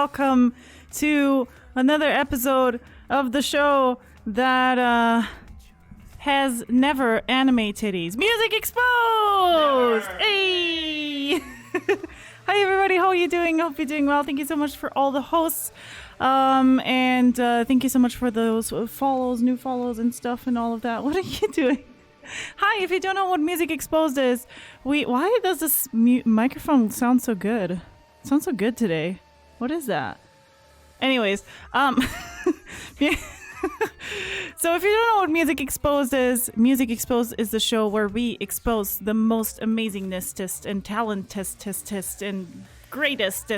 welcome to another episode of the show that has never anime titties. Music Exposed! Never. Hey! Hi everybody, how are you doing? I hope you're doing well. Thank you so much for all the hosts. And thank you so much for those follows, new follows and stuff and all of that. What are you doing? Hi, if you don't know what Music Exposed is, why does this microphone sound so good? It sounds so good today. What is that? Anyways, so if you don't know what Music Exposed is the show where we expose the most amazingness and talent and greatest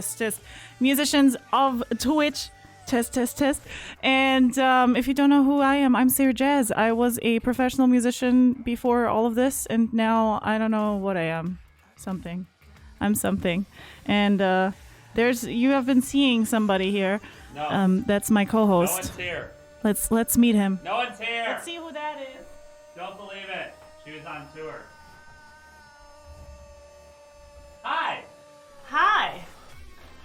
musicians of Twitch. Test. And if you don't know who I am, I'm Sarah Jazz. I was a professional musician before all of this, and now I don't know what I am. I'm something. And you have been seeing somebody here. No. That's my co-host. No one's here. Let's meet him. No one's here. Let's see who that is. Don't believe it. She was on tour. Hi. Hi.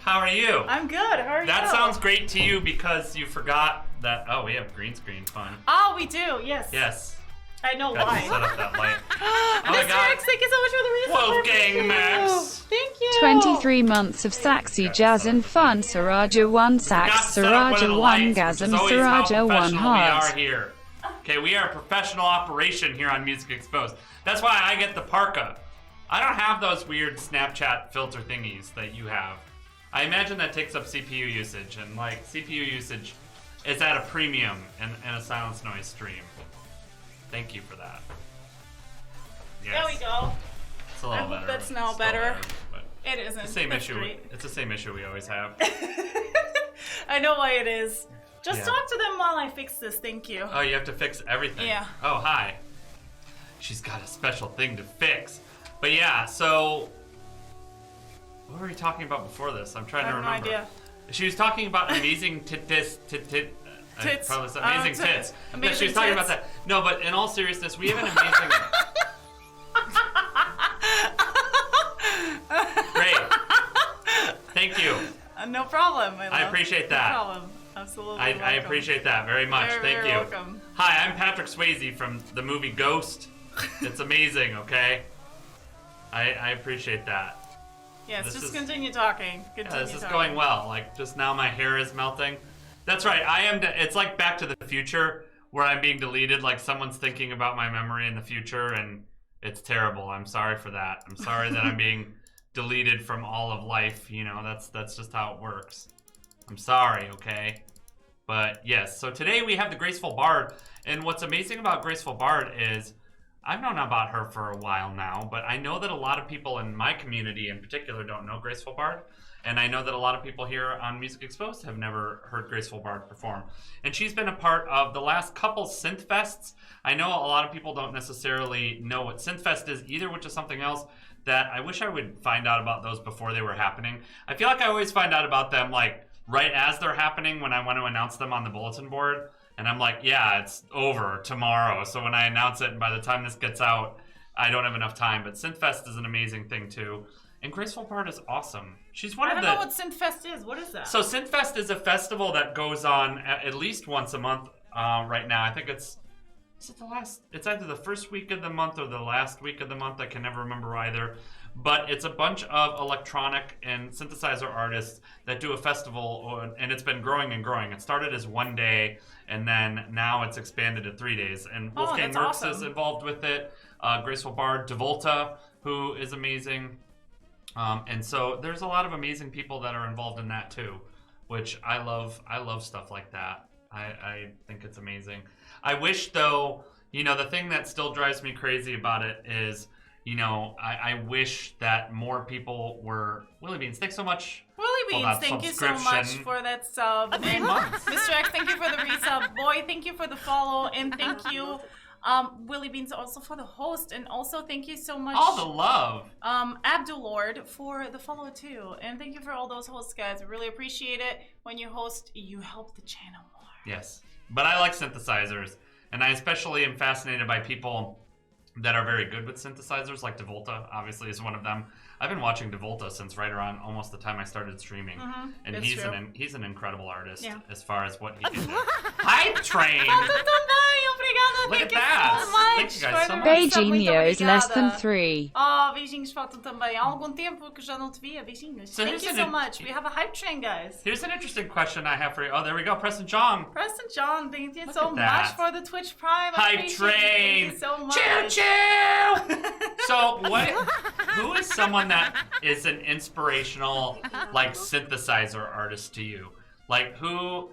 How are you? I'm good. How are you? That sounds great to you because you forgot that. Oh, we have green screen fun. Oh, we do. Yes. Yes. I know Got why. to set up that light. Oh my Mr. God. X, thank you so much for the reason. Wolfgang Max. Thank you. 23 months of sexy jazz and fun. Saraja 1 sax, Saraja 1 gasm, Saraja 1 heart. We are here. Okay, we are a professional operation here on Music Exposed. That's why I get the parka. I don't have those weird Snapchat filter thingies that you have. I imagine that takes up CPU usage, and like CPU usage is at a premium in a silence noise stream. Thank you for that. Yes. There we go. It's a little better. That's now Still better. but It isn't. the same That's issue. great. It's the same issue we always have. I know why it is. Just Yeah. talk to them while I fix this. Thank you. Oh, you have to fix everything. Yeah. Oh, hi. She's got a special thing to fix. But yeah, so what were we talking about before this? I'm trying I to have remember. no idea. She was talking about amazing tits. Tits. Amazing tits. No, Amazing she was talking tits. about that. No, but in all seriousness, we have an amazing. Great. Thank you. No problem. My love. I appreciate that. No problem. Absolutely. I welcome. appreciate that very much. Very, Thank very you. welcome. Hi, I'm Patrick Swayze from the movie Ghost. It's amazing, okay? I appreciate that. Yes, This just is- continue talking. Continue This is talking. going well. Like, just now my hair is melting. That's right. It's like Back to the Future, where I'm being deleted. Like, someone's thinking about my memory in the future, and it's terrible. I'm sorry for that. I'm sorry that I'm being deleted from all of life. You know, that's just how it works. I'm sorry, okay? But yes, so today we have the Graceful Bard, and what's amazing about Graceful Bard is I've known about her for a while now, but I know that a lot of people in my community in particular don't know Graceful Bard, and I know that a lot of people here on Music Exposed have never heard Graceful Bard perform. And she's been a part of the last couple Synthfests. I know a lot of people don't necessarily know what Synthfest is either, which is something else that I wish I would find out about those before they were happening. I feel like I always find out about them like right as they're happening when I want to announce them on the bulletin board. And I'm like, yeah, it's over tomorrow. So when I announce it, and by the time this gets out, I don't have enough time. But Synthfest is an amazing thing too. And Graceful Bard is awesome. She's one I of don't the... know what Scentfest is. What is that? So Synthfest is a festival that goes on at least once a month right now. I think it's either the first week of the month or the last week of the month. I can never remember either. But it's a bunch of electronic and synthesizer artists that do a festival, and it's been growing and growing. It started as one day, and then now it's expanded to 3 days. And Wolfgang that's Merckx is awesome. involved with it. Graceful Bard, DeVolta, who is amazing. And so there's a lot of amazing people that are involved in that too, which I love. I love stuff like that. I think it's amazing. I wish though, you know, the thing that still drives me crazy about it is, you know, I wish that more people were Willie Beans. Thanks so much. Willie Beans, that thank you so much subscription. for that sub. And Mr. X, thank you for the resub. Boy, thank you for the follow. And thank you, Willie Beans, also for the host. And also thank you so much, All the love. Abdulord, for the follow too. And thank you for all those hosts, guys. I really appreciate it. When you host, you help the channel more. Yes, but I like synthesizers, and I especially am fascinated by people that are very good with synthesizers, like DeVolta obviously is one of them. I've been watching DeVolta since right around almost the time I started streaming, and he's an incredible artist as far as what he can do. Hype Train! Look at that! Thank you guys so much. Beijinhos less than 3. Oh, beijinhos faltam também. Há algum tempo que já não te via. Beijinhos. So Thank you so much. We have a Hype Train, guys. Here's an interesting question I have for you. Oh, there we go. Preston John. Preston John, thank you so at much that. for the Twitch Prime. Hype Train. Thank you so much. Choo choo! So who is someone that is an inspirational, like, synthesizer artist to you? Like, who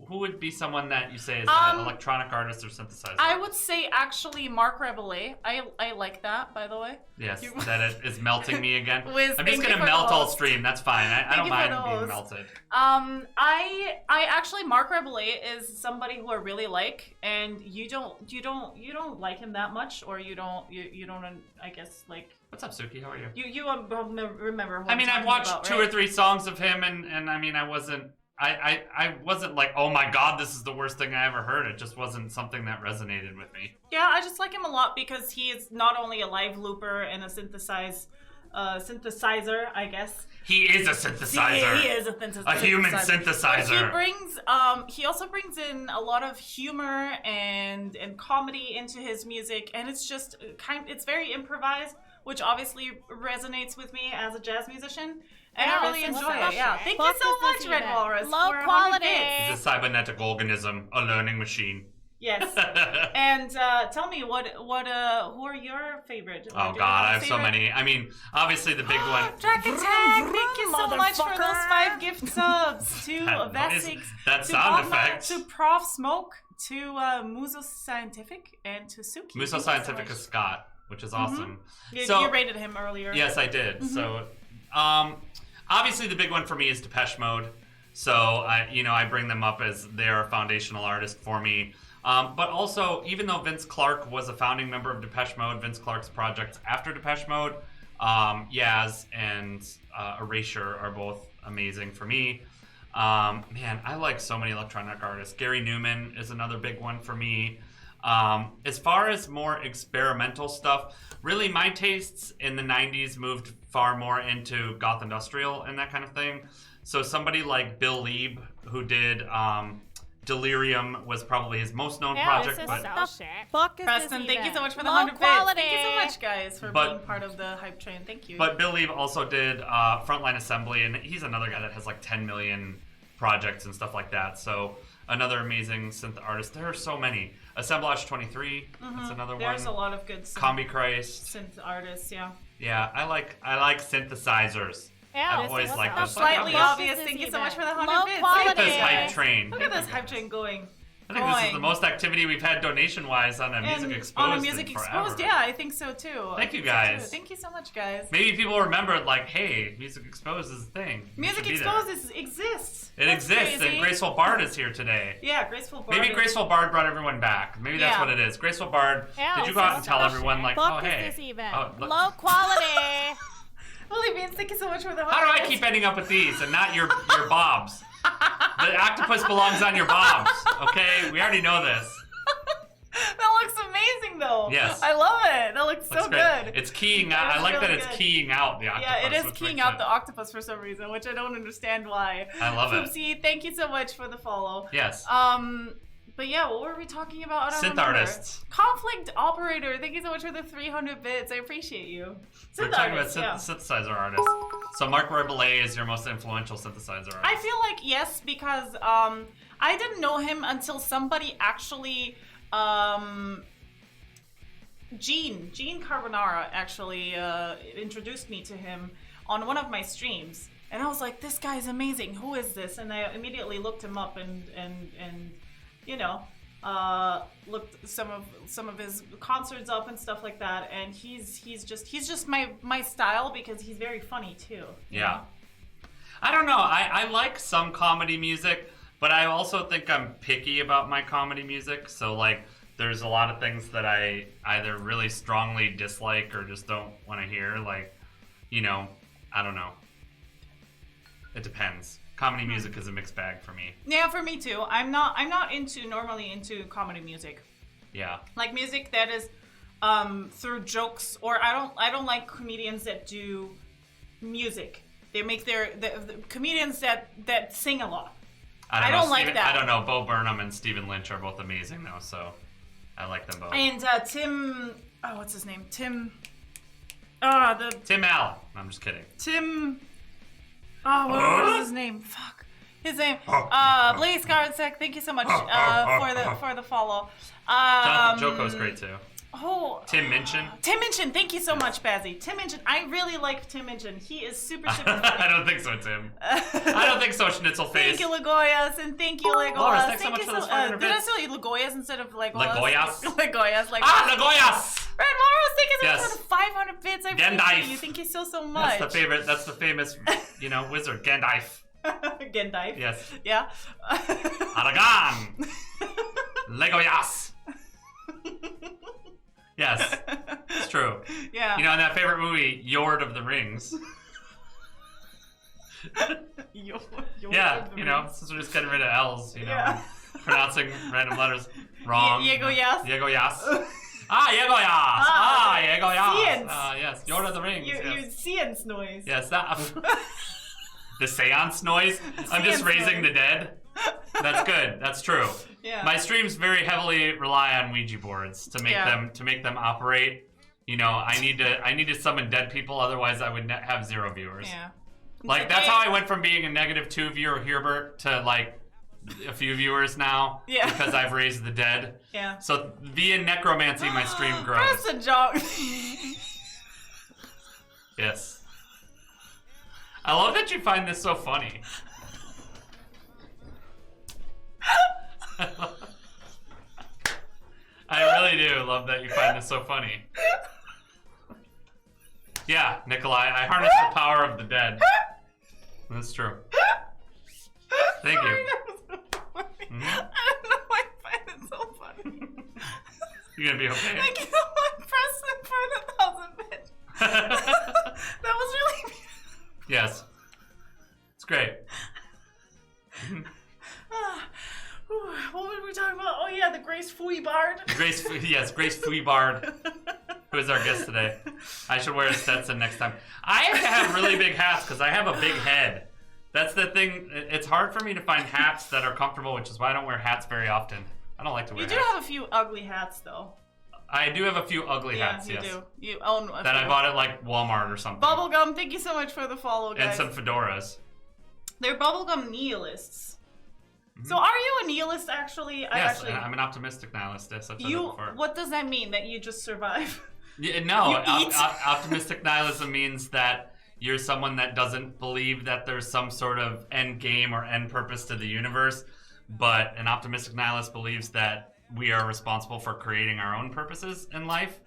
would be someone that you say is an electronic artist or synthesizer? I would say actually Mark Rabelais. I like that, by the way. Yes, that it is melting me again. I'm just gonna melt all stream. That's fine. I don't mind being melted. I actually Mark Rabelais is somebody who I really like, and you don't like him that much, or you don't I guess like. What's up, Suki? How are you? You remember? Who I've watched 2 or 3 songs of him, and I mean, I wasn't like, oh my god, this is the worst thing I ever heard. It just wasn't something that resonated with me. Yeah, I just like him a lot because he is not only a live looper and a synthesizer, I guess. He is a synthesizer. He is a synthesizer. A human synthesizer. But he also brings in a lot of humor and comedy into his music, and it's just it's very improvised, which obviously resonates with me as a jazz musician. And I really enjoy it. Yeah, thank you so much, Red Walrus. Low quality. It's a cybernetic organism, a learning machine. Yes. And tell me, who are your favorite? Oh God, I have so many. I mean, obviously the big one. Dragon Tag, thank you so much for those 5 gift subs to Vesix, that to sound Mama, effect. to Prof Smoke, to Muso Scientific, and to Suki. Muso Scientific is Scott, which is awesome. You rated him earlier. Yes, I did. So, obviously the big one for me is Depeche Mode. So I bring them up as they're a foundational artist for me. But also, even though Vince Clarke was a founding member of Depeche Mode, Vince Clarke's projects after Depeche Mode, Yaz and Erasure are both amazing for me. Man, I like so many electronic artists. Gary Newman is another big one for me. As far as more experimental stuff, really my tastes in the 90s moved far more into goth industrial and that kind of thing. So somebody like Bill Lieb, who did Delirium, was probably his most known project. Preston, thank you so much for the 100 bits. Thank you so much, guys, for being part of the Hype Train. Thank you. But Bill Lieb also did Frontline Assembly, and he's another guy that has like 10 million projects and stuff like that. So another amazing synth artist. There are so many. Assemblage 23, that's another one. There's a lot of good Combi Christ. Synth artists, yeah. Yeah, I like synthesizers. Yeah, I've always liked this. Slightly obvious. Thank you so much for the 100 bits. Quality. Look at this Hype Train. Look at this Hype Train going. I think this is the most activity we've had donation-wise on a Music Exposed. On a Music Exposed, yeah, I think so too. Thank you guys. Thank you so much, guys. Maybe people remember, like, hey, Music Exposed is a thing. Music Exposed exists. It exists, and Graceful Bard is here today. Yeah, Graceful Bard. Maybe Graceful Bard brought everyone back. Maybe that's what it is. Graceful Bard, did you go out and tell everyone, like, oh, hey. Low quality. Holy beans, thank you so much for the 100 How do I keep ending up with these and not your bobs? The octopus belongs on your bobs, okay? We already know this. That looks amazing, though. Yes. I love it. That looks so good. It's keying out. I like really that it's keying out the octopus. Yeah, it is keying out the octopus for some reason, which I don't understand why. I love it. Oopsie, thank you so much for the follow. Yes. But yeah, what were we talking about? I don't Synth remember. artists. Conflict Operator, thank you so much for the 300 bits. I appreciate you. We're talking about synthesizer artists. So Mark Rabelais is your most influential synthesizer artist. I feel like yes, because I didn't know him until somebody actually, Gene Carbonara actually introduced me to him on one of my streams. And I was like, this guy's amazing. Who is this? And I immediately looked him up and you know, looked some of his concerts up and stuff like that, and he's just my style because he's very funny too. Yeah. Know? I don't know. I like some comedy music, but I also think I'm picky about my comedy music. So like, there's a lot of things that I either really strongly dislike or just don't want to hear. Like, you know, I don't know. It depends. Comedy music is a mixed bag for me. Yeah, for me too. I'm not normally into comedy music. Yeah. Like music that is through jokes, or I don't like comedians that do music. They make the comedians that sing a lot. I don't like that. I don't know. Bo Burnham and Stephen Lynch are both amazing though, so I like them both. And Tim, what's his name? Tim Allen. I'm just kidding. What was his name? Fuck. His name. Blaze Gardsec, thank you so much for the follow. Joko's great too. Tim Minchin. Tim Minchin, thank you so much, Bazzy. Tim Minchin, I really like Tim Minchin. He is super funny. I don't think so, Tim. I don't think so, Schnitzelface. Thank you, Lagoyas, and thank you, Legolas. Laura, thanks so much for those 500 did I say Lagoyas instead of Legolas? Lagoyas? Lagoyas, Legolas. Lagoyas! Red Laurels, thank you so much for the 500 bits. I appreciate you. Thank you so much. That's the famous, wizard, Gandalf. Gandalf? Yes. Yeah. Aragorn! Legolas! Yes, it's true. Yeah. In that favorite movie, Lord of the Rings. Since we're just getting rid of L's, pronouncing random letters wrong. Yegoyas. Yegoyas. Yegoyas. Yegoyas. Science. Yes, Lord of the Rings. Your science noise. Yes, that. The seance noise. I'm just raising the dead. That's good. That's true. Yeah. My streams very heavily rely on Ouija boards to make them operate. I need to summon dead people, otherwise I would have 0 viewers. Yeah. That's how I went from being a -2 viewer Herbert to a few viewers now. Yeah. Because I've raised the dead. Yeah. So via necromancy, my stream grows. That's a joke. Yes. I love that you find this so funny. I really do love that you find this so funny. Yeah, Nikolai, I harness the power of the dead. That's true. Thank you. Mm-hmm. I don't know why I find it so funny. You gonna be okay? Thank you so much, Preston, for the 1,000 bits. That was really beautiful. Yes. It's great. What were we talking about? Oh yeah, the TheGracefulBard. TheGracefulBard, who is our guest today. I should wear a Stetson next time. I have to have really big hats because I have a big head. That's the thing. It's hard for me to find hats that are comfortable, which is why I don't wear hats very often. I don't like to wear hats. You do have a few ugly hats, though. I do have a few ugly hats, yes. You do. You own a that few. I bought at Walmart or something. Bubblegum, thank you so much for the follow, guys. And some fedoras. They're bubblegum nihilists. So are you a nihilist, actually? Yes, I'm an optimistic nihilist. Yes, I've said that before. What does that mean? That you just survive? No, optimistic nihilism means that you're someone that doesn't believe that there's some sort of end game or end purpose to the universe, but an optimistic nihilist believes that we are responsible for creating our own purposes in life.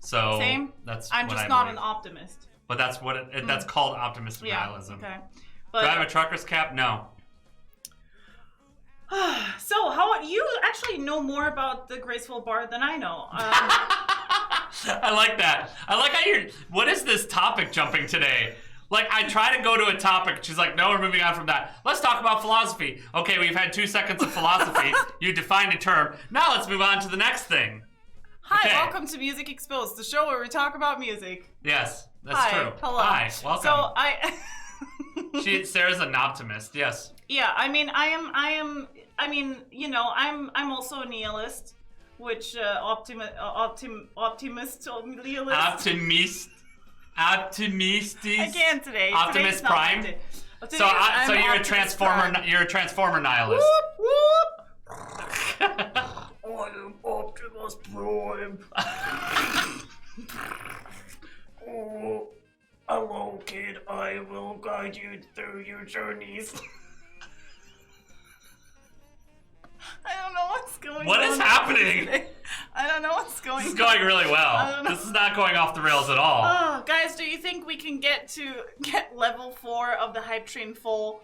So Same. I'm just not an optimist. But that's what that's called optimistic nihilism. Okay. Do I have a trucker's cap? No. So, how you actually know more about the TheGracefulBard than I know. I like that. I like how what is this topic jumping today? I try to go to a topic. She's like, no, we're moving on from that. Let's talk about philosophy. Okay, we've had 2 seconds of philosophy. You defined a term. Now let's move on to the next thing. Hi, okay. Welcome to Music Exposed, the show where we talk about music. Yes, that's true. Hello. Hi, welcome. So Sarah's an optimist. Yes. Yeah, I'm also a nihilist, which optimist or nihilist. Optimistis. I can't today. Optimus Prime. So you're a transformer. Prime. You're a transformer nihilist. Whoop whoop. I am Optimus Prime. Oh, hello, kid. I will guide you through your journeys. I don't know what's going on. What is happening? I don't know what's going on. This is going really well. This is not going off the rails at all. Oh, guys, do you think we can get level 4 of the hype train full?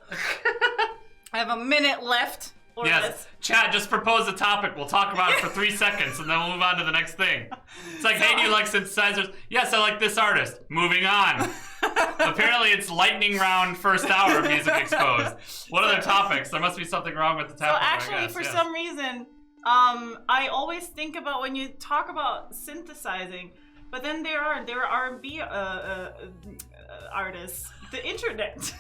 I have a minute left. Yes. Chad, just propose a topic. We'll talk about it for 3 seconds, and then we'll move on to the next thing. It's like, hey, do you like synthesizers? Yes, I like this artist. Moving on. Apparently, it's lightning round first hour of Music Exposed. What other topics? There must be something wrong with the topic. So actually, for some reason, I always think about when you talk about synthesizing, but then there are R&B artists, the internet.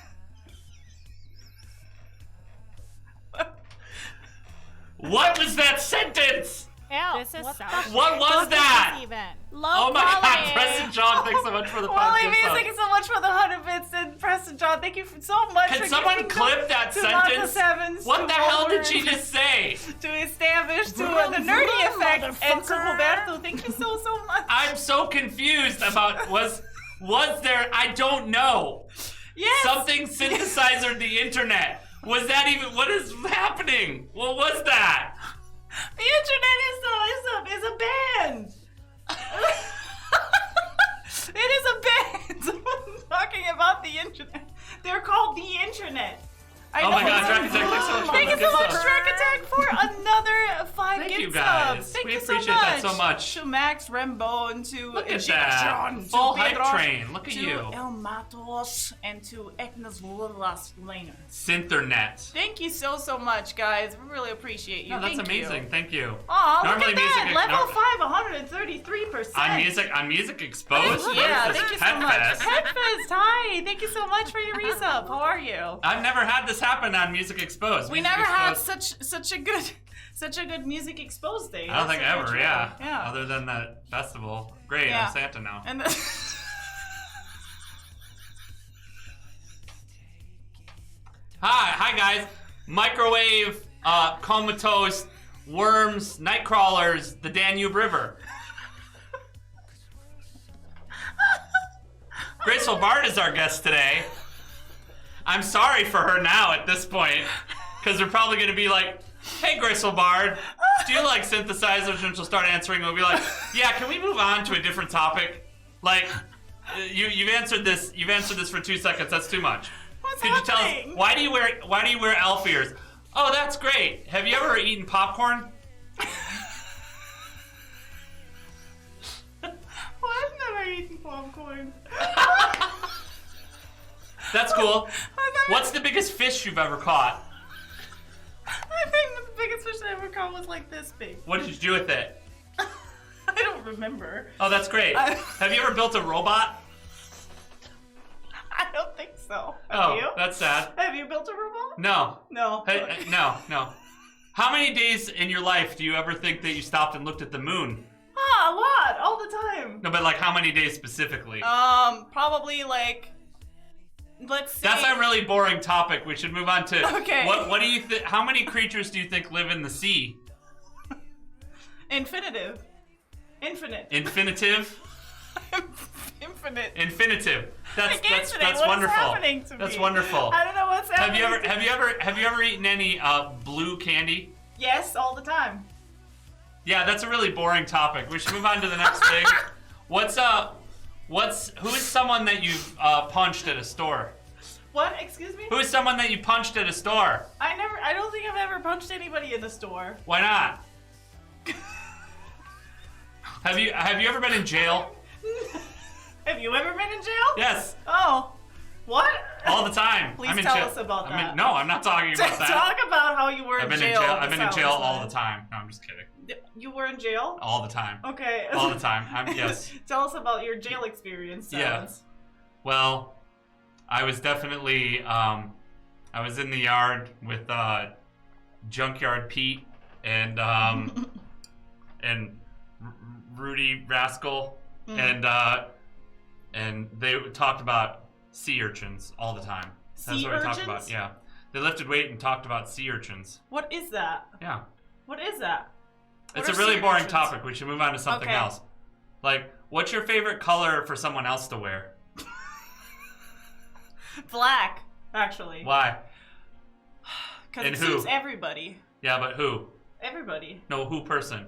What was that sentence? Ew, This is what so the shit. What was that? Even. Low Oh my quality. God, Preston John, thanks so much for the Wally podcast. V, thank you so much for the 100 bits, and Preston John, thank you so much. Can for someone giving clip them that to Lots of sentence? Sevens, What to the hell did Wolverine, she just say? to establish to the nerdy effect, and to Roberto, thank you so much. I'm so confused about was there? I don't know. Yes. Something synthesizer the internet. Was that even? What is happening? What was that? The internet is a band. It is a band. Someone's talking about the internet. They're called the internet. I Oh know my God, it's- Dragon Attack, thanks so much for Thank the you so good much, stuff. Dragon Attack, for another 5 Thank gift you, guys. subs. Thank We you appreciate so much. that so much. To Max Rembo and to Look at Jason, that. to Full hype Pedro, train. Look at to you. El Matos and to Ekna's Lulas Laner. Synthernet. Thank you so much, guys. We really appreciate you. No, that's Thank amazing. You. Thank you. Aw, Normally look at that. music- Level 5, 133%. On music exposed. What Yeah, is this, thank you so Pet much. Fest? Petfest, hi. Thank you so much for your resub. How are you? I've never had this happen on Music Exposed. We Music never had Exposed- such a good music exposed day. I don't That's think so ever, true. yeah. Yeah. Other than that festival. Great, Yeah. I'm Santa now. And Hi guys. Microwave, comatose, worms, night crawlers, the Danube River. Graceful Bard is our guest today. I'm sorry for her now at this point, because they're probably going to be like, hey, Graceful Bard, do you like synthesizers? And she'll start answering. We'll be like, yeah, can we move on to a different topic? Like, you've answered this. You've answered this for 2 seconds. That's too much. What's Could you tell us happening? why do you wear elf ears? Oh, that's great. Have you ever eaten popcorn? Well, I've never eaten popcorn. That's cool. I've never- What's the biggest fish you've ever caught? I think the biggest fish I ever caught was like this big. What did you do with it? I don't remember. Oh, that's great. Have you ever built a robot? I don't think so. Have Oh, you? that's sad. Have you built a robot? No. No. Hey, no. How many days in your life do you ever think that you stopped and looked at the moon? Ah, a lot, all the time. No, but like how many days specifically? Probably like, let's see. That's a really boring topic. We should move on to. Okay. What do you think? How many creatures do you think live in the sea? Infinitive. Infinite. Infinitive. Infinite. Infinitive. That's I can't today. that's What is wonderful. happening to That's me? wonderful. I don't know what's Have happening. you ever eaten any blue candy? Yes, all the time. Yeah, that's a really boring topic. We should move on to the next thing. Who is someone that you've punched at a store? What? Excuse me? Who is someone that you punched at a store? I don't think I've ever punched anybody in the store. Why not? Have you ever been in jail? Have you ever been in jail? Yes, Oh. What? all the time. Please I'm in tell jail. us about that. No, I'm not talking about that. Talk about how you were I've been in jail. I've been in jail all the time. No, I'm just kidding. You were in jail? All the time. Okay. All the time. Yes. Tell us about your jail experience. Yeah. Sounds. Well, I was definitely I was in the yard with Junkyard Pete and and Rudy Rascal and they talked about sea urchins all the time. That's Sea what we talked urchins? about. Yeah. They lifted weight and talked about sea urchins. What is that? Yeah. What is that? What It's a are really sea boring urchins? topic. We should move on to something Okay. else. Like, what's your favorite color for someone else to wear? Black, actually. Why? Because And it who? suits everybody. Yeah, but who? Everybody. No, who person?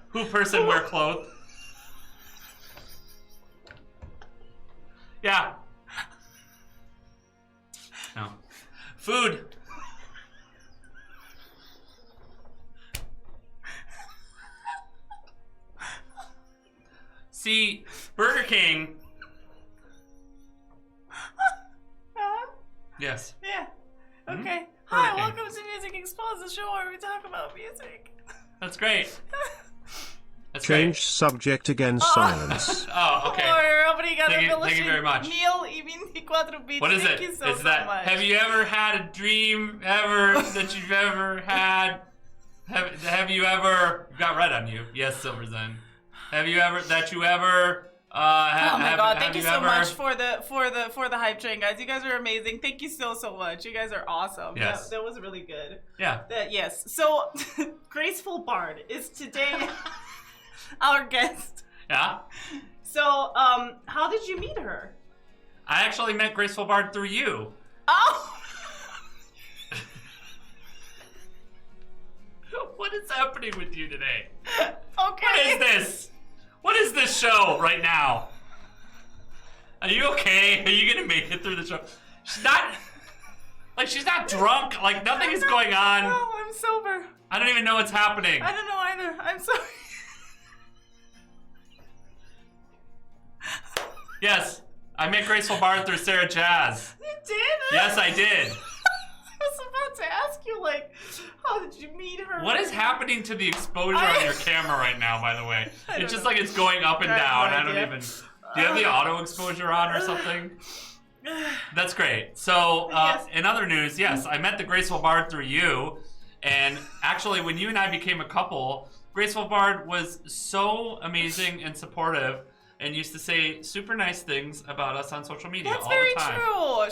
Who person wear clothes? Yeah. No. Food. See, Burger King. Uh-huh. Yes. Yeah. Okay. Hi, welcome to Music Exposed, the show where we talk about music. That's great. That's Change great. subject again, silence. Oh, okay. Thank you very much. What is it? Is that much. Have you ever had a dream ever that you've ever had? Have you ever got red on you? Yes, Silver Zen. Have you ever oh my god, thank you so much for the hype train, guys. You guys are amazing. Thank you so much. You guys are awesome. Yes. That was really good. Yeah. Yes. So Graceful Bard is today our guest. Yeah. So, how did you meet her? I actually met Graceful Bard through you. Oh! What is happening with you today? Okay. What is this? What is this show right now? Are you okay? Are you gonna make it through the show? She's not drunk. Like, nothing is going on. No, I'm sober. I don't even know what's happening. I don't know either. I'm sorry. Yes, I met Graceful Bard through Sarah Jazz. You did? Yes, I did. I was about to ask you, like, how did you meet her? What is happening to the exposure on your camera right now, by the way? It's just like it's going up and down. I don't even... Do you have the auto exposure on or something? That's great. So, Yes. in other news, yes, I met the Graceful Bard through you. And actually, when you and I became a couple, Graceful Bard was so amazing and supportive and used to say super nice things about us on social media That's all very the time. true.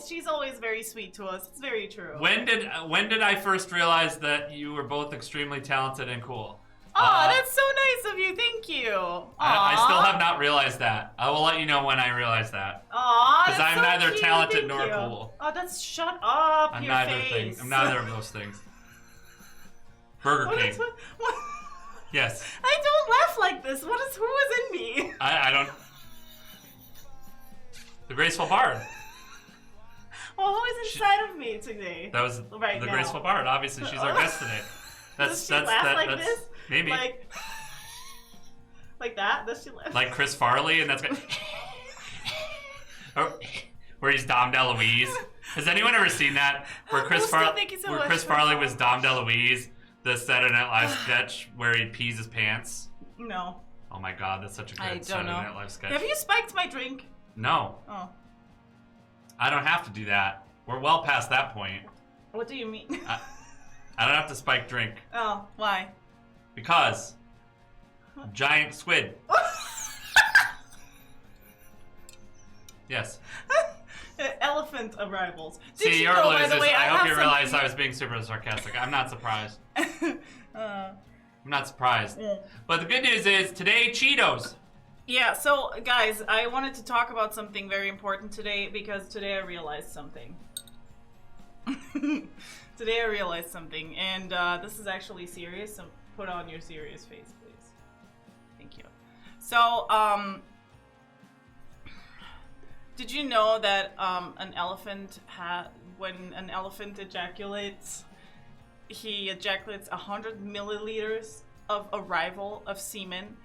She's always very sweet to us. It's very true. When did I first realize that you were both extremely talented and cool? Oh, that's so nice of you. Thank you. I still have not realized that. I will let you know when I realize that. Aw, because I'm so neither cute. talented Thank nor you. cool. Oh, that's up. I'm your neither face. I'm neither of those things. Burger King. What? Yes. I don't laugh like this. Who is in me? I don't. The Graceful Bard. Well, who is inside of me today? That was right the now. Graceful Bard. Obviously, she's our guest today. Does she laugh like this? Maybe. Like that? Does she laugh? Like Chris Farley, and that's good. Where he's Dom DeLuise. Has anyone ever seen that? Where Chris Farley was Dom DeLuise, the Saturday Night Live sketch where he pees his pants. No. Oh my god, that's such a good Saturday Night Live sketch. Have you spiked my drink? No. Oh. I don't have to do that. We're well past that point. What do you mean? I don't have to spike drink. Oh, why? Because giant squid. Yes. Elephant arrivals. See, you're losers. I hope you realize I was being super sarcastic. I'm not surprised. I'm not surprised. But the good news is today, Cheetos. Yeah, so guys, I wanted to talk about something very important today because today I realized something. Today I realized something, and this is actually serious, so put on your serious face, please. Thank you. So, did you know that when an elephant ejaculates, he ejaculates 100 milliliters of arrival of semen?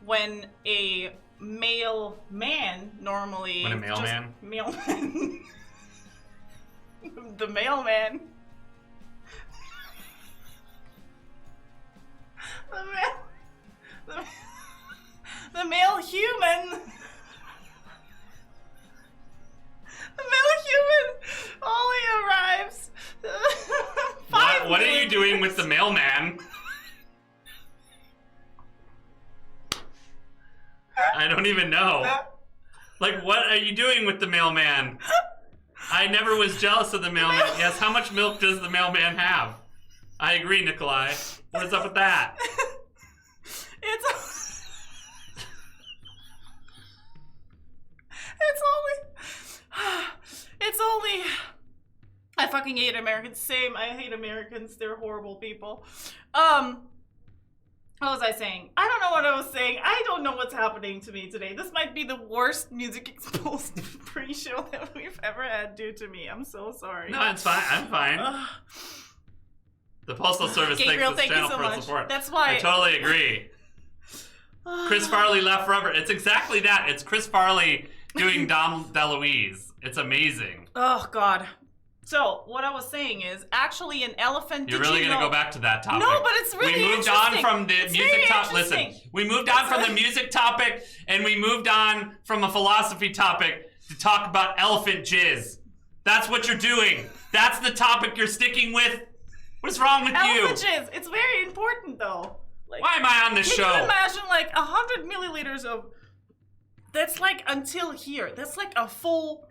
When a male man normally... When a mailman? Mailman. The mailman. The male human. The male human only arrives 5 What are you doing with the mailman? I don't even know. Like, what are you doing with the mailman? I never was jealous of the mailman. Yes, how much milk does the mailman have? I agree, Nikolai. What is up with that? It's only... I fucking hate Americans. Same, I hate Americans. They're horrible people. What was I saying? I don't know what I was saying. I don't know what's happening to me today. This might be the worst Music Exposed pre-show that we've ever had due to me. I'm so sorry. No, it's fine. I'm fine. The Postal Service Gabriel, thanks this channel so for much. its support. That's why. I totally agree. Chris Farley left forever. It's exactly that. It's Chris Farley doing Dom DeLuise. It's amazing. Oh, God. So what I was saying is actually an elephant. You're really gonna go back to that topic? No, but it's really We moved on from the It's music very topic. Listen, we moved on from the music topic, and we moved on from a philosophy topic to talk about elephant jizz. That's what you're doing. That's the topic you're sticking with. What's wrong with you? Elephant jizz. It's very important though. Like, why am I on this show? Can you imagine like 100 milliliters of? That's like until here. That's like a full.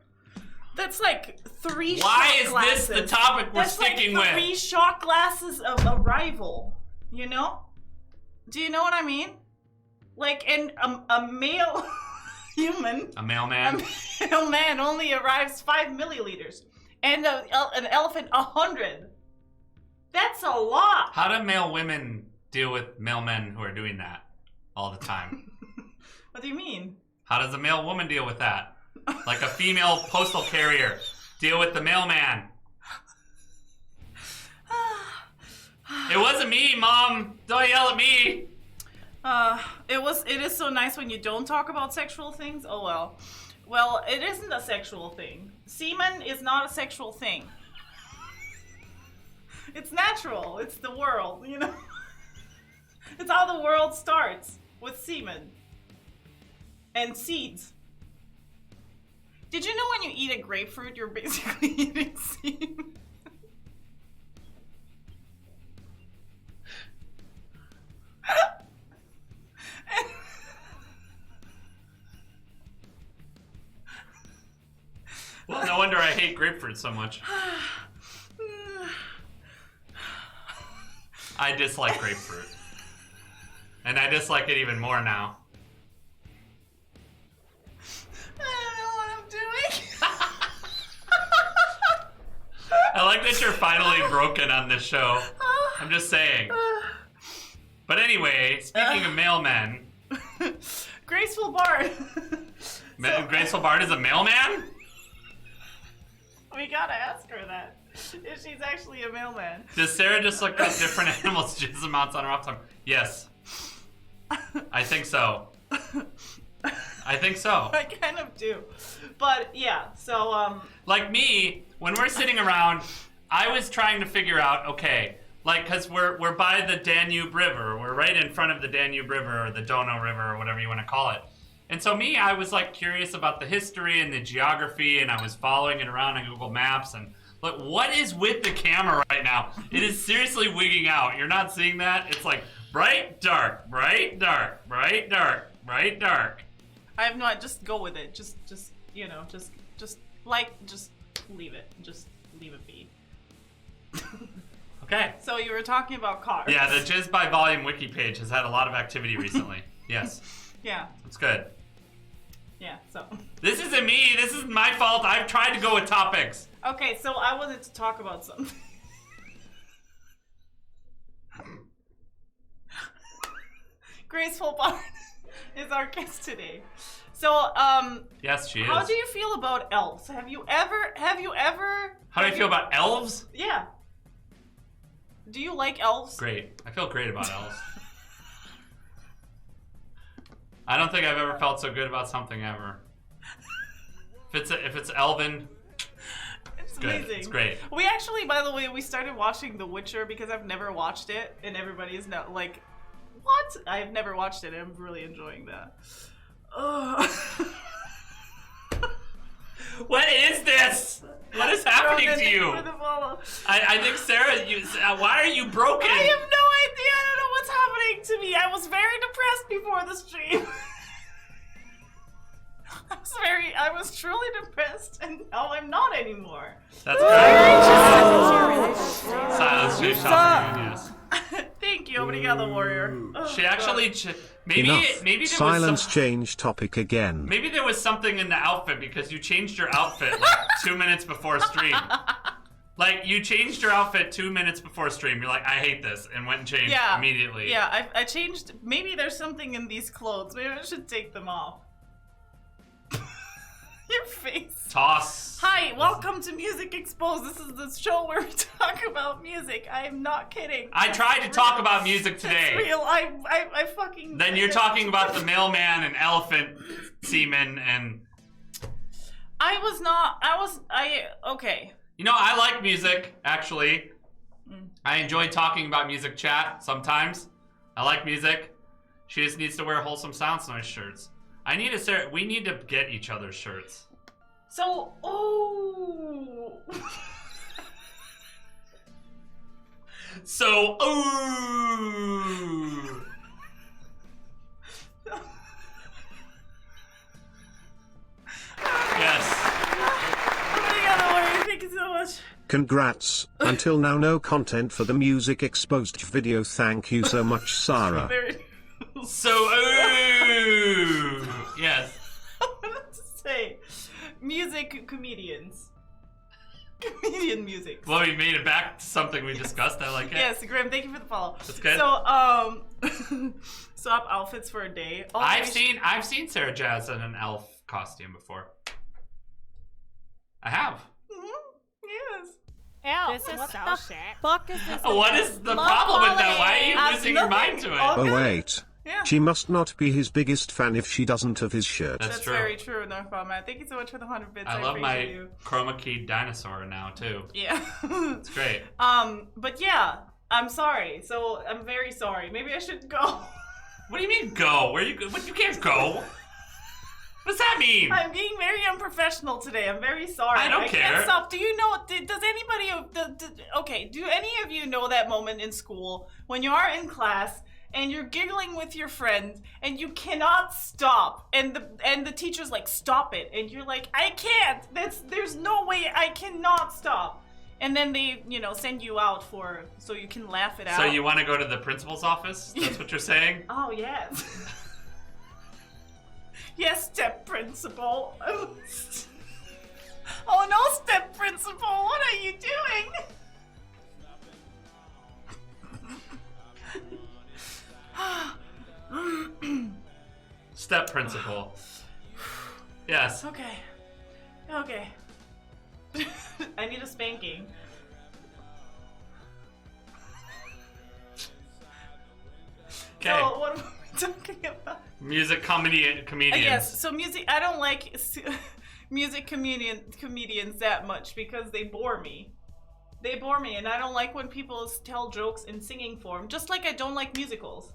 That's like 3 Why shot is glasses. this the topic we're sticking with? 3 shot glasses of arrival, you know? Do you know what I mean? Like a male human. A mailman? A male man only arrives 5 milliliters. And an elephant 100. That's a lot. How do male women deal with male men who are doing that all the time? What do you mean? How does a male woman deal with that? Like a female postal carrier deal with the mailman. It wasn't me, Mom. Don't yell at me. It is so nice when you don't talk about sexual things. Oh well. Well, it isn't a sexual thing. Semen is not a sexual thing. It's natural. It's the world, you know? It's how the world starts, with semen. And seeds. Did you know when you eat a grapefruit, you're basically eating semen? Well, no wonder I hate grapefruit so much. I dislike grapefruit. And I dislike it even more now. I like that you're finally broken on this show. I'm just saying. But anyway, speaking of mailmen. GracefulBard. GracefulBard is a mailman? We gotta ask her that. If she's actually a mailman. Does Sarah just look at different animals' jizz amounts on her off time? Yes. I think so. I think so. I kind of do. But yeah, so like me, when we're sitting around, I was trying to figure out, okay, like, cause we're by the Danube River. We're right in front of the Danube River or the Donau River or whatever you want to call it. And so I was like curious about the history and the geography, and I was following it around on Google Maps, and like, what is with the camera right now? It is seriously wigging out. You're not seeing that? It's like bright, dark, bright, dark, bright, dark, bright, dark. I have no. Just go with it. Just you know, just leave it. Just leave it be. Okay. So you were talking about cars. Yeah, the Jizz by Volume wiki page has had a lot of activity recently. Yes. Yeah. It's good. Yeah. So. This isn't me. This isn't my fault. I've tried to go with topics. Okay, so I wanted to talk about something. GracefulBard is our guest today. So, yes, she is. How do you feel about elves? Have you ever? How do I feel about elves? Yeah. Do you like elves? Great. I feel great about elves. I don't think I've ever felt so good about something ever. If it's elven, it's good. amazing. It's great. We actually, by the way, we started watching The Witcher because I've never watched it, and everybody is now like, "What?" I've never watched it. I'm really enjoying that. What is this? What is happening to you? I think Sarah, why are you broken? I have no idea. I don't know what's happening to me. I was very depressed before the stream. I was truly depressed, and now I'm not anymore. That's great. Silence, she's shopping, yes. Thank you, obrigado, warrior. She actually, maybe there was Silence change topic again. Maybe there was something in the outfit because you changed your outfit like 2 minutes before stream. Like, you changed your outfit 2 minutes before stream. You're like, I hate this, and went and changed immediately. Yeah, I changed. Maybe there's something in these clothes. Maybe I should take them off. Your face. Toss. Hi, welcome to Music Exposed. This is the show where we talk about music. I am not kidding. I tried to talk about music today. It's real. I fucking. Then you're talking about the mailman and elephant semen and. Okay. You know, I like music, actually. I enjoy talking about music chat sometimes. I like music. She just needs to wear wholesome sounds noise shirts. We need to get each other's shirts. So, oh. So, ooh. Yes. Oh my god, Lori, thank you so much. Congrats. Until now, no content for the music exposed video. Thank you so much, Sarah. So, ooh. Yes. I wanted to say, music comedians. Comedian music. Well, we made it back to something we discussed. I like it. Yes, Grim, thank you for the follow. That's good. So, swap outfits for a day. Oh, I've seen Sarah Jazz in an elf costume before. I have. Yes. Ew, This is what so the shit. fuck is this? What is the problem with that? Why are you losing your mind to it? All Oh good. wait. Yeah. She must not be his biggest fan if she doesn't have his shirt. That's true. Very true, no problem, man. Thank you so much for the 100 bits. I love appreciate my you. chroma key dinosaur now too. Yeah. It's great. But yeah, I'm sorry. So I'm very sorry. Maybe I should go. What do you mean go? Where you go? What, you can't go? What does that mean? I'm being very unprofessional today. I'm very sorry. I don't care. Can't stop. Do you know? Does anybody? Okay. Do any of you know that moment in school when you are in class and you're giggling with your friend and you cannot stop, and the teacher's like, "Stop it," and you're like, "I can't. There's no way I cannot stop." And then they, send you out so you can laugh it out. So you want to go to the principal's office? That's what you're saying? Oh yes. Yes, step principal. Oh no, step principal, what are you doing? Step principal. Yes. Okay. I need a spanking. Okay. So what am I talking about? Music comedians. Yes, so music, I don't like music comedians that much because they bore me. They bore me, and I don't like when people tell jokes in singing form, just like I don't like musicals.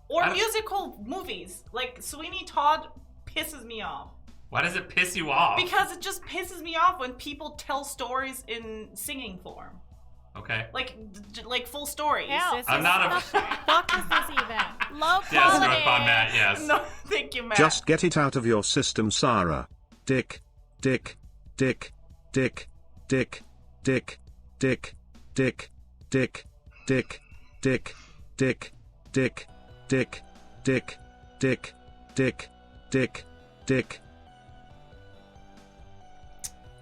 Or musical movies. Like Sweeney Todd pisses me off. Why does it piss you off? Because it just pisses me off when people tell stories in singing form. Okay. Like full stories. Ew, I'm not a... what the fuck is this even? Low Yes, quality. Northbound Matt, yes. No, thank you, Matt. Just get it out of your system, Sarah. Dick, dick, dick, dick, dick, dick, dick, dick, dick, dick, dick, dick, dick, dick, dick, dick, dick, dick, dick.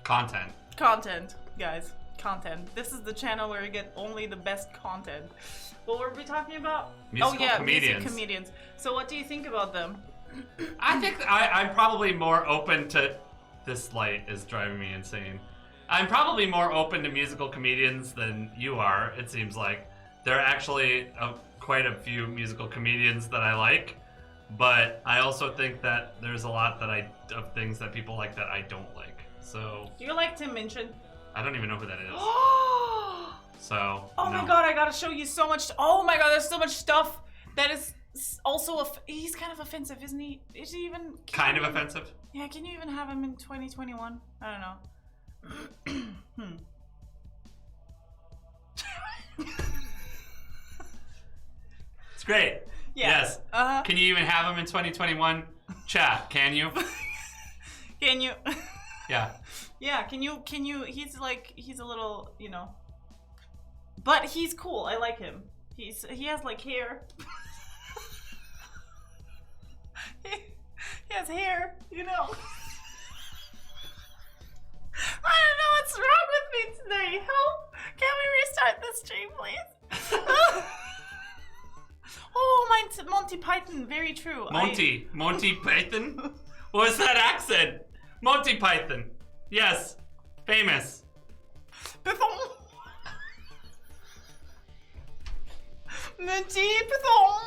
Content, guys. Content. This is the channel where you get only the best content. What were we talking about? Musical comedians. Music comedians. So what do you think about them? I think I'm probably more open to... This light is driving me insane. I'm probably more open to musical comedians than you are, it seems like. There are actually quite a few musical comedians that I like, but I also think that there's a lot of things that people like that I don't like. So... Do you like Tim Minchin? I don't even know who that is. So... Oh my god, I gotta show you so much. Oh my god, there's so much stuff that is also... He's kind of offensive, isn't he? Is he even... Kind of offensive? Yeah, can you even have him in 2021? I don't know. It's great. Yeah. Yes. Can you even have him in 2021? Chat, can you? Can you? Yeah. Yeah, can you, he's a little, but he's cool, I like him. He has like hair. He has hair, I don't know what's wrong with me today. Help! Can we restart the stream, please? Oh, Monty Python, very true. Monty Python? What was that accent? Monty Python. Yes. Famous. Monty Python.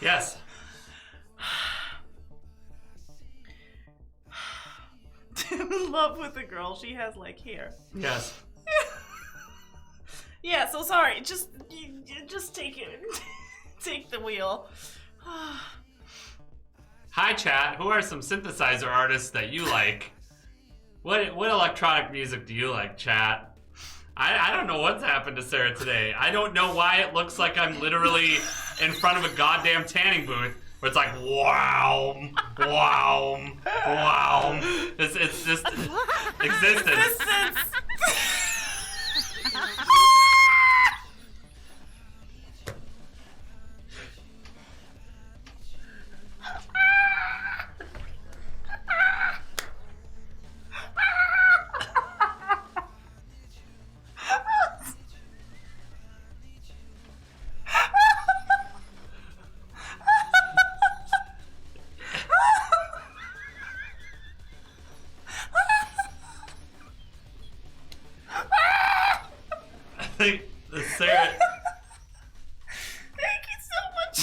Yes. love with the girl. She has like hair. Yes. Yeah, so sorry. Just take it. Take the wheel. Hi, chat. Who are some synthesizer artists that you like? What electronic music do you like, chat? I don't know what's happened to Sarah today. I don't know why it looks like I'm literally in front of a goddamn tanning booth where it's like, wow, wow, wow. It's just existence. Sarah. Thank you so much.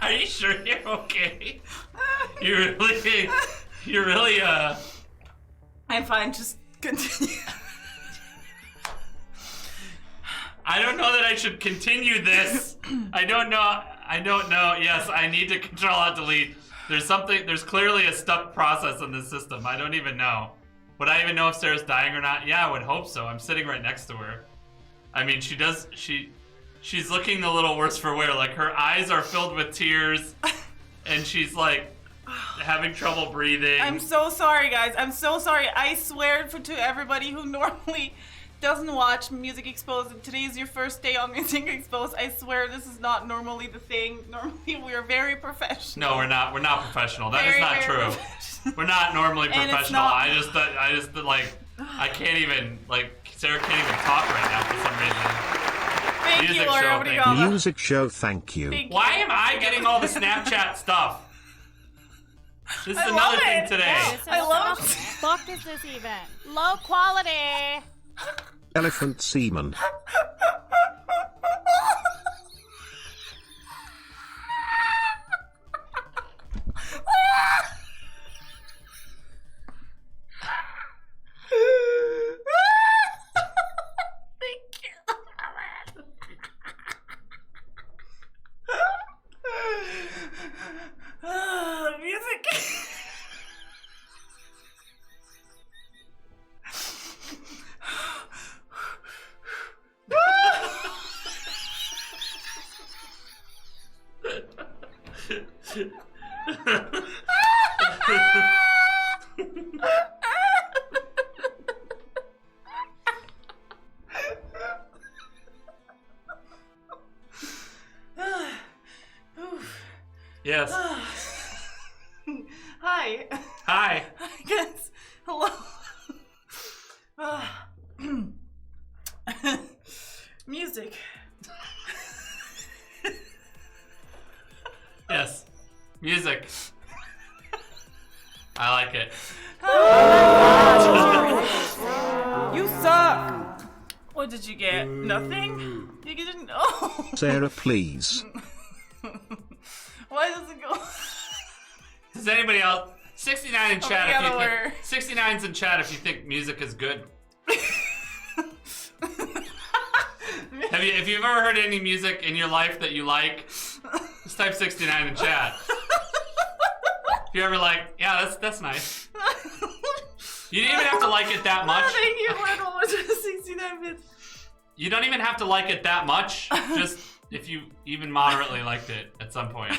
Are you sure you're okay? You're really I'm fine, just continue. I don't know that I should continue this. I don't know. Yes, I need to Control-Alt-Delete. There's clearly a stuck process in this system. I don't even know. Would I even know if Sarah's dying or not? Yeah, I would hope so. I'm sitting right next to her. I mean, she's looking a little worse for wear. Like, her eyes are filled with tears, and she's like having trouble breathing. I'm so sorry, guys. I'm so sorry. I swear to everybody who normally doesn't watch Music Exposed, and today is your first day on Music Exposed. I swear this is not normally the thing. Normally we are very professional. No, we're not. We're not professional. That is Very, not very true. professional. We're not normally And it's professional. not- I just like I can't even Sarah can't even talk right now for some reason. Thank Music you, Laura. show, Obrigada. thank you. Music show, thank you. Thank Why you. am I getting all the Snapchat stuff? This is I another love thing it. today. I love What the fuck is this even? Low quality. Elephant semen. Thank you. Music. Yes. Hi. Hi. Yes. Hello. Music. Yes. Music. I like it. You suck. What did you get? Nothing? You didn't know. Sarah, please. Why does it go? Does anybody else? 69 in chat if you Obrigado, think 69's in chat if you think music is good. If you've ever heard any music in your life that you like, just type 69 in chat. If you're ever like, yeah, that's nice. You didn't even have to like it that much. Thank you, Wendell. What's 69 bits? You don't even have to like it that much. Just if you even moderately liked it at some point.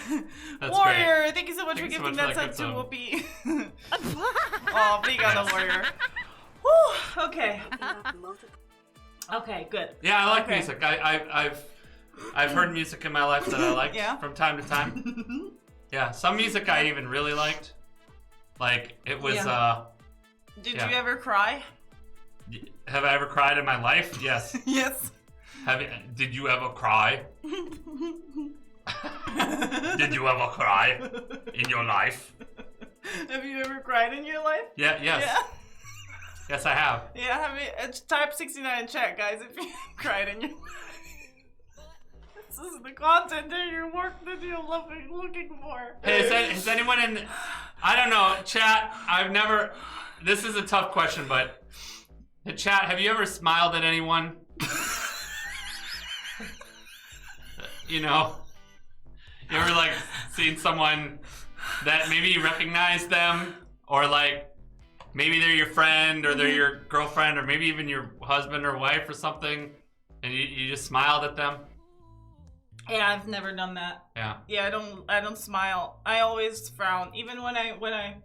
That's Warrior, great. thank you so much Thank for you so gifting much that for sub that to gift, Whoopi. Oh, obrigado, Warrior. Whew, okay. Okay, good. Yeah, I like Okay. music. I've heard music in my life that I liked Yeah. from time to time. Yeah, some music I even really liked. Like it was. Yeah. Did Yeah. you ever cry? Have I ever cried in my life? Yes. Yes. Did you ever cry? Did you ever cry in your life? Have you ever cried in your life? Yes. Yeah. Yes, I have. Yeah, type 69 in chat, guys, if you cried in your life. This is the content that you're looking for. Hey, has anyone in... I don't know, chat, this is a tough question, but... Chat, have you ever smiled at anyone? You know? You ever, like, seen someone that maybe you recognize them? Or, like, maybe they're your friend, or they're your girlfriend, or maybe even your husband or wife or something, and you just smiled at them? Yeah, I've never done that. Yeah. Yeah, I don't smile. I always frown, even when I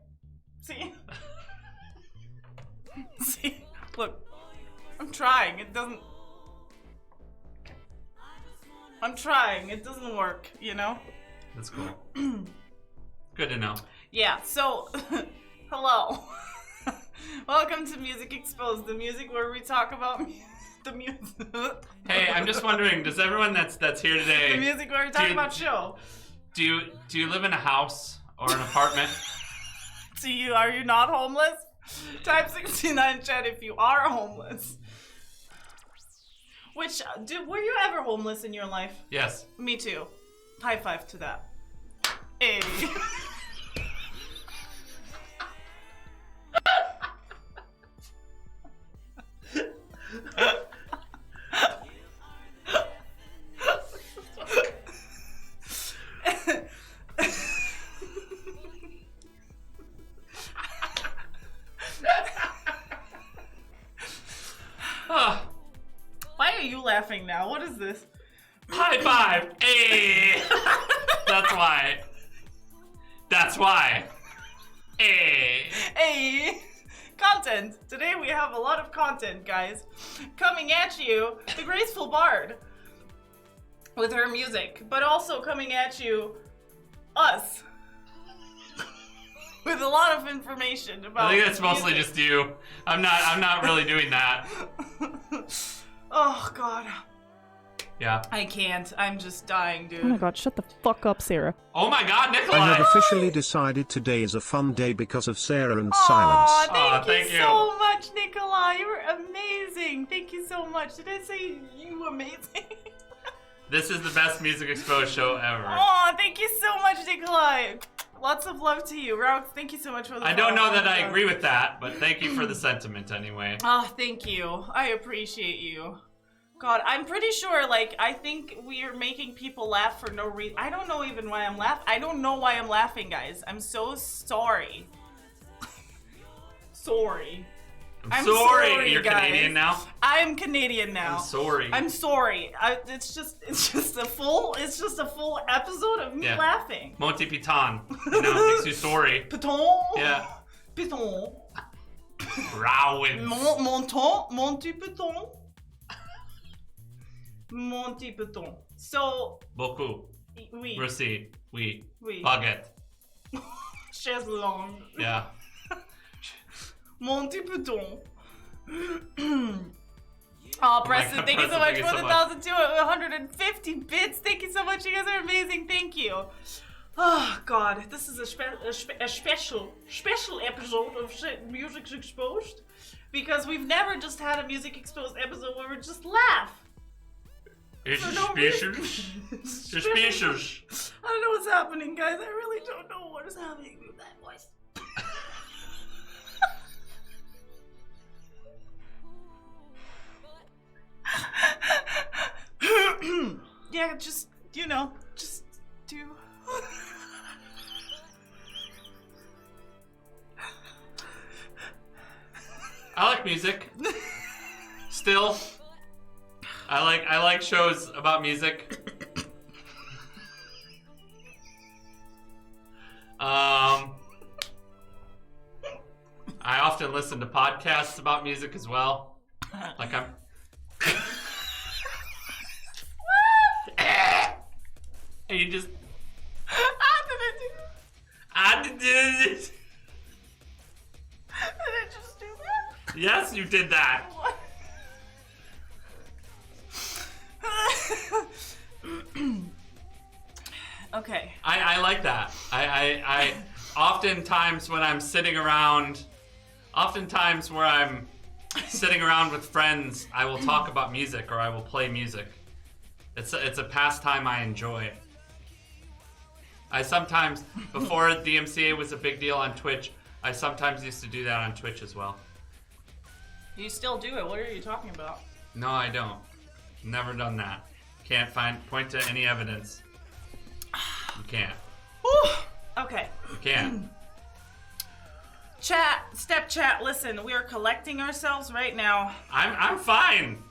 see. See, look, I'm trying. It doesn't. I'm trying. It doesn't work. You know. That's cool. Good to know. Yeah. So, hello. Welcome to Music Exposed, the music where we talk about the music. Hey, I'm just wondering, does everyone that's here today... The music where we talk about show. Do you live in a house or an apartment? Are you not homeless? Type 69 chat if you are homeless. Were you ever homeless in your life? Yes. Me too. High five to that. Hey. Why are you laughing now? What is this? High five! Hey! That's why. Hey! Hey! Content! Today we have a lot of content, guys. Coming at you, the Graceful Bard. With her music. But also coming at you, us. With a lot of information about I think that's mostly just you. I'm not really doing that. Oh, God. Yeah. I can't. I'm just dying, dude. Oh my god, shut the fuck up, Sarah. Oh my god, Nikolai! I have officially decided today is a fun day because of Sarah and Aw, silence. thank you so much, Nikolai. You were amazing. Thank you so much. Did I say you were amazing? This is the best Music Exposed show ever. Oh, thank you so much, Nikolai. Lots of love to you. Raux, thank you so much for the I don't know that I agree with that, but thank you for the sentiment anyway. Oh, thank you. I appreciate you. God, I'm pretty sure, like, I think we are making people laugh for no reason. I don't know even why I'm laughing. I don't know why I'm laughing, guys. I'm so sorry. Sorry. I'm sorry. You're guys. Canadian now? I'm Canadian now. I'm sorry. I'm sorry. It's just a full episode of me laughing. Monty Python. You know, makes you sorry. Python. Yeah. Python. Rowan. Monty Python. Monty Python. So. Beaucoup. Oui. Merci. Oui. Oui. Baguette. Chaise longue. Yeah. Monty Python. Oh, Preston, thank you so much for the 1,250 bits. Thank you so much. You guys are amazing. Thank you. Oh, God. This is a special episode of Music Exposed. Because we've never just had a Music Exposed episode where we just laugh. Suspicious. Suspicious. I don't know what's happening, guys. I really don't know what is happening with that voice. Yeah, just do. I like music. Still. I like shows about music. I often listen to podcasts about music as well. Like I'm and you just I did it. Did I just do that? Yes, you did that. What? Okay. I like that. oftentimes when I'm sitting around, oftentimes where I'm sitting around with friends, I will talk about music or I will play music. It's a pastime I enjoy. I sometimes, before DMCA was a big deal on Twitch, I sometimes used to do that on Twitch as well. You still do it. What are you talking about? No, I don't. Never done that. Can't point to any evidence. You can't. Whew. Okay. You can't. Step chat, listen, we are collecting ourselves right now. I'm fine.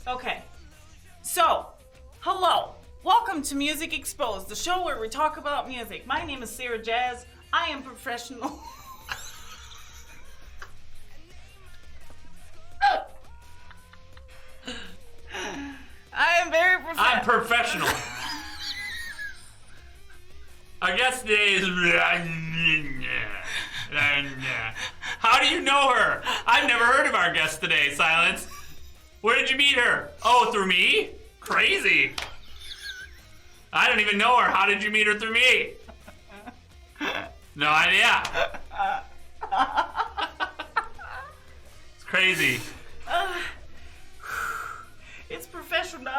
Okay. So, hello. Welcome to Music Exposed, the show where we talk about music. My name is Sarah Jazz. I am professional. I am very professional. I'm professional. Our guest today is... How do you know her? I've never heard of our guest today, Silence. Where did you meet her? Oh, through me? Crazy. I don't even know her. How did you meet her through me? No idea. It's crazy. It's professional.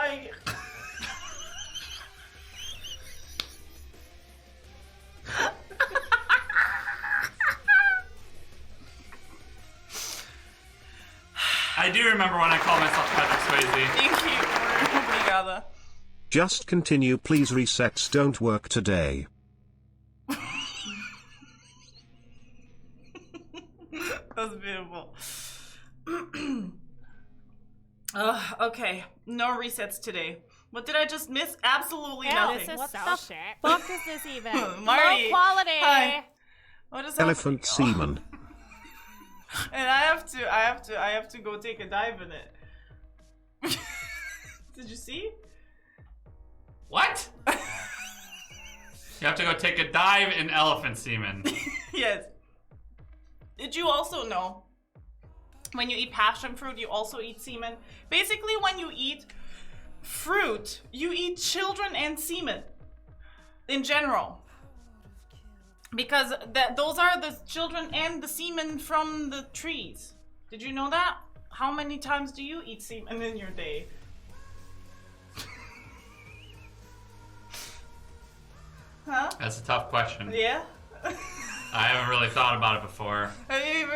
I do remember when I called myself Patrick Swayze. Thank you. Obrigada. Just continue, please. Resets don't work today. That's beautiful. Okay, no resets today. What did I just miss? Absolutely nothing. This is What so the shit. Fuck is this even? Marty, Low quality. hi. What is Elephant semen. And I have to go take a dive in it. Did you see? What? You have to go take a dive in elephant semen. Yes. Did you also know when you eat passion fruit, you also eat semen? Basically, when you eat fruit, you eat children and semen in general. Because those are the children and the semen from the trees. Did you know that? How many times do you eat semen in your day? Huh? That's a tough question. Yeah? I haven't really thought about it before. Have you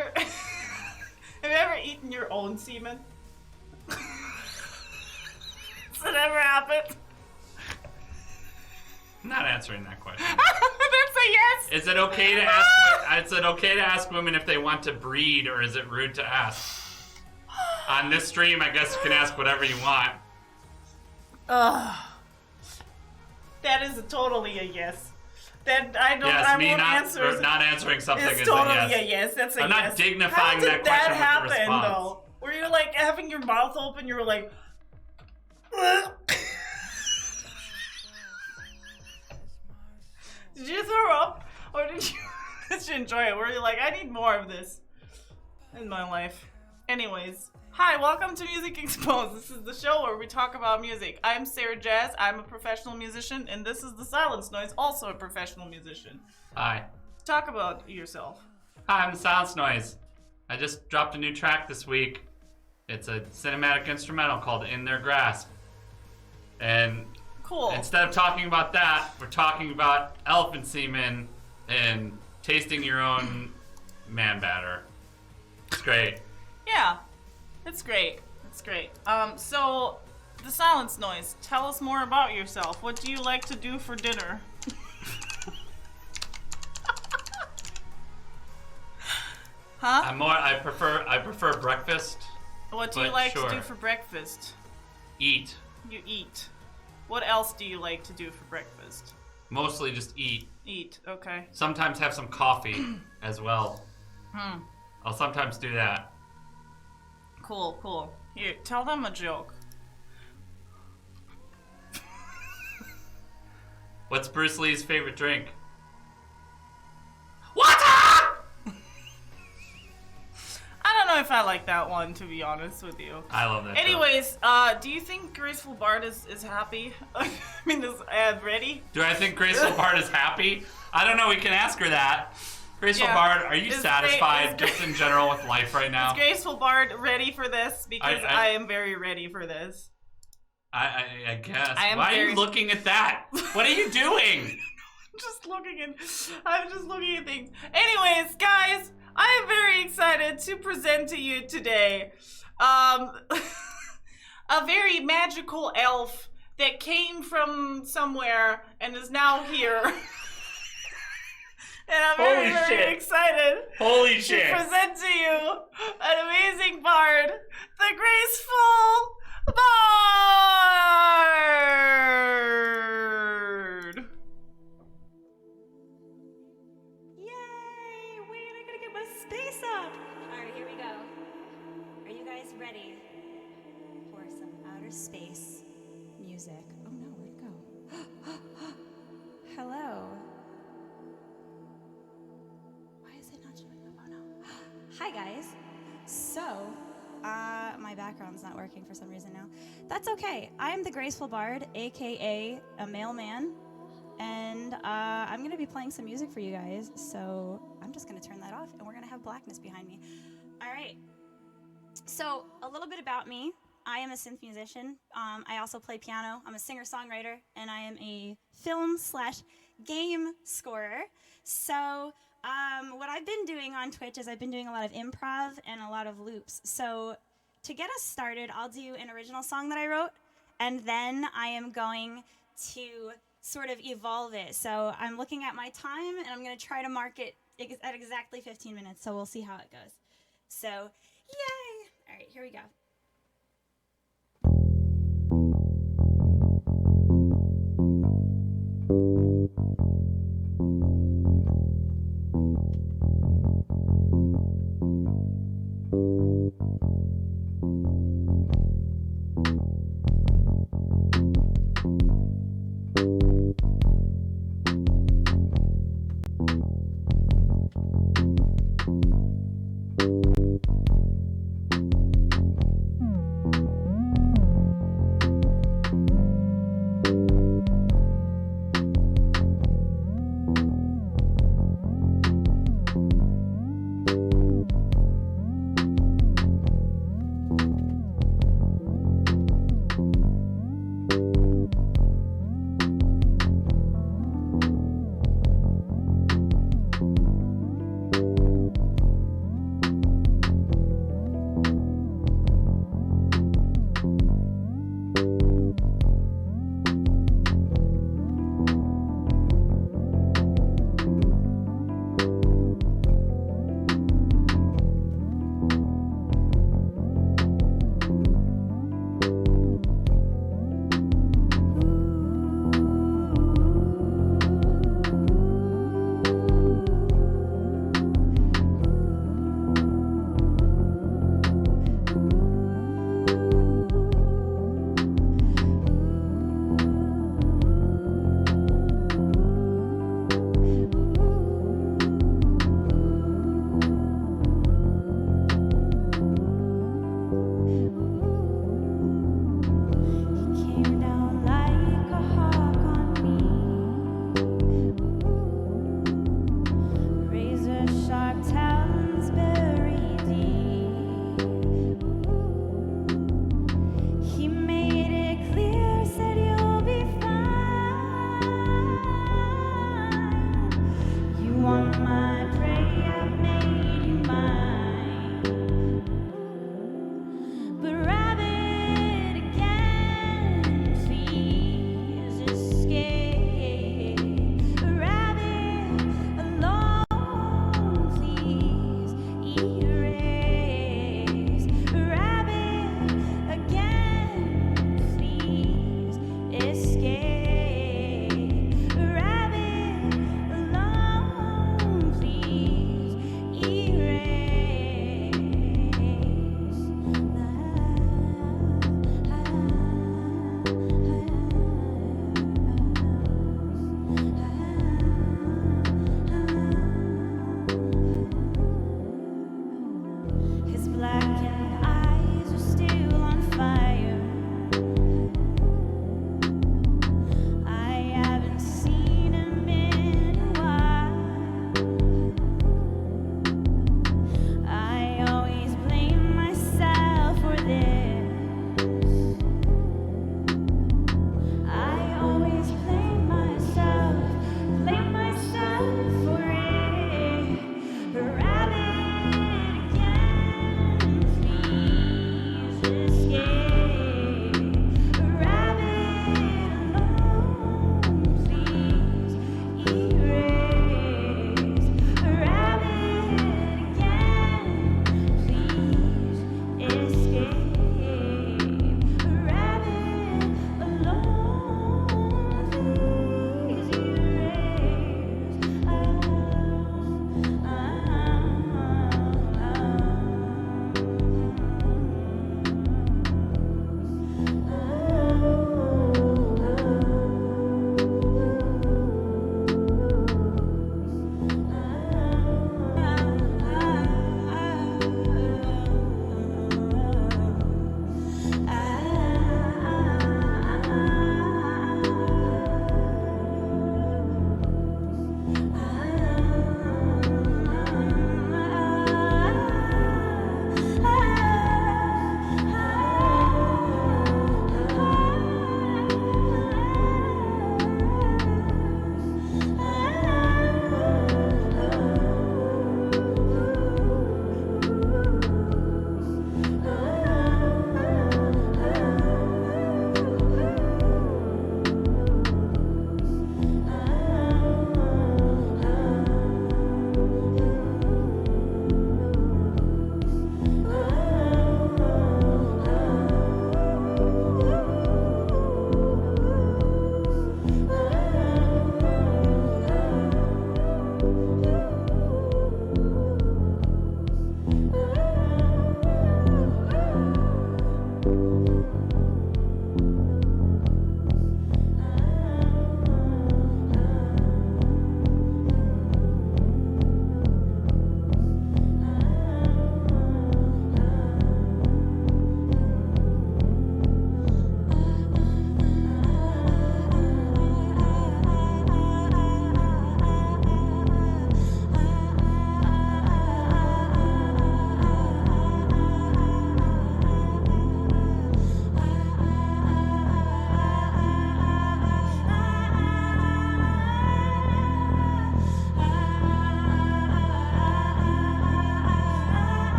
ever eaten your own semen? Has it ever happened? I'm not answering that question. That's a yes. Is it okay to ask? Is it okay to ask women if they want to breed, or is it rude to ask? On this stream, I guess you can ask whatever you want. That is totally a yes. That I don't. Yes, I me won't not answer. not answering something It's is totally a yes. a yes. That's a I'm yes. not dignifying How did that question with happen, a response. though? Were you like having your mouth open? You were like. Did you throw up, or did you enjoy it? Were you like, I need more of this in my life? Anyways, hi, welcome to Music Exposed. This is the show where we talk about music. I'm Sarah Jazz. I'm a professional musician, and this is the Silence Noise, also a professional musician. Hi. Talk about yourself. Hi, I'm the Silence Noise. I just dropped a new track this week. It's a cinematic instrumental called In Their Grasp. And Cool. instead of talking about that, we're talking about elephant semen and tasting your own man batter. It's great. Yeah, it's great. It's great. So the Silence Noise. Tell us more about yourself. What do you like to do for dinner? Huh? I prefer breakfast. What do you but like sure. to do for breakfast? Eat. You eat. What else do you like to do for breakfast? Mostly just eat. Eat, okay. Sometimes have some coffee as well. I'll sometimes do that. Cool, cool. Here, tell them a joke. What's Bruce Lee's favorite drink? Water! I don't know if if I like that one, to be honest with you. I love that. Anyways, do you think Graceful Bard is happy? I mean, is ready? Do I think Graceful Bard is happy? I don't know. We can ask her that. Graceful Bard, are you satisfied just in general with life right now? Is Graceful Bard ready for this? Because I am very ready for this. I guess. Why are you looking at that? What are you doing? I'm just looking at things. Anyways, guys, I am very excited to present to you today a very magical elf that came from somewhere and is now here. And I'm very excited to present to you an amazing bard, the Graceful Bard! Yay! Wait, I gotta get my space up! Alright, here we go. Are you guys ready for some outer space music? Oh no, where'd it go? Hello. Why is it not showing up? Oh no. Hi guys. So, my background's not working for some reason now. That's okay. I am the Graceful Bard, aka a mailman. And I'm going to be playing some music for you guys, so I'm just going to turn that off, and we're going to have blackness behind me. All right. So, a little bit about me. I am a synth musician. I also play piano. I'm a singer-songwriter, and I am a film/game scorer. So, what I've been doing on Twitch is I've been doing a lot of improv and a lot of loops. So, to get us started, I'll do an original song that I wrote, and then I am going to sort of evolve it. So I'm looking at my time, and I'm going to try to mark it at exactly 15 minutes, so we'll see how it goes. So, yay! All right, here we go.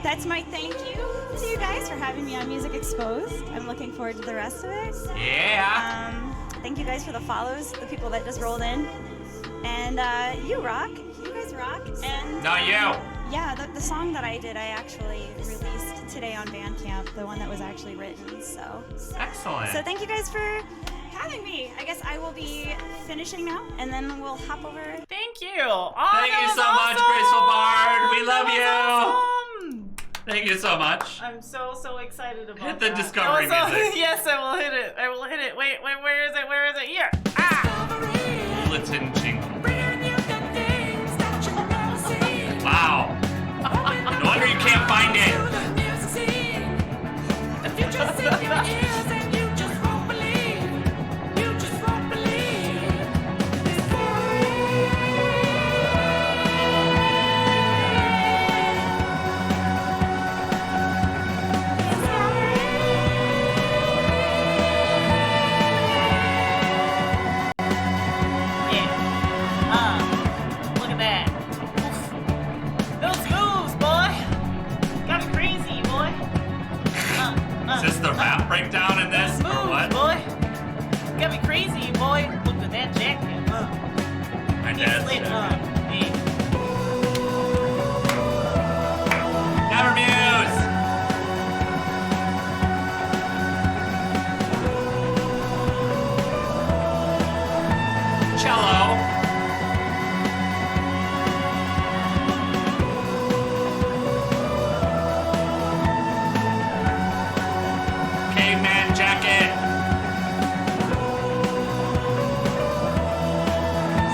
That's my thank you to you guys for having me on Music Exposed. I'm looking forward to the rest of it. Yeah. Thank you guys for the follows, the people that just rolled in. And you rock. You guys rock. And Not you. yeah, the song that I did, I actually released today on Bandcamp, the one that was actually written. So Excellent. So thank you guys for having me. I guess I will be finishing now, and then we'll hop over. Thank you. Oh, Thank that you was so much, awesome. Graceful Bard. We love That you. was awesome. Thank you so much. I'm so excited about Hit the that. discovery That was music. Yes, I will hit it. I will hit it. Wait, where is it? Where is it? Here. Ah! Bulletin jingle. Wow. No wonder you can't find it. Look at that. Oof. Those moves, boy. Got me crazy, boy. Is this the rap breakdown in this, Moves, or what? boy. Got me crazy, boy. Look at that jacket. My Get dad's slit, jacket. yeah. Never Muse. Cello. Caveman jacket.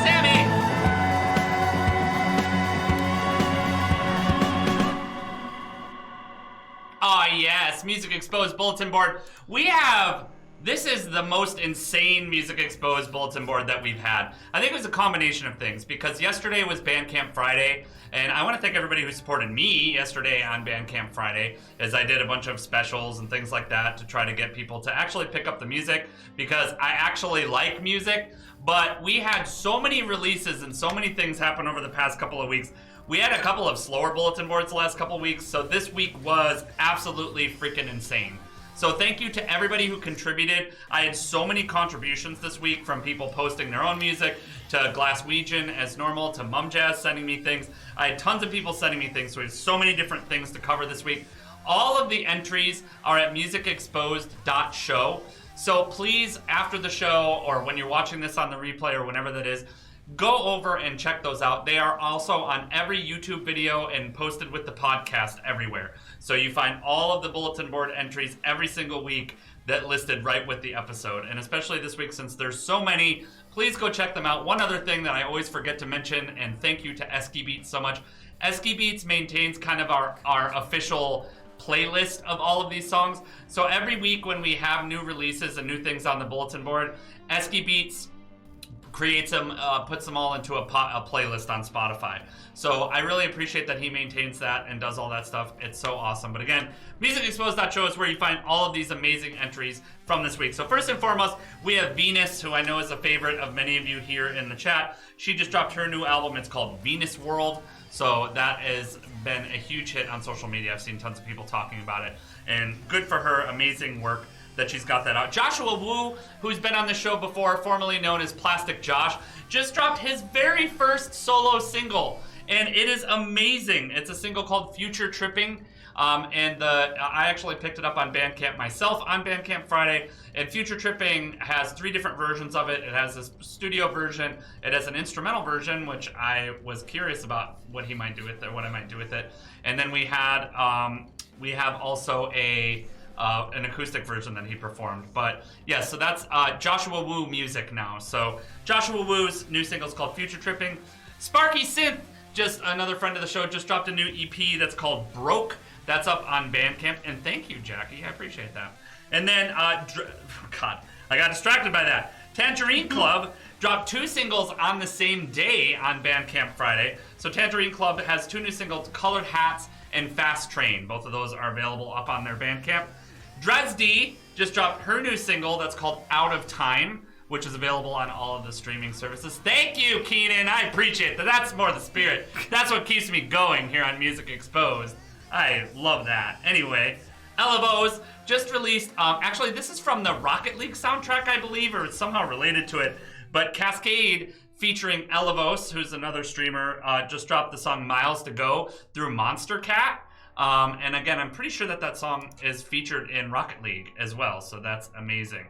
Sammy. Oh yes, Music Exposed Bulletin Board. This is the most insane Music Exposed Bulletin Board that we've had. I think it was a combination of things, because yesterday was Bandcamp Friday, and I want to thank everybody who supported me yesterday on Bandcamp Friday, as I did a bunch of specials and things like that to try to get people to actually pick up the music, because I actually like music, but we had so many releases and so many things happen over the past couple of weeks. We had a couple of slower bulletin boards the last couple of weeks, so this week was absolutely freaking insane. So thank you to everybody who contributed. I had so many contributions this week, from people posting their own music, to Glasswegian as normal, to Mum Jazz sending me things. I had tons of people sending me things, so we have so many different things to cover this week. All of the entries are at musicexposed.show. So please, after the show, or when you're watching this on the replay or whenever that is, go over and check those out. They are also on every YouTube video and posted with the podcast everywhere. So you find all of the bulletin board entries every single week that listed right with the episode. And especially this week, since there's so many, please go check them out. One other thing that I always forget to mention, and thank you to Esky Beats so much. Esky Beats maintains kind of our official playlist of all of these songs. So every week when we have new releases and new things on the bulletin board, Esky Beats creates them, puts them all into a playlist on Spotify. So I really appreciate that he maintains that and does all that stuff. It's so awesome. But again, musicexposed.show is where you find all of these amazing entries from this week. So first and foremost, we have Venus, who I know is a favorite of many of you here in the chat. She just dropped her new album. It's called Venus World. So that has been a huge hit on social media. I've seen tons of people talking about it. And good for her. Amazing work that she's got that out. Joshua Wu, who's been on the show before, formerly known as Plastic Josh, just dropped his very first solo single, and it is amazing. It's a single called Future Tripping, and I actually picked it up on Bandcamp myself on Bandcamp Friday, and Future Tripping has 3 different versions of it. It has a studio version, it has an instrumental version, which I was curious about what he might do with it, what I might do with it, and then we have also an acoustic version that he performed. But yeah, so that's Joshua Wu music now. So Joshua Wu's new single is called Future Tripping. Sparky Synth, just another friend of the show, just dropped a new EP that's called Broke. That's up on Bandcamp. And thank you, Jackie. I appreciate that. And then, God, I got distracted by that. Tangerine Club dropped 2 singles on the same day on Bandcamp Friday. So Tangerine Club has 2 new singles, Colored Hats and Fast Train. Both of those are available up on their Bandcamp. Dresdy just dropped her new single that's called Out of Time, which is available on all of the streaming services. Thank you, Keenan. I appreciate that. That's more the spirit. That's what keeps me going here on Music Exposed. I love that. Anyway, Elevos just released, actually this is from the Rocket League soundtrack, I believe, or it's somehow related to it, but Cascade featuring Elevos, who's another streamer, just dropped the song Miles to Go through Monster Cat. And again, I'm pretty sure that song is featured in Rocket League as well, so that's amazing.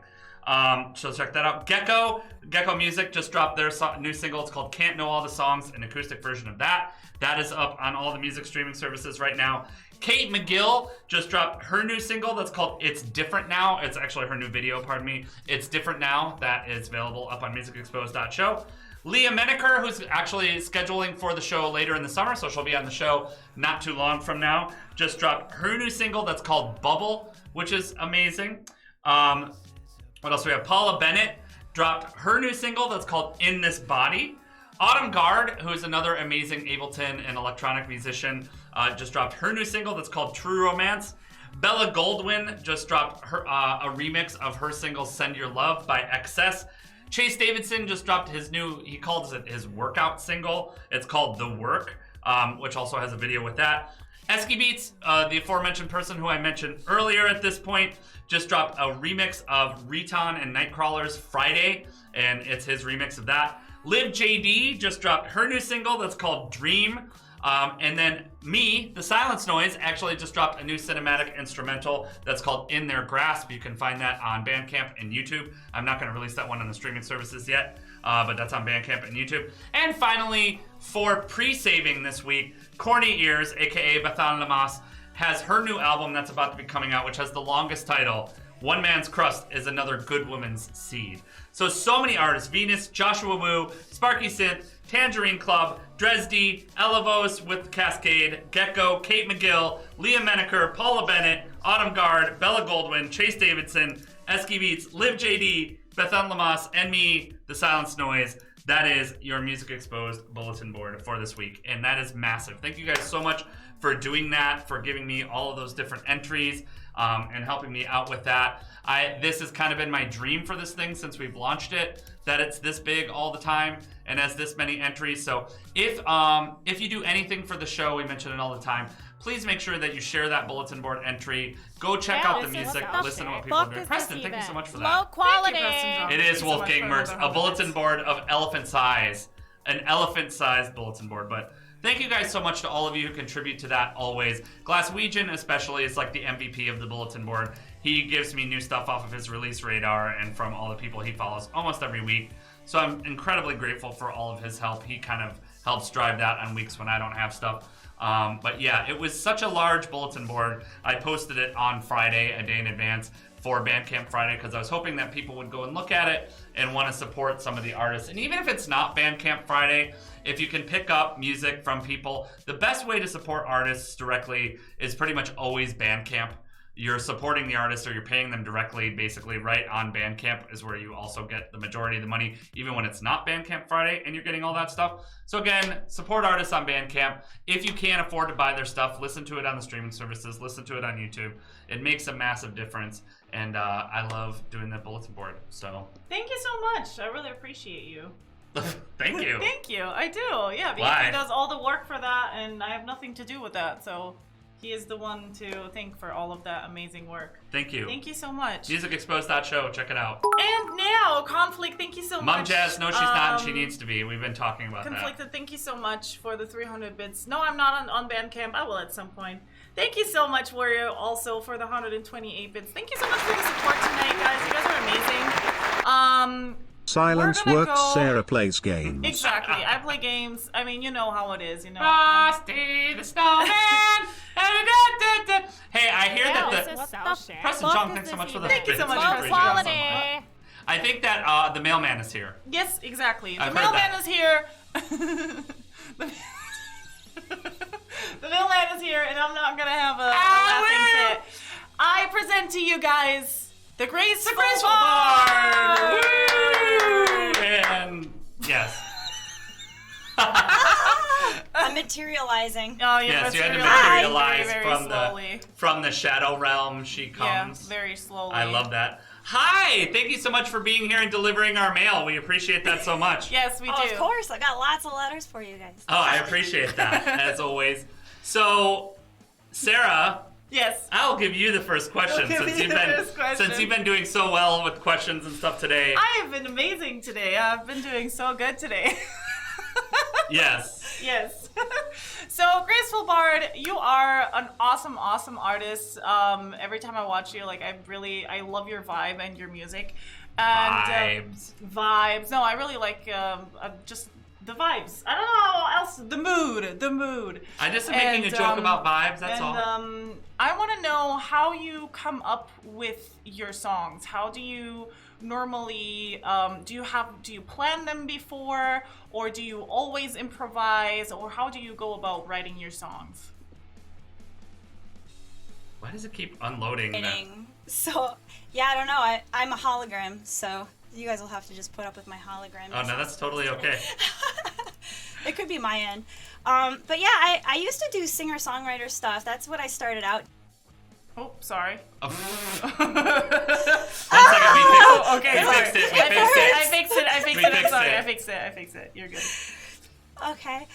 So check that out. Gecko Music just dropped their new single. It's called Can't Know All the Songs, an acoustic version of that. That is up on all the music streaming services right now. Kate McGill just dropped her new single that's called It's Different Now. It's actually her new video, pardon me. It's Different Now. That is available up on musicexposed.show. Leah Menaker, who's actually scheduling for the show later in the summer, so she'll be on the show not too long from now, just dropped her new single that's called Bubble, which is amazing. What else do we have? Paula Bennett dropped her new single that's called In This Body. Autumn Guard, who's another amazing Ableton and electronic musician, just dropped her new single that's called True Romance. Bella Goldwyn just dropped a remix of her single Send Your Love by XS. Chase Davidson just dropped his new, he calls it his workout single. It's called The Work, which also has a video with that. Esky Beats, the aforementioned person who I mentioned earlier at this point, just dropped a remix of Riton and Nightcrawler's Friday, and it's his remix of that. Liv JD just dropped her new single that's called Dream. And then me, the Silence Noise, actually just dropped a new cinematic instrumental that's called In Their Grasp. You can find that on Bandcamp and YouTube. I'm not going to release that one on the streaming services yet, but that's on Bandcamp and YouTube. And finally, for pre-saving this week, Corny Ears, aka Bethan Lamas, has her new album that's about to be coming out, which has the longest title, One Man's Crust is Another Good Woman's Seed. So many artists: Venus, Joshua Wu, Sparky Synth, Tangerine Club, Dresdy, Elevos with Cascade, Gecko, Kate McGill, Leah Menaker, Paula Bennett, Autumn Guard, Bella Goldwyn, Chase Davidson, Esky Beats, Liv JD, Bethan Lamas, and me, the Silence Noise. That is your Music Exposed bulletin board for this week, and that is massive. Thank you guys so much for doing that, for giving me all of those different entries, and helping me out with that. This has kind of been my dream for this thing since we've launched it, that it's this big all the time and has this many entries. So if you do anything for the show, we mention it all the time, please make sure that you share that bulletin board entry. Go check out the music, listen to what people are doing. Preston, thank you so much for that. Low quality. It is Wolfgang Merckx, a bulletin board of elephant size, an elephant-sized bulletin board. But thank you guys so much to all of you who contribute to that always. Glasswegian especially is like the MVP of the bulletin board. He gives me new stuff off of his release radar and from all the people he follows almost every week. So I'm incredibly grateful for all of his help. He kind of helps drive that on weeks when I don't have stuff. But yeah, it was such a large bulletin board. I posted it on Friday, a day in advance, for Bandcamp Friday, because I was hoping that people would go and look at it and want to support some of the artists. And even if it's not Bandcamp Friday, if you can pick up music from people, the best way to support artists directly is pretty much always Bandcamp. you're supporting the artist or you're paying them directly, basically right on Bandcamp is where you also get the majority of the money, even when it's not Bandcamp Friday and you're getting all that stuff. So again, support artists on Bandcamp. If you can't afford to buy their stuff, listen to it on the streaming services, listen to it on YouTube. It makes a massive difference, and I love doing the bulletin board. So Thank you so much. I really appreciate you. thank you. Thank you. I do. Yeah, because Why? he does all the work for that, and I have nothing to do with that. So he is the one to thank for all of that amazing work. Thank you. Thank you so much. MusicExposed.show. Check it out. And now, Conflict, thank you so much. Mom Jazz, no, she's not. And she needs to be. We've been talking about Conflicted, thank you so much for the 300 bits. No, I'm not on Bandcamp. I will at some point. Thank you so much, Warrior, also for the 128 bits. Thank you so much for the support tonight, guys. You guys are amazing. Silence We're gonna works, go- Sarah plays games. Exactly. I play games. I mean, you know how it is, you know. Frosty the Snowman. Hey, I hear that This the... is What so the shit. Preston Fuck Chong, is thanks so this much for the even? Thank you so much, bits. Low Preston. Appreciate it quality. so much. I think that the mailman is here. Yes, exactly. The I've heard mailman that. is here. The mailman is here, and I'm not gonna have a laughing fit. I present to you guys the Graceful Bard! Bard! Woo! And yes. I'm materializing. Oh, Yes, you had to materialize materialize very, from slowly. the shadow realm she Yeah, comes. very slowly. I love that. Hi! Thank you so much for being here and delivering our mail. We appreciate that so much. Yes, we Oh, do. of course, I got lots of letters for you guys. Oh, I appreciate that, as always. So, Sarah, Yes. I'll give you the first question I'll give since you you've the been first question. since you've been doing so well with questions and stuff today. I have been amazing today. I've been doing so good today. Yes. Yes. So, Graceful Bard, you are an awesome, awesome artist. Every time I watch you, like, I love your vibe and your music. And, Vibes. Vibes. No, I really like just the vibes. I don't know how else. The mood. I just am making a joke about vibes, that's all. I want to know how you come up with your songs. How do you normally do you plan them before, or do you always improvise, or how do you go about writing your songs? Why does it keep unloading that? So, yeah, I don't know. I'm a hologram, so you guys will have to just put up with my hologram. Oh, no, that's totally okay. It could be my end. But yeah, I used to do singer-songwriter stuff. That's what I started out. Oh, sorry. Oh. 1 second, we fixed it. Okay, We sorry. fixed it. We fixed it. I fixed it. I'm fixed sorry. it. I fixed it. You're good. Okay.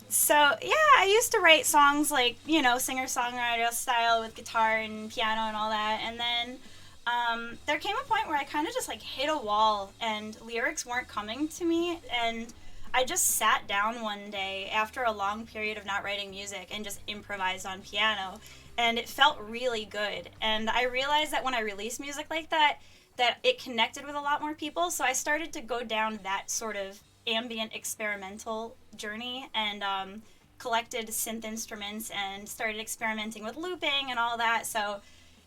So, yeah, I used to write songs like, you know, singer-songwriter style with guitar and piano and all that. And then there came a point where I kind of just, like, hit a wall and lyrics weren't coming to me. And I just sat down one day after a long period of not writing music and just improvised on piano. And it felt really good. And I realized that when I released music like that it connected with a lot more people. So I started to go down that sort of ambient experimental journey and collected synth instruments and started experimenting with looping and all that. So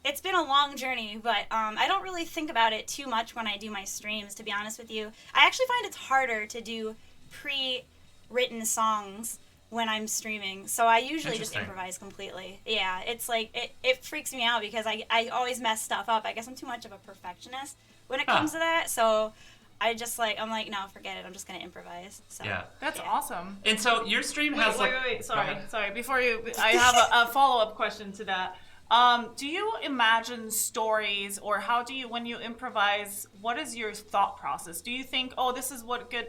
it's been a long journey, but I don't really think about it too much when I do my streams, to be honest with you. I actually find it's harder to do pre-written songs when I'm streaming, so I usually just improvise completely. Yeah, it's like, it freaks me out because I always mess stuff up. I guess I'm too much of a perfectionist when it comes to that, so I'm like, no, forget it, I'm just gonna improvise. So, Yeah. That's awesome. And so your stream has Wait. Sorry. Before you, I have a follow-up question to that. Do you imagine stories, or how do you, when you improvise, what is your thought process? Do you think, oh, this is what could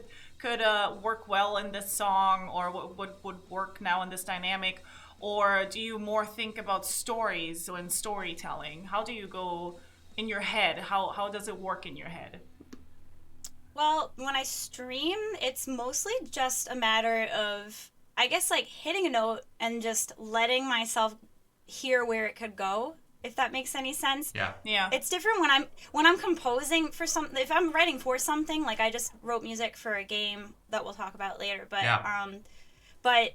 work well in this song, or what would work now in this dynamic? Or do you more think about stories and storytelling? How do you go in your head? How does it work in your head? Well, when I stream, it's mostly just a matter of, I guess, like hitting a note and just letting myself hear where it could go, if that makes any sense. Yeah. It's different when I'm composing for something. If I'm writing for something, like I just wrote music for a game that we'll talk about later, but but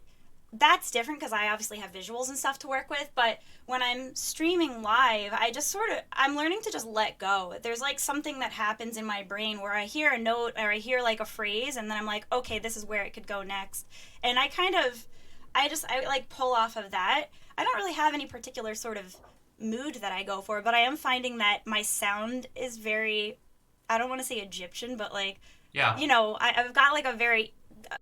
that's different because I obviously have visuals and stuff to work with. But when I'm streaming live, I'm learning to just let go. There's like something that happens in my brain where I hear a note or I hear like a phrase, and then I'm like, okay, this is where it could go next. And I like pull off of that. I don't really have any particular sort of mood that I go for, but I am finding that my sound is very, I don't want to say Egyptian, but like, you know, I've got like a very,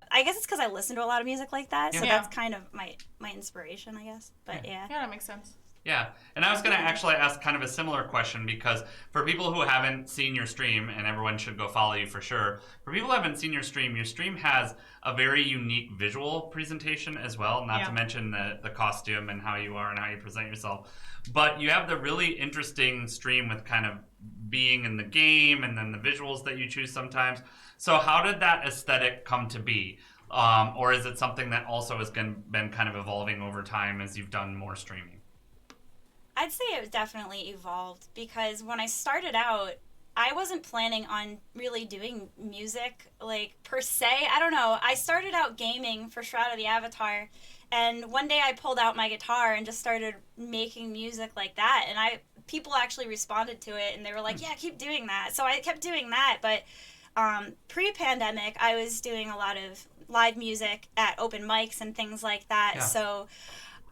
I guess it's because I listen to a lot of music like that, so that's kind of my inspiration, I guess. But yeah, that makes sense. Yeah, and I was going to actually ask kind of a similar question, because for people who haven't seen your stream, and everyone should go follow you for sure, for people who haven't seen your stream has a very unique visual presentation as well, not to mention the costume and how you are and how you present yourself. But you have the really interesting stream with kind of being in the game and then the visuals that you choose sometimes. So how did that aesthetic come to be? Or is it something that also has been kind of evolving over time as you've done more streaming? I'd say it definitely evolved, because when I started out, I wasn't planning on really doing music, like, per se. I don't know. I started out gaming for Shroud of the Avatar, and one day I pulled out my guitar and just started making music like that, and people actually responded to it, and they were like, yeah, keep doing that. So I kept doing that, but pre-pandemic, I was doing a lot of live music at open mics and things like that, so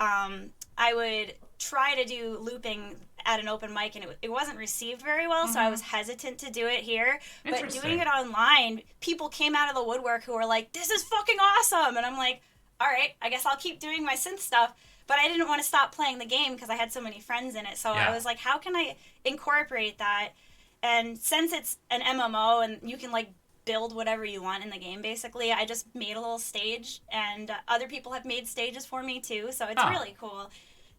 I would try to do looping at an open mic, and it wasn't received very well, so I was hesitant to do it here. But doing it online, people came out of the woodwork who were like, this is fucking awesome! And I'm like, all right, I guess I'll keep doing my synth stuff. But I didn't want to stop playing the game because I had so many friends in it, so I was like, how can I incorporate that? And since it's an MMO and you can like build whatever you want in the game, basically, I just made a little stage, and other people have made stages for me too, so it's really cool.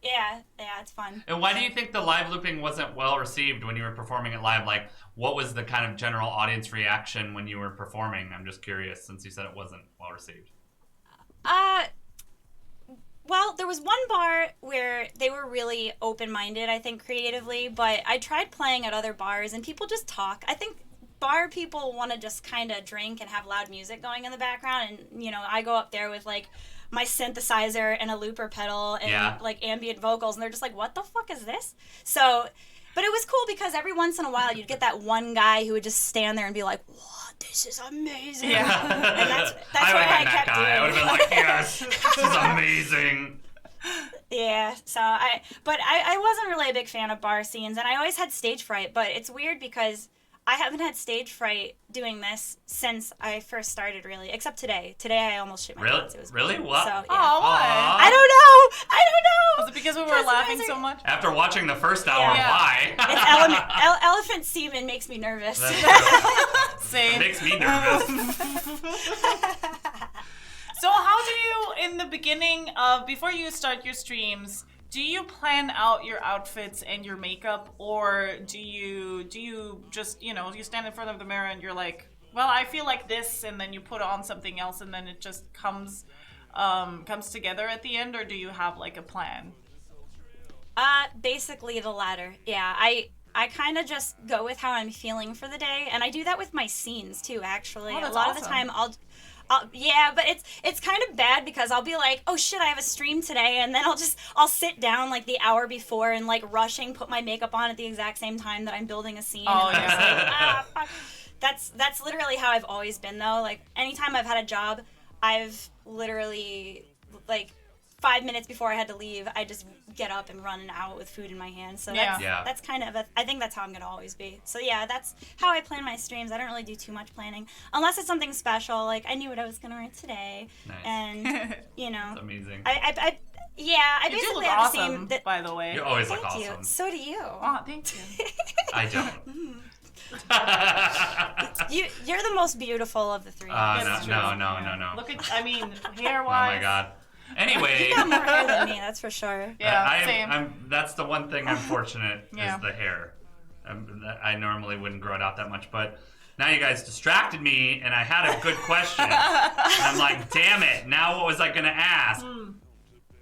Yeah, it's fun. And why do you think the live looping wasn't well received when you were performing it live? Like, what was the kind of general audience reaction when you were performing? I'm just curious, since you said it wasn't well received. Well, there was one bar where they were really open-minded, I think, creatively, but I tried playing at other bars, and people just talk. I think bar people want to just kind of drink and have loud music going in the background, and, you know, I go up there with, like, my synthesizer and a looper pedal and like ambient vocals, and they're just like, what the fuck is this? So, but it was cool because every once in a while you'd get that one guy who would just stand there and be like, what, this is amazing. And that's why I kept doing it. I would have been like, yes, this is amazing. Yeah, so I wasn't really a big fan of bar scenes, and I always had stage fright, but it's weird because I haven't had stage fright doing this since I first started, really, except today. Today I almost shit my pants. It was really? What? So, yeah. Oh, what? I don't know. Was it because we were laughing so much? After watching the first hour, why? It's elephant semen makes me nervous. Same. It makes me nervous. So how do you, in the beginning of, before you start your streams, do you plan out your outfits and your makeup, or do you just, you know, you stand in front of the mirror and you're like, well, I feel like this, and then you put on something else and then it just comes together at the end, or do you have like a plan? Basically the latter. Yeah, I kind of just go with how I'm feeling for the day, and I do that with my scenes too, actually. Oh, a lot of the time yeah, but it's kind of bad because I'll be like, oh shit, I have a stream today, and then I'll sit down like the hour before and like rushing put my makeup on at the exact same time that I'm building a scene. Oh, and I'm just like, fuck. That's literally how I've always been though. Like anytime I've had a job, I've literally like 5 minutes before I had to leave, I just get up and run out with food in my hand. So that's kind of I think that's how I'm gonna always be. So yeah, that's how I plan my streams. I don't really do too much planning unless it's something special. Like I knew what I was gonna wear today, and you know, that's amazing. I you basically do look have awesome, the same. by the way. You always look Thank awesome. you. So do you. Oh, thank you. I don't. You're the most beautiful of the three. No. Look at, I mean, hair-wise. Oh my god. Anyway, You got more hair than me, that's for sure. Yeah, same. That's the one thing I'm fortunate is the hair. I normally wouldn't grow it out that much, but now you guys distracted me, and I had a good question. And I'm like, damn it! Now what was I gonna ask?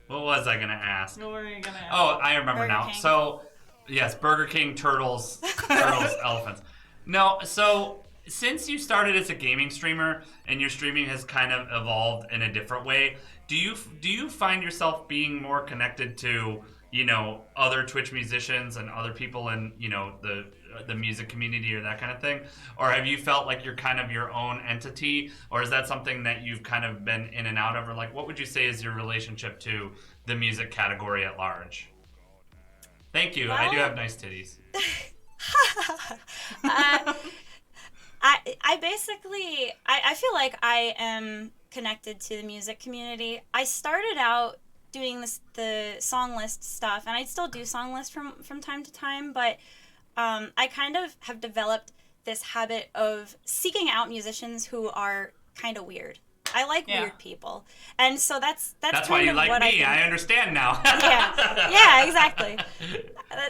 What was I gonna ask? What were you gonna ask? Oh, I remember Burger now. King. So, yes, Burger King, turtles, elephants. No, so since you started as a gaming streamer and your streaming has kind of evolved in a different way, do you find yourself being more connected to, you know, other Twitch musicians and other people in, you know, the music community or that kind of thing? Or have you felt like you're kind of your own entity? Or is that something that you've kind of been in and out of? Or like, what would you say is your relationship to the music category at large? Thank you. I do have nice titties. I basically, I feel like I am connected to the music community. I started out doing the song list stuff, and I still do song lists from time to time, but I kind of have developed this habit of seeking out musicians who are kind of weird. I like weird people, and so that's why you like me. I understand now. yeah, exactly.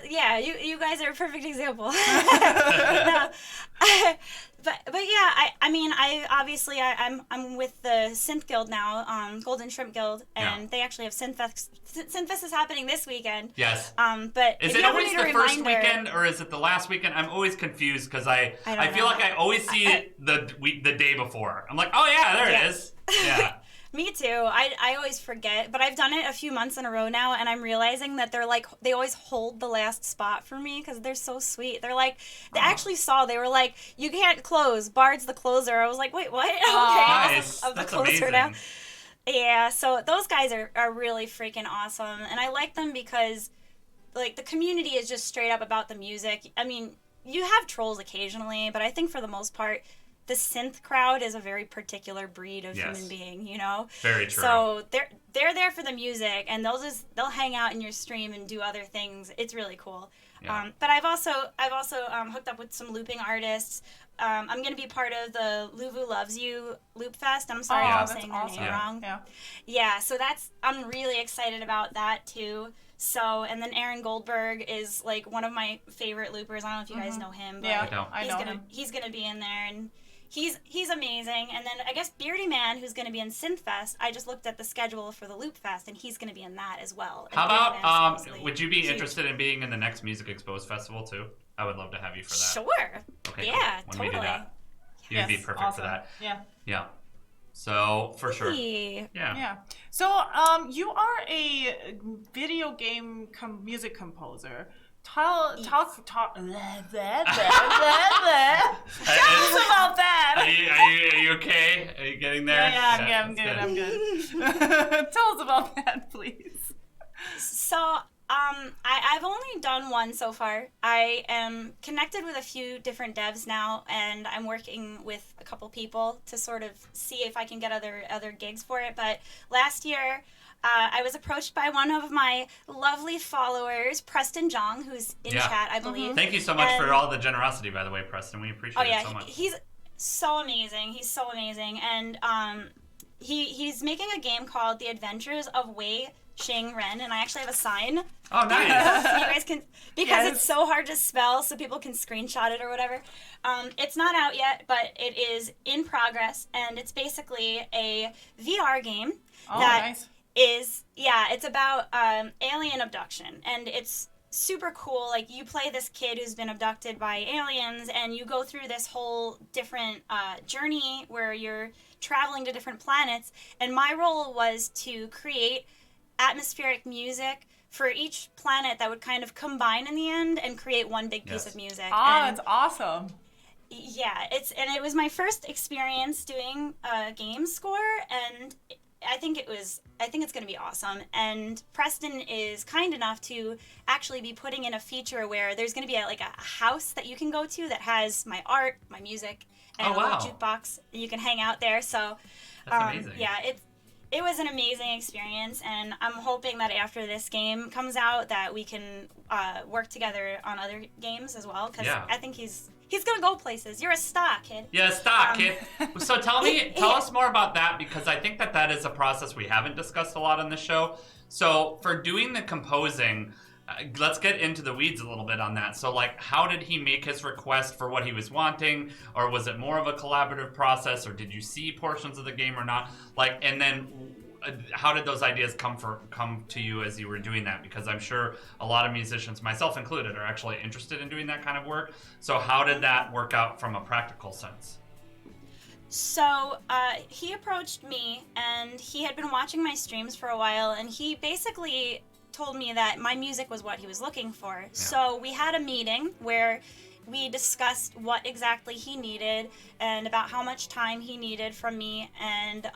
You guys are a perfect example. No, but yeah, I mean, I'm with the Synth Guild now, Golden Shrimp Guild, and they actually have Scentfest. Scentfest is happening this weekend. Yes. But is it always the first weekend or is it the last weekend? I'm always confused because I feel like I always see it the day before. I'm like, oh yeah, there it is. Yeah. Me too. I always forget, but I've done it a few months in a row now, and I'm realizing that they always hold the last spot for me because they're so sweet. They're like, they actually they were like, you can't close. Bard's the closer. I was like, wait, what? Okay, nice. I'm the That's closer amazing. now. Yeah, so those guys are really freaking awesome, and I like them because, like, the community is just straight up about the music. I mean, you have trolls occasionally, but I think for the most part, the synth crowd is a very particular breed of human being, you know? Very true. So they're there for the music, and they'll hang out in your stream and do other things. It's really cool. Yeah. But I've also hooked up with some looping artists. I'm going to be part of the Luvu Loves You Loop Fest. I'm sorry if I'm saying their name wrong. Yeah, so I'm really excited about that too. So, and then Aaron Goldberg is like one of my favorite loopers. I don't know if you guys know him, but I know him. He's going to be in there, and he's amazing. And then I guess Beardy Man, who's going to be in Synthfest, I just looked at the schedule for the Loop Fest, and he's going to be in that as well. How about, would you be interested in being in the next Music Exposed Festival too? I would love to have you for that. Sure. Okay, yeah, cool. When we do that, you'd be perfect for that. Yeah. So, for sure. Yeah. So, you are a video game music composer. Talk. Tell us about that. Are you okay? Are you getting there? Yeah, I'm good. Tell us about that, please. So, I've only done one so far. I am connected with a few different devs now, and I'm working with a couple people to sort of see if I can get other gigs for it. But last year, I was approached by one of my lovely followers, Preston Jong, who's in chat, I believe. Thank you so much for all the generosity, by the way, Preston. We appreciate it so much. He's so amazing. And he's making a game called The Adventures of Wei Xing Ren, and I actually have a sign. Oh, nice. So you guys can, because it's so hard to spell, so people can screenshot it or whatever. It's not out yet, but it is in progress, and it's basically a VR game it's about alien abduction, and it's super cool. Like, you play this kid who's been abducted by aliens, and you go through this whole different journey where you're traveling to different planets, and my role was to create atmospheric music for each planet that would kind of combine in the end and create one big piece of music. That's awesome. Yeah, it was my first experience doing a game score, and I think it's going to be awesome. And Preston is kind enough to actually be putting in a feature where there's going to be a house that you can go to that has my art, my music, and a little jukebox, and you can hang out there. So, that's amazing. Yeah, it was an amazing experience, and I'm hoping that after this game comes out that we can work together on other games as well, because I think he's going to go places. You're a star, kid. Yeah, star, kid. So tell us more about that, because I think that is a process we haven't discussed a lot on the show. So for doing the composing, let's get into the weeds a little bit on that. So, like, how did he make his request for what he was wanting? Or was it more of a collaborative process? Or did you see portions of the game or not? Like, and then how did those ideas come to you as you were doing that? Because I'm sure a lot of musicians, myself included, are actually interested in doing that kind of work. So how did that work out from a practical sense? So he approached me, and he had been watching my streams for a while, and he basically told me that my music was what he was looking for. Yeah. So we had a meeting where we discussed what exactly he needed and about how much time he needed from me, and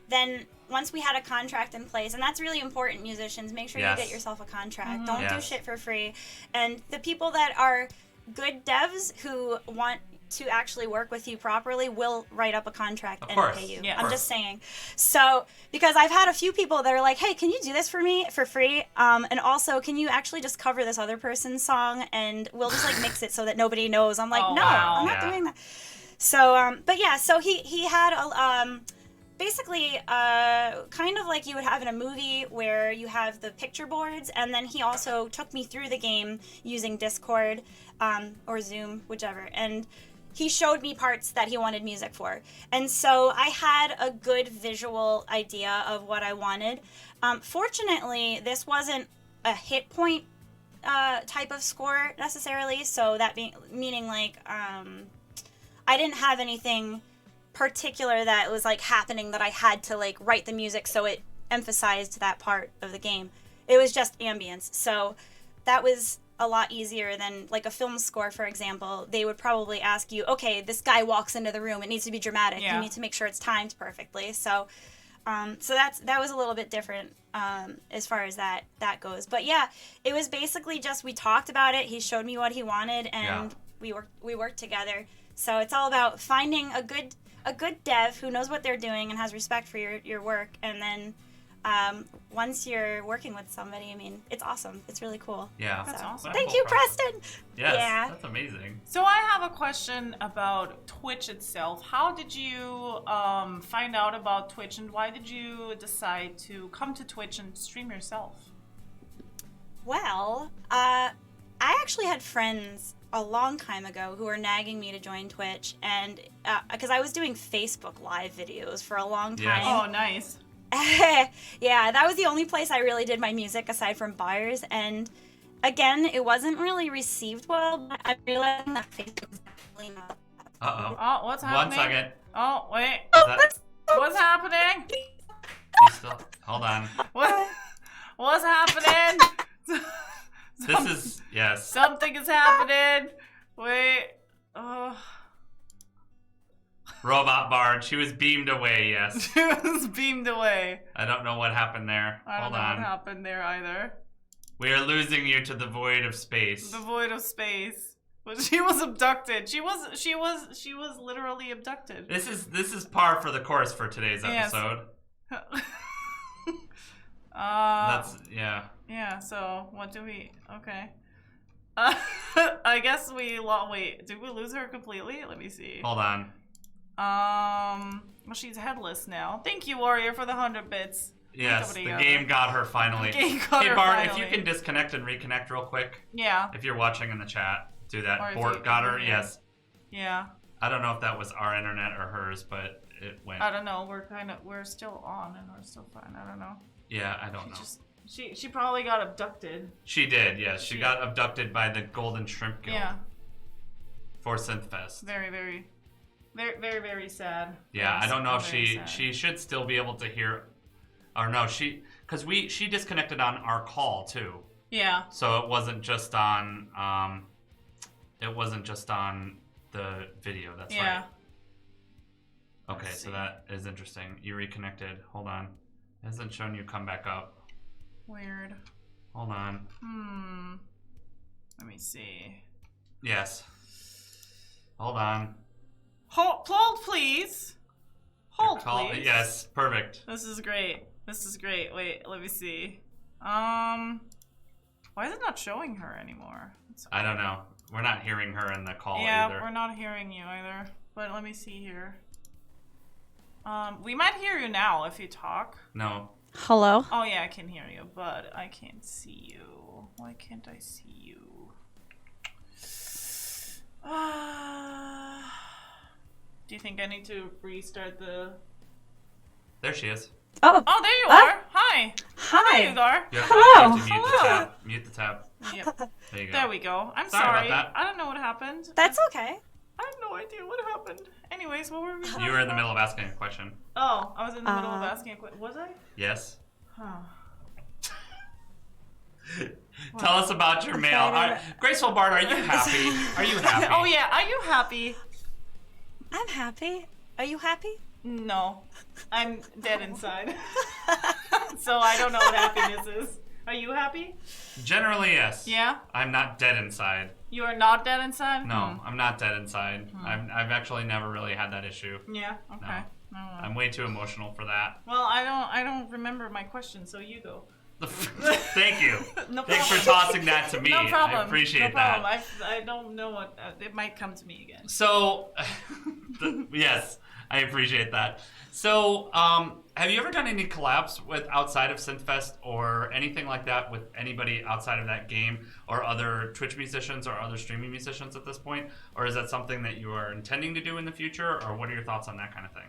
then once we had a contract in place, and that's really important, musicians, make sure you get yourself a contract. Don't do shit for free. And the people that are good devs who want to actually work with you properly will write up a contract and pay you. I'm just saying. So, because I've had a few people that are like, hey, can you do this for me for free? And also, can you actually just cover this other person's song and we'll just like mix it so that nobody knows? I'm like, I'm not doing that. So, but yeah, so he had a, basically kind of like you would have in a movie where you have the picture boards, and then he also took me through the game using Discord or Zoom, whichever, and he showed me parts that he wanted music for. And so I had a good visual idea of what I wanted. Fortunately, this wasn't a hit point type of score necessarily, so that meaning like I didn't have anything particular that was like happening that I had to like write the music so it emphasized that part of the game. It was just ambience. So that was a lot easier than like a film score, for example. They would probably ask you, okay, this guy walks into the room, it needs to be dramatic. You need to make sure it's timed perfectly. So that was a little bit different as far as that goes. But yeah, it was basically just we talked about it. He showed me what he wanted, and we worked together. So it's all about finding a good dev who knows what they're doing and has respect for your work, and then once you're working with somebody, I mean, it's awesome. It's really cool. Yeah. That's awesome. Thank you, Preston. Yes, yeah. That's amazing. So I have a question about Twitch itself. How did you find out about Twitch, and why did you decide to come to Twitch and stream yourself? Well, I actually had friends a long time ago who were nagging me to join Twitch, and because I was doing Facebook Live videos for a long time. Oh, nice. Yeah, that was the only place I really did my music aside from bars, and again, it wasn't really received well, but I realized that Facebook was really not. Oh, what's happening? 1 second. Oh, wait. What's What's happening? Hold on. What's happening? This is, yes. Something is happening. Wait. Oh. Robot Bard. She was beamed away, yes. She was beamed away. I don't know what happened there. I don't know what happened there either. We are losing you to the void of space. The void of space. But she was abducted. She was literally abducted. This is par for the course for today's episode. That's Yeah, so what do we... Okay. I guess we... Wait, did we lose her completely? Let me see. Hold on. Well, she's headless now. Thank you, Warrior, for the 100 bits. Yes, the game got her finally. Hey, Bard, if you can disconnect and reconnect real quick. Yeah. If you're watching in the chat, do that. Bort got her, yes. Yeah. I don't know if that was our internet or hers, but it went. I don't know. We're still on and we're still fine. I don't know. Yeah, I don't know. She probably got abducted. She did, yes. She got abducted by the Golden Shrimp Guild. Yeah. For Synthfest. Very, very, very, very, very sad. Yeah, I don't know if she should still be able to hear, or no, because she disconnected on our call too. Yeah. So it wasn't just on the video. That's right. Okay, so that is interesting. You reconnected. Hold on. It hasn't shown you come back up. Weird. Hold on. Let me see. Yes. Hold on. Hold, please. Hold, please. Yes, perfect. This is great. Wait, let me see. Why is it not showing her anymore? I don't know. We're not hearing her in the call either. Yeah, we're not hearing you either. But let me see here. We might hear you now if you talk. No. Hello? Oh yeah, I can hear you, but I can't see you. Why can't I see you? Do you think I need to restart the... There she is. Oh, there you are. Hi. Hi. There you are. Hello. You have to mute the tab. Yep. There you go. There we go. I'm sorry. About that. I don't know what happened. That's okay. I have no idea what happened. Anyways, what were we talking You were in the about? middle of asking a question. Oh, I was in the middle of asking a question. Was I? Yes. Huh. Tell us about your mail. Graceful Bard, are you happy? Are you happy? Oh yeah, are you happy? I'm happy. Are you happy? No, I'm dead inside. So I don't know what happiness is. Are you happy? Generally, yes. Yeah? I'm not dead inside. You are not dead inside? No, I'm not dead inside. I've actually never really had that issue. Yeah, okay. No. I'm way too emotional for that. Well, I don't remember my question, so you go. Thank you. No Thanks for problem. tossing that to me. No problem. I appreciate no problem. that. I don't know what it might come to me again. So, yes, I appreciate that. So, have you ever done any collabs with outside of Scentfest or anything like that with anybody outside of that game or other Twitch musicians or other streaming musicians at this point? Or is that something that you are intending to do in the future? Or what are your thoughts on that kind of thing?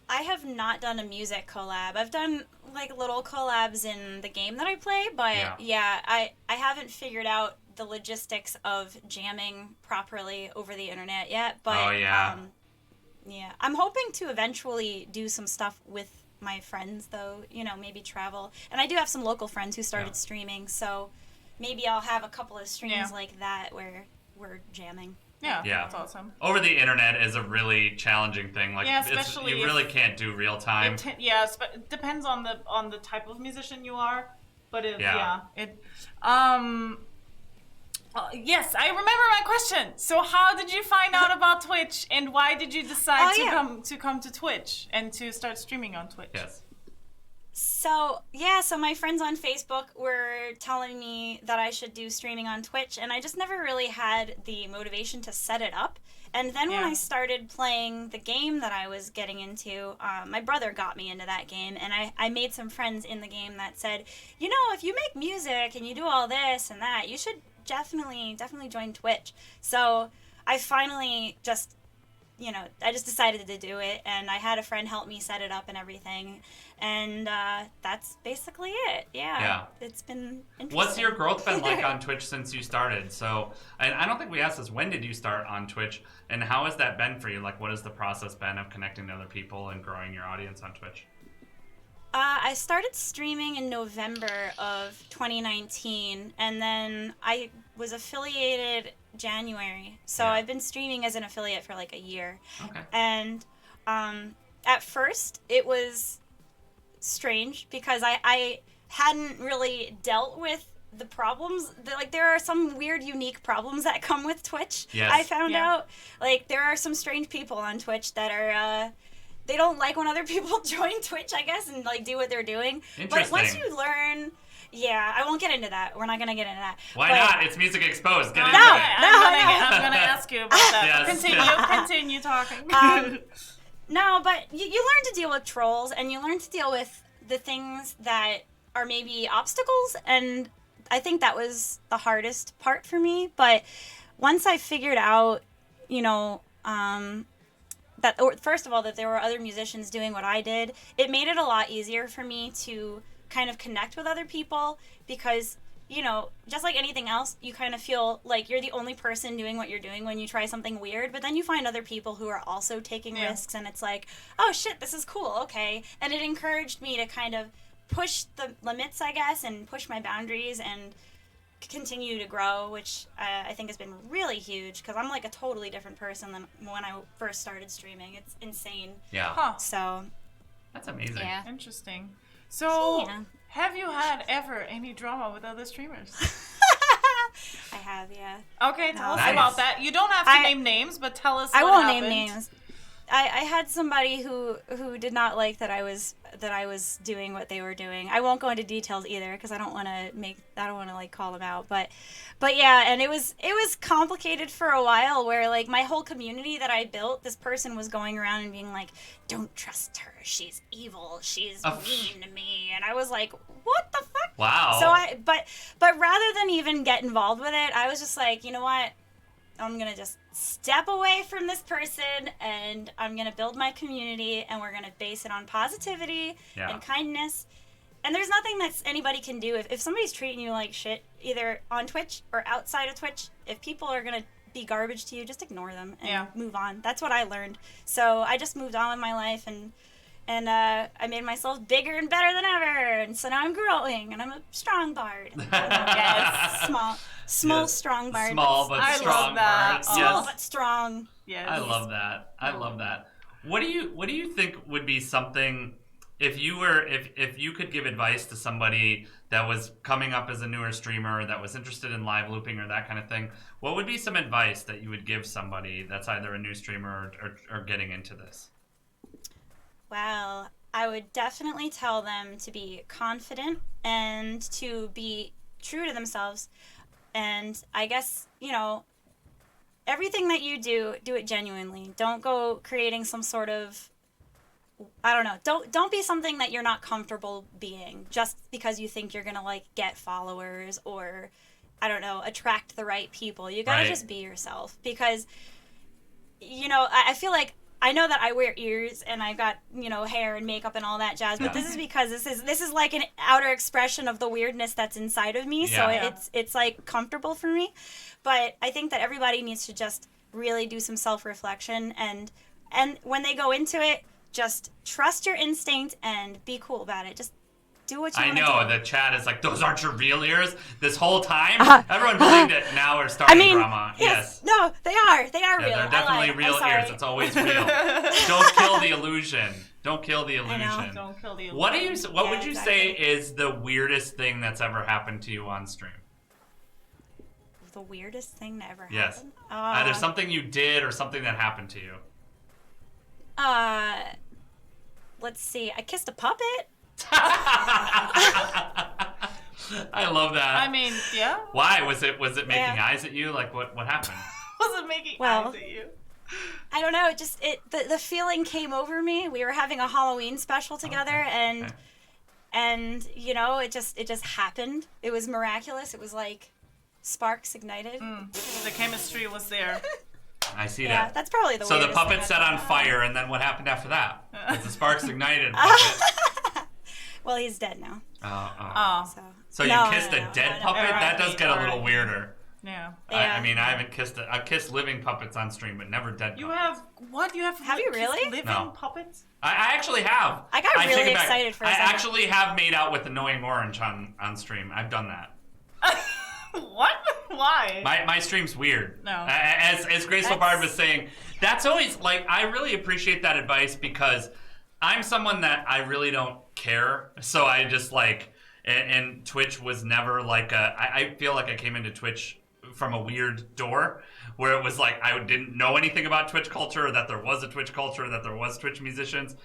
I have not done a music collab. I've done like little collabs in the game that I play, but I haven't figured out the logistics of jamming properly over the internet yet. But I'm hoping to eventually do some stuff with my friends, though. You know, maybe travel. And I do have some local friends who started streaming, so maybe I'll have a couple of streams like that where we're jamming. Yeah, that's awesome. Over the internet is a really challenging thing. Like, especially you really can't do real time. It depends on the type of musician you are, but yes, I remember my question. So, how did you find out about Twitch, and why did you decide to come to Twitch and to start streaming on Twitch? Yes. So my friends on Facebook were telling me that I should do streaming on Twitch, and I just never really had the motivation to set it up. And then when I started playing the game that I was getting into, my brother got me into that game, and I made some friends in the game that said, you know, if you make music and you do all this and that, you should definitely join Twitch. So I finally just decided to do it, and I had a friend help me set it up and everything, and that's basically it. Yeah. It's been interesting. What's your growth been like on Twitch since you started? So, and I don't think we asked this, when did you start on Twitch, and how has that been for you? Like, what has the process been of connecting to other people and growing your audience on Twitch? I started streaming in November of 2019, and then I was affiliated January. So I've been streaming as an affiliate for like a year. Okay. And at first it was strange because I hadn't really dealt with the problems. There are some weird, unique problems that come with Twitch. Yes. I found out. Like, there are some strange people on Twitch that are... they don't like when other people join Twitch, I guess, and like do what they're doing. But once you learn... Yeah, I won't get into that. We're not going to get into that. Why not? It's Music Exposed. Get into it. I'm going to ask you about that. Yes. Continue talking. No, but you learn to deal with trolls, and you learn to deal with the things that are maybe obstacles, and I think that was the hardest part for me. But once I figured out, first of all, that there were other musicians doing what I did, it made it a lot easier for me to kind of connect with other people, because just like anything else, you kind of feel like you're the only person doing what you're doing when you try something weird, but then you find other people who are also taking risks, and it's like, oh shit, this is cool, okay. And it encouraged me to kind of push the limits, I guess, and push my boundaries and continue to grow, which I think has been really huge, because I'm like a totally different person than when I first started streaming. It's insane. Yeah. So that's amazing. Yeah. Interesting. So, have you had ever any drama with other streamers? I have, yeah. Okay, tell us about that. You don't have to name names, but tell us what won't happened. Name names. I had somebody who did not like that I was doing what they were doing. I won't go into details either, because I don't want to like call them out. But yeah, and it was complicated for a while, where like my whole community that I built, this person was going around and being like, "Don't trust her. She's evil. She's mean to me." And I was like, "What the fuck?" Wow. So but rather than even get involved with it, I was just like, you know what? I'm going to just step away from this person, and I'm going to build my community, and we're going to base it on positivity and kindness. And there's nothing that anybody can do. If somebody's treating you like shit, either on Twitch or outside of Twitch, if people are going to be garbage to you, just ignore them and move on. That's what I learned. So I just moved on with my life, and I made myself bigger and better than ever. And so now I'm growing, and I'm a strong bard. Yes, small, strong bard. Small but strong love that. bard. Small but strong. Yes. I love that. I love that. What do you think would be something if you could give advice to somebody that was coming up as a newer streamer that was interested in live looping or that kind of thing? What would be some advice that you would give somebody that's either a new streamer or getting into this? Well, I would definitely tell them to be confident and to be true to themselves. And I guess, everything that you do it genuinely. Don't go creating some sort of, I don't know. Don't be something that you're not comfortable being just because you think you're going to get followers or, I don't know, attract the right people. You got to just be yourself because, I feel like I know that I wear ears and I've got, hair and makeup and all that jazz, but this is because this is like an outer expression of the weirdness that's inside of me. So it's comfortable for me. But I think that everybody needs to just really do some self-reflection and when they go into it, just trust your instinct and be cool about it. Just do what you want to do. I know, the chat is like, those aren't your real ears this whole time? Everyone believed it. Now we're starting drama. Yes. No, they are. They are real. They're definitely real ears. It's always real. Don't kill the illusion. Don't kill the illusion. I know. Don't kill the illusion. What would you say is the weirdest thing that's ever happened to you on stream? The weirdest thing that ever happened? Yes. Either something you did or something that happened to you. Let's see. I kissed a puppet. I love that. I mean, yeah. Why? Was it making eyes at you? Like what happened? Was it making eyes at you? I don't know. The feeling came over me. We were having a Halloween special together and it just happened. It was miraculous. It was like sparks ignited. The chemistry was there. I see that. Yeah, that's probably the So the puppet set on fire, and then what happened after that? Was the sparks ignited? Well, he's dead now. So you kissed a dead puppet? That does get a little weirder. Yeah. I mean, I haven't kissed I've kissed living puppets on stream, but never dead puppets. You have what? You have you really? Living puppets? I actually have. I got really excited for a second. I actually have made out with Annoying Orange on stream. I've done that. What? Why? My stream's weird. No. As TheGracefulBard was saying, that's always I really appreciate that advice because I'm someone that I really don't care. So I just and Twitch was never I feel like I came into Twitch from a weird door where it was I didn't know anything about Twitch culture or that there was a Twitch culture, that there was Twitch musicians.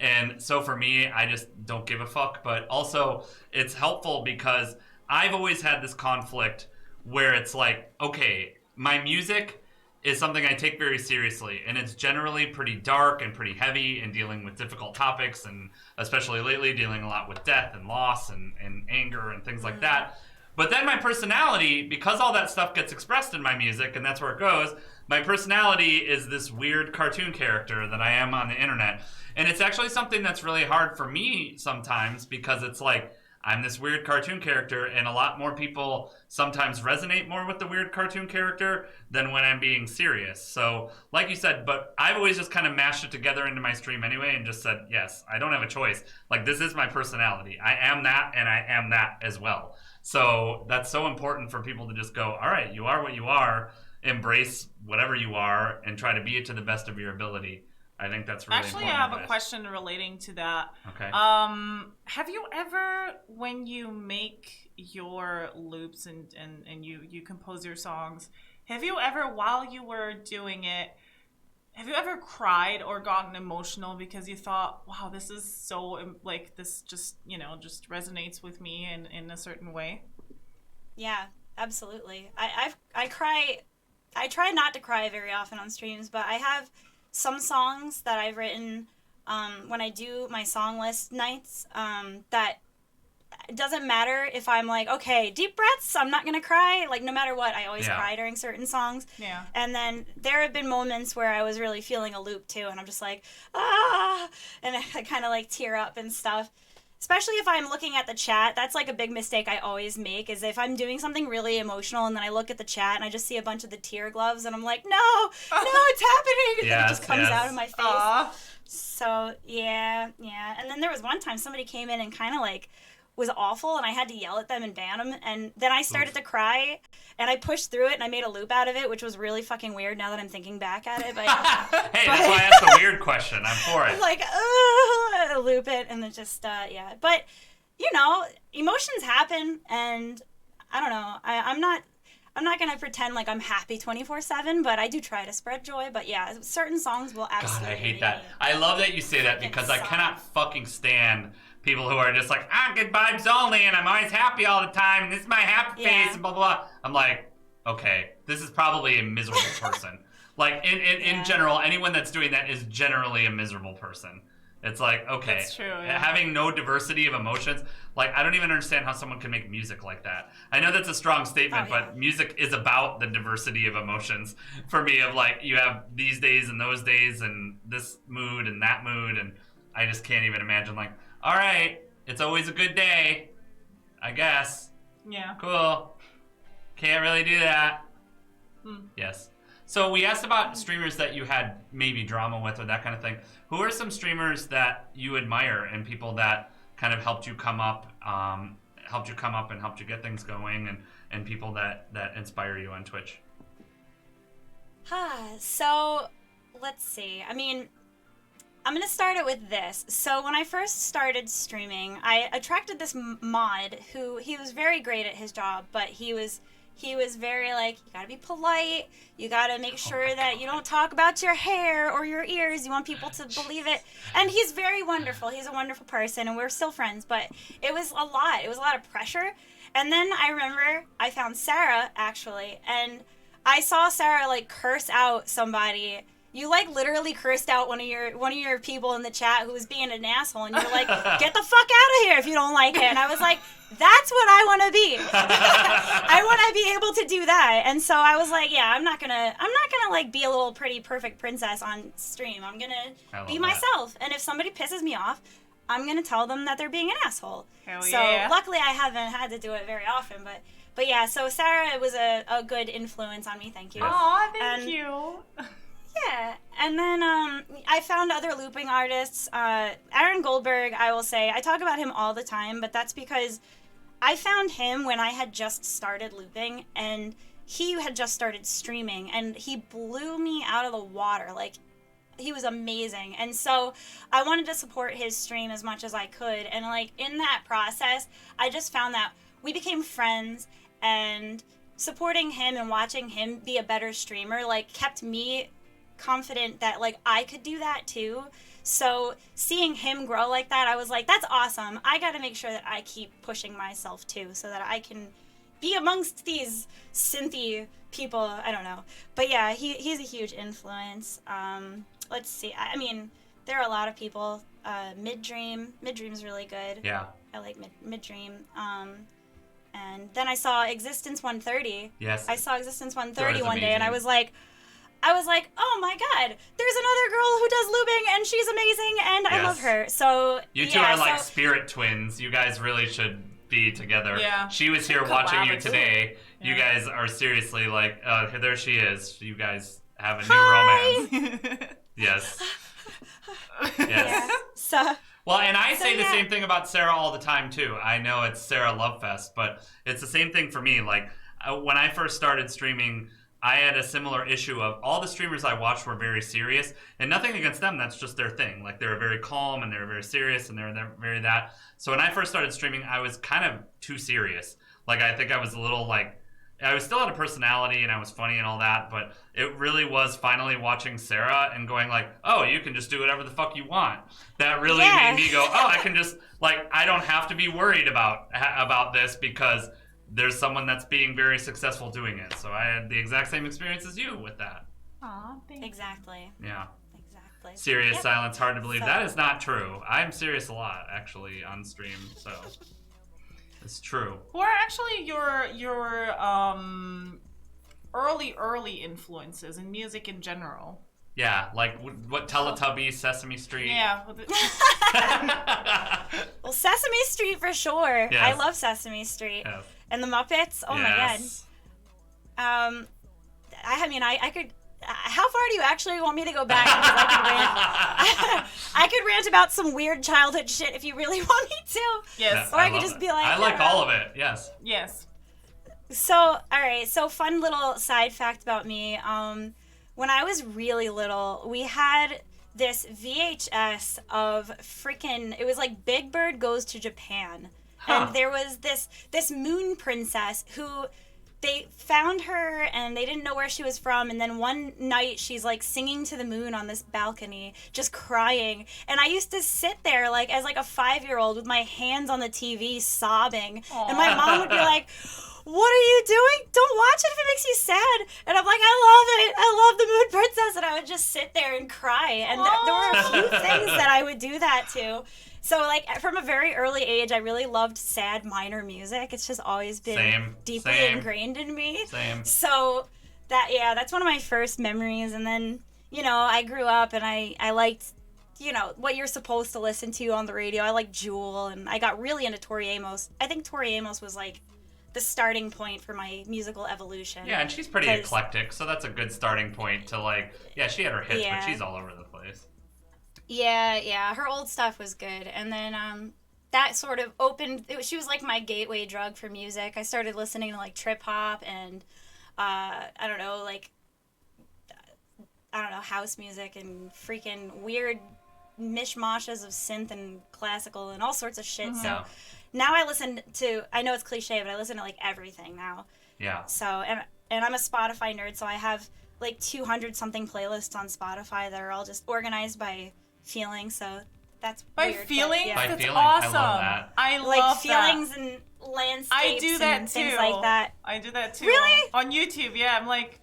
And so for me, I just don't give a fuck. But also it's helpful because I've always had this conflict where it's okay, my music is something I take very seriously, and it's generally pretty dark and pretty heavy and dealing with difficult topics, and especially lately dealing a lot with death and loss and anger and things like that. But then my personality, because all that stuff gets expressed in my music, and that's where it goes, my personality is this weird cartoon character that I am on the internet. And it's actually something that's really hard for me sometimes because it's I'm this weird cartoon character, and a lot more people sometimes resonate more with the weird cartoon character than when I'm being serious. So, like you said, but I've always just kind of mashed it together into my stream anyway and just said, yes, I don't have a choice. This is my personality. I am that, and I am that as well. So that's so important for people to just go, all right, you are what you are, embrace whatever you are, and try to be it to the best of your ability. I think that's really important. Actually, I have a question relating to that. Okay. Have you ever, when you make your loops and you compose your songs, have you ever, while you were doing it, have you ever cried or gotten emotional because you thought, wow, this is so, this just, just resonates with me in a certain way? Yeah, absolutely. I cry. I try not to cry very often on streams, but I have some songs that I've written when I do my song list nights that it doesn't matter if I'm okay, deep breaths, I'm not going to cry. No matter what, I always cry during certain songs. Yeah. And then there have been moments where I was really feeling a loop too, and I'm just ah, and I kind of tear up and stuff. Especially if I'm looking at the chat. That's a big mistake I always make, is if I'm doing something really emotional and then I look at the chat and I just see a bunch of the tear gloves and I'm like, no, it's happening. And then it just comes out of my face. Aww. So, yeah. And then there was one time somebody came in and kind of was awful, and I had to yell at them and ban them. And then I started to cry, and I pushed through it, and I made a loop out of it, which was really fucking weird now that I'm thinking back at it. But hey, that's why I asked a weird question. I'm for it. Like, loop it, and then just yeah. But you know, emotions happen, and I don't know. I'm not gonna pretend like I'm happy 24/7, but I do try to spread joy. But yeah, certain songs will absolutely. God, I hate that. I love that you say that because I cannot fucking stand people who are just like, good vibes only, and I'm always happy all the time, and this is my happy face, and blah, blah, blah. I'm like, okay, this is probably a miserable person. Like, in general, anyone that's doing that is generally a miserable person. It's like, okay, That's true, yeah. Having no diversity of emotions, like, I don't even understand how someone can make music like that. I know that's a strong statement, but music is about the diversity of emotions for me, of like, you have these days and those days and this mood and that mood, and I just can't even imagine, like, all right, it's always a good day, I guess. Yeah. Cool. Can't really do that. Yes. So we asked about streamers that you had maybe drama with or that kind of thing. Who are some streamers that you admire and people that kind of helped you come up and helped you get things going, and people that inspire you on Twitch? So let's see. I mean, I'm going to start it with this. So when I first started streaming, I attracted this mod who, he was very great at his job, but he was very like, you gotta be polite, you gotta make sure that you don't talk about your hair or your ears, you want people to believe it. And he's very wonderful, he's a wonderful person, and we're still friends, but it was a lot of pressure. And then I remember I found Sarah, actually, and I saw Sarah like curse out somebody. You like literally cursed out one of your people in the chat who was being an asshole, and you're like, get the fuck out of here if you don't like it. And I was like, that's what I want to be. I want to be able to do that. And so I was like, yeah, I'm not gonna like be a little pretty perfect princess on stream. I'm gonna be myself. And if somebody pisses me off, I'm gonna tell them that they're being an asshole. Hell so yeah. Luckily I haven't had to do it very often, but yeah. So Sarah was a good influence on me. Thank you. Aw, thank you. Yeah, and then I found other looping artists. Aaron Goldberg, I will say, I talk about him all the time, but that's because I found him when I had just started looping, and he had just started streaming, and he blew me out of the water. Like, he was amazing, and so I wanted to support his stream as much as I could, and like in that process, I just found that we became friends, and supporting him and watching him be a better streamer like kept me confident that like I could do that too. So seeing him grow like that, I was like, that's awesome. I got to make sure that I keep pushing myself too, so that I can be amongst these synthy people. I don't know, but yeah, he's a huge influence. Let's see. I mean, there are a lot of people. Mid-Dream's really good. Yeah, I like Mid-Dream. And then I saw Existence 130. Yes. I saw Existence 130 one amazing. day, and I was like, oh my god, there's another girl who does looping, and she's amazing, and I love her. So you two are like spirit twins. You guys really should be together. Yeah. She was here watching you Collaborative. today. Yeah. You guys are seriously like, there she is. You guys have a new romance. Yes. Yes. Yeah. So. Well, and I say the yeah. same thing about Sarah all the time, too. I know it's Sarah Lovefest, but it's the same thing for me. Like, when I first started streaming, I had a similar issue of all the streamers I watched were very serious, and nothing against them, that's just their thing. Like, they were very calm, and they were very serious, and they were very that. So when I first started streaming, I was kind of too serious. Like, I think I was a little, like, I was still had a personality, and I was funny and all that, but it really was finally watching Sarah and going like, oh, you can just do whatever the fuck you want. That really made me go, oh, I can just, like, I don't have to be worried about this because there's someone that's being very successful doing it. So I had the exact same experience as you with that. Aw, thanks. Exactly. Yeah. Exactly. Serious Yep. silence, hard to believe. So- That is not true. I'm serious a lot, actually, on stream, so it's true. Who are actually your early influences in music in general? Yeah, like what Teletubbies, Sesame Street. Yeah. Well, Sesame Street for sure. Yes. I love Sesame Street. Yes. And the Muppets. Oh my god. Yes. I mean, I could. how far do you actually want me to go back? Because I could rant about some weird childhood shit if you really want me to. Yes. Or I could just be like, I like all of it. Yes. Yes. So, all right. So, fun little side fact about me. When I was really little, we had this VHS of freaking. It was like Big Bird Goes to Japan, and there was this moon princess who. They found her and they didn't know where she was from, and then one night she's like singing to the moon on this balcony, just crying. And I used to sit there like as like a 5-year-old with my hands on the TV sobbing. Aww. And my mom would be like, "What are you doing? Don't watch it if it makes you sad." And I'm like, I love the Moon Princess. And I would just sit there and cry. And there were a few things that I would do that to. So, like, from a very early age, I really loved sad minor music. It's just always been deeply ingrained in me. Same. So, that's one of my first memories. And then, I grew up and I liked, what you're supposed to listen to on the radio. I liked Jewel, and I got really into Tori Amos. I think Tori Amos was, like, the starting point for my musical evolution. Yeah, and she's pretty eclectic, so that's a good starting point to, like, she had her hits, but she's all over the place. Yeah, her old stuff was good. And then that sort of she was like my gateway drug for music. I started listening to like trip hop and house music and freaking weird mishmashes of synth and classical and all sorts of shit. Mm-hmm. So now I listen to, I know it's cliche, but I listen to like everything now. Yeah. So, and I'm a Spotify nerd, so I have like 200 something playlists on Spotify that are all just organized by feeling, so that's by weird, feelings. But, by that's feeling, awesome. I love that. I like love feelings that. And landscapes. I do that and too. Things like that. I do that too. Really? On YouTube, yeah. I'm like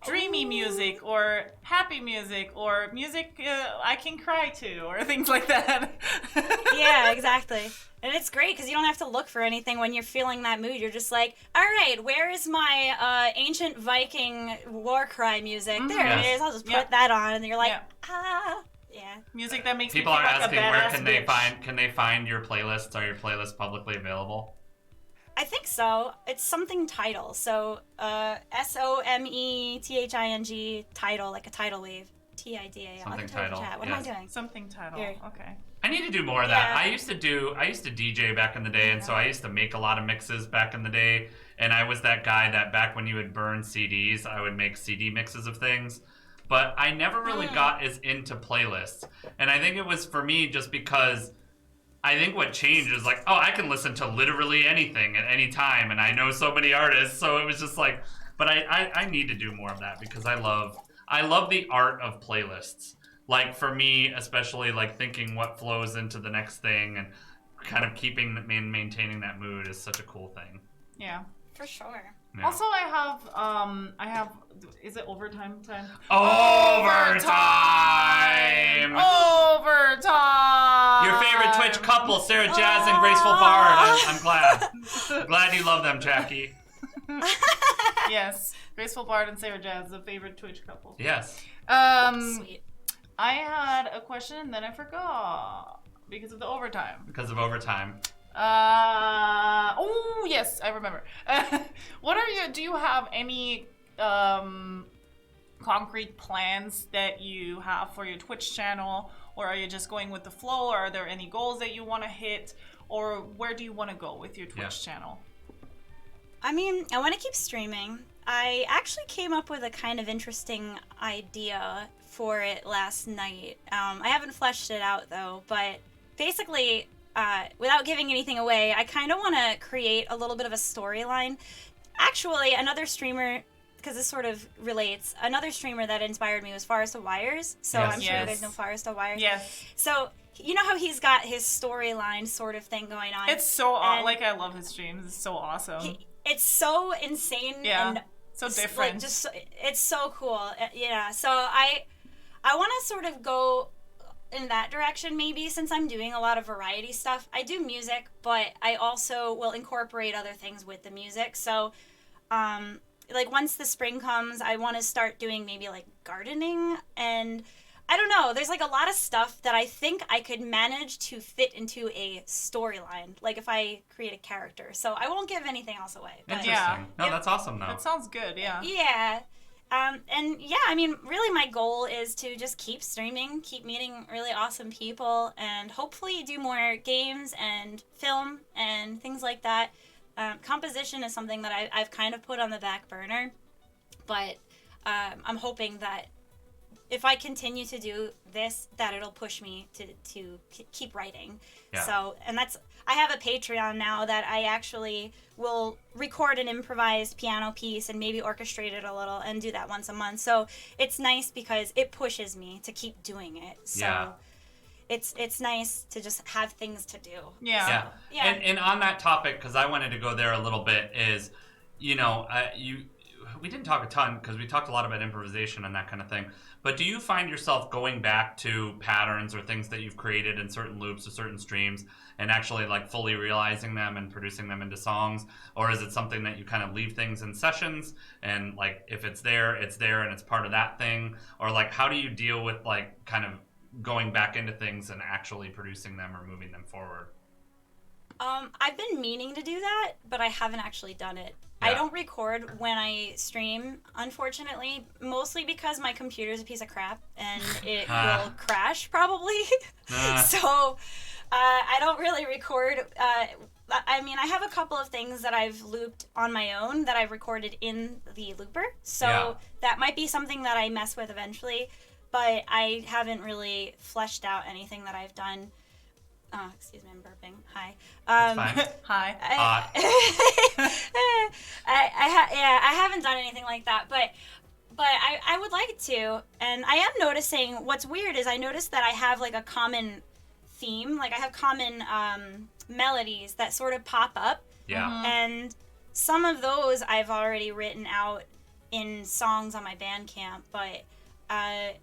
dreamy music or happy music or music I can cry to or things like that. Yeah, exactly. And it's great because you don't have to look for anything when you're feeling that mood. You're just like, all right, where is my ancient Viking war cry music? Mm-hmm. There it is. I'll just put that on, and you're like, yeah. Music that makes people me feel are like asking a where bitch. can they find your playlists? Are your playlists publicly available? I think so. It's something title. So SOMETHING title, like a tidal wave. TIDA. Something title. What am I doing? Something title. Here. Okay. I need to do more of that. I used to DJ back in the day, and so I used to make a lot of mixes back in the day. And I was that guy that back when you would burn CDs, I would make CD mixes of things. But I never really got as into playlists. And I think it was for me just because I think what changed is like, I can listen to literally anything at any time, and I know so many artists. So it was just like, but I need to do more of that because I love the art of playlists. Like for me, especially like thinking what flows into the next thing and kind of maintaining that mood is such a cool thing. Yeah. For sure. Yeah. Also, I have, is it overtime time? Overtime! Overtime! Your favorite Twitch couple, Sarah Jazz and Graceful Bard. I'm glad. Glad you love them, Jackie. Yes. Graceful Bard and Sarah Jazz, the favorite Twitch couple. Yes. Sweet. I had a question and then I forgot because of the overtime. Because of overtime. Oh yes, I remember. Do you have any concrete plans that you have for your Twitch channel, or are you just going with the flow, or are there any goals that you want to hit, or where do you want to go with your Twitch channel? I mean, I want to keep streaming. I actually came up with a kind of interesting idea for it last night. I haven't fleshed it out though, but basically, without giving anything away, I kind of want to create a little bit of a storyline. Actually, another streamer, because this sort of relates, another streamer that inspired me was Forest of Wires. So I'm sure you guys know Forest of Wires. Yes. So you know how he's got his storyline sort of thing going on. It's so I love his streams. It's so awesome. It's so insane and so different. Like, it's so cool. Yeah. So I want to sort of go in that direction maybe, since I'm doing a lot of variety stuff. I do music, but I also will incorporate other things with the music. So like once the spring comes, I want to start doing maybe like gardening, and I don't know, there's like a lot of stuff that I think I could manage to fit into a storyline, like if I create a character. So I won't give anything else away. But interesting. No, that's awesome though. That sounds good, yeah. Yeah. And yeah, I mean, really my goal is to just keep streaming, keep meeting really awesome people, and hopefully do more games and film and things like that. Composition is something that I've kind of put on the back burner, but I'm hoping that if I continue to do this, that it'll push me to keep writing. Yeah. So, and I have a Patreon now that I actually will record an improvised piano piece and maybe orchestrate it a little and do that once a month. So it's nice because it pushes me to keep doing it. So it's nice to just have things to do. Yeah. Yeah. And on that topic, because I wanted to go there a little bit, is, we didn't talk a ton because we talked a lot about improvisation and that kind of thing. But do you find yourself going back to patterns or things that you've created in certain loops or certain streams and actually like fully realizing them and producing them into songs? Or is it something that you kind of leave things in sessions and like if it's there and it's part of that thing? Or like how do you deal with like kind of going back into things and actually producing them or moving them forward? I've been meaning to do that, but I haven't actually done it. Yeah. I don't record when I stream, unfortunately, mostly because my computer's a piece of crap and it will crash probably. So I don't really record. I mean, I have a couple of things that I've looped on my own that I've recorded in the looper. So that might be something that I mess with eventually, but I haven't really fleshed out anything that I've done. Oh, excuse me, I'm burping. Hi. Fine. Hi. I haven't done anything like that, but I would like to, and I am noticing what's weird is I noticed that I have like a common theme, like I have common melodies that sort of pop up. Yeah. And some of those I've already written out in songs on my Bandcamp, but I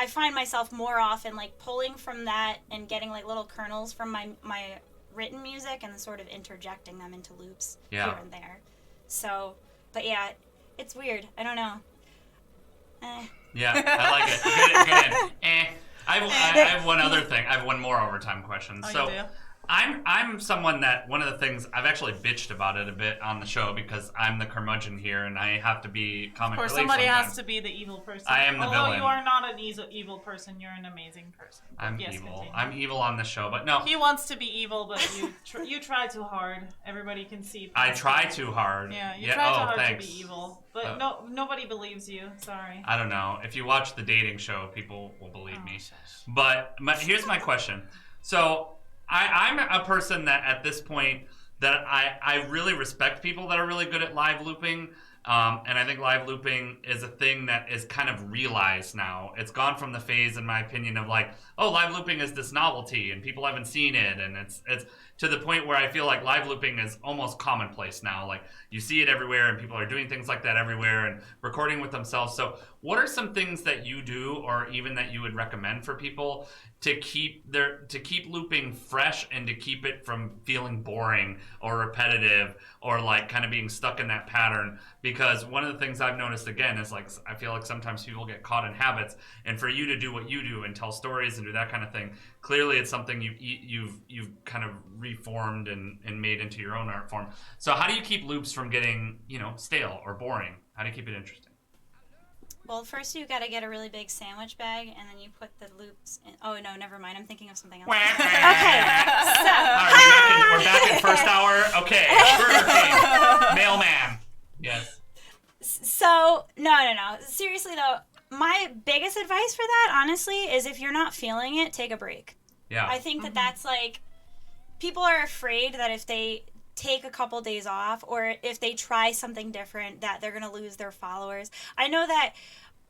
find myself more often like pulling from that and getting like little kernels from my written music and sort of interjecting them into loops here and there. So, but yeah, it's weird. I don't know. Yeah, I like it. Good. I have one other thing. I have one more overtime question. Oh, so you do? I'm someone that one of the things I've actually bitched about it a bit on the show because I'm the curmudgeon here and I have to be comic Or relief somebody sometimes. has to be the evil person. I am the Although villain. you are not an evil person, you're an amazing person. I'm Yes, evil. continue. I'm evil on the show, but no. He wants to be evil, but you try too hard. Everybody can see. I try too hard. Yeah, you try too hard thanks. to be evil, but nobody believes you. Sorry. I don't know. If you watch the dating show, people will believe me. Shush. But here's my question. So I'm a person that at this point that I really respect people that are really good at live looping. And I think live looping is a thing that is kind of realized now. It's gone from the phase, in my opinion, of like, oh, live looping is this novelty and people haven't seen it. And it's to the point where I feel like live looping is almost commonplace now. Like you see it everywhere and people are doing things like that everywhere and recording with themselves. So what are some things that you do or even that you would recommend for people to keep looping fresh and to keep it from feeling boring or repetitive or like kind of being stuck in that pattern? Because one of the things I've noticed again is like I feel like sometimes people get caught in habits, and for you to do what you do and tell stories and do that kind of thing, clearly it's something you've kind of reformed and made into your own art form. So how do you keep loops from getting stale or boring? How do you keep it interesting? Well, first you gotta get a really big sandwich bag, and then you put the loops in. Oh no, never mind. I'm thinking of something else. Okay, so All right, we're back in first hour. Okay, Burger King, mailman. Yes. So no. Seriously though, my biggest advice for that, honestly, is if you're not feeling it, take a break. Yeah. I think that's like, people are afraid that if they take a couple days off or if they try something different that they're gonna lose their followers. I know that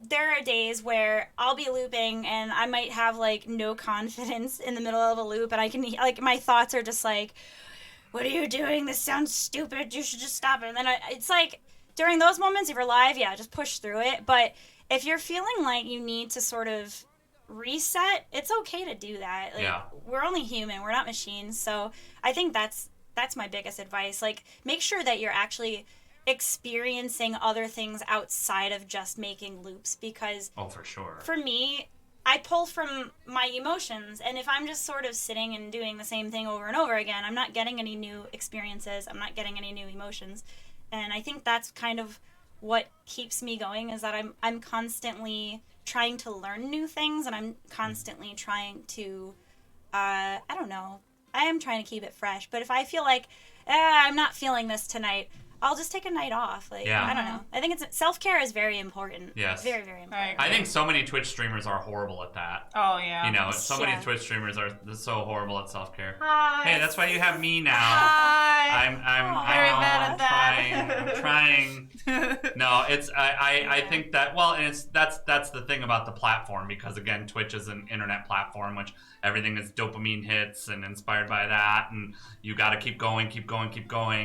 there are days where I'll be looping and I might have like no confidence in the middle of a loop, and I can like my thoughts are just like, what are you doing? This sounds stupid. You should just stop it. And then it's like during those moments, if you're live, just push through it. But if you're feeling like you need to sort of reset, it's okay to do that. Like, we're only human. We're not machines. So I think that's my biggest advice. Like, make sure that you're actually experiencing other things outside of just making loops, because for sure. For me, I pull from my emotions, and if I'm just sort of sitting and doing the same thing over and over again, I'm not getting any new experiences. I'm not getting any new emotions. And I think that's kind of what keeps me going is that I'm constantly trying to learn new things, and I'm constantly trying to, I don't know, I am trying to keep it fresh. But if I feel like, I'm not feeling this tonight, I'll just take a night off. Like, I don't know. I think self-care is very important. Yes. Very, very important. I think so many Twitch streamers are horrible at that. Oh, yeah. You know, so many Twitch streamers are so horrible at self-care. Hi. Hey, that's why you have me now. Hi. I'm very mad at that. I'm trying. No, it's I think that, well, and that's the thing about the platform, because again, Twitch is an internet platform, which everything is dopamine hits and inspired by that, and you got to keep going,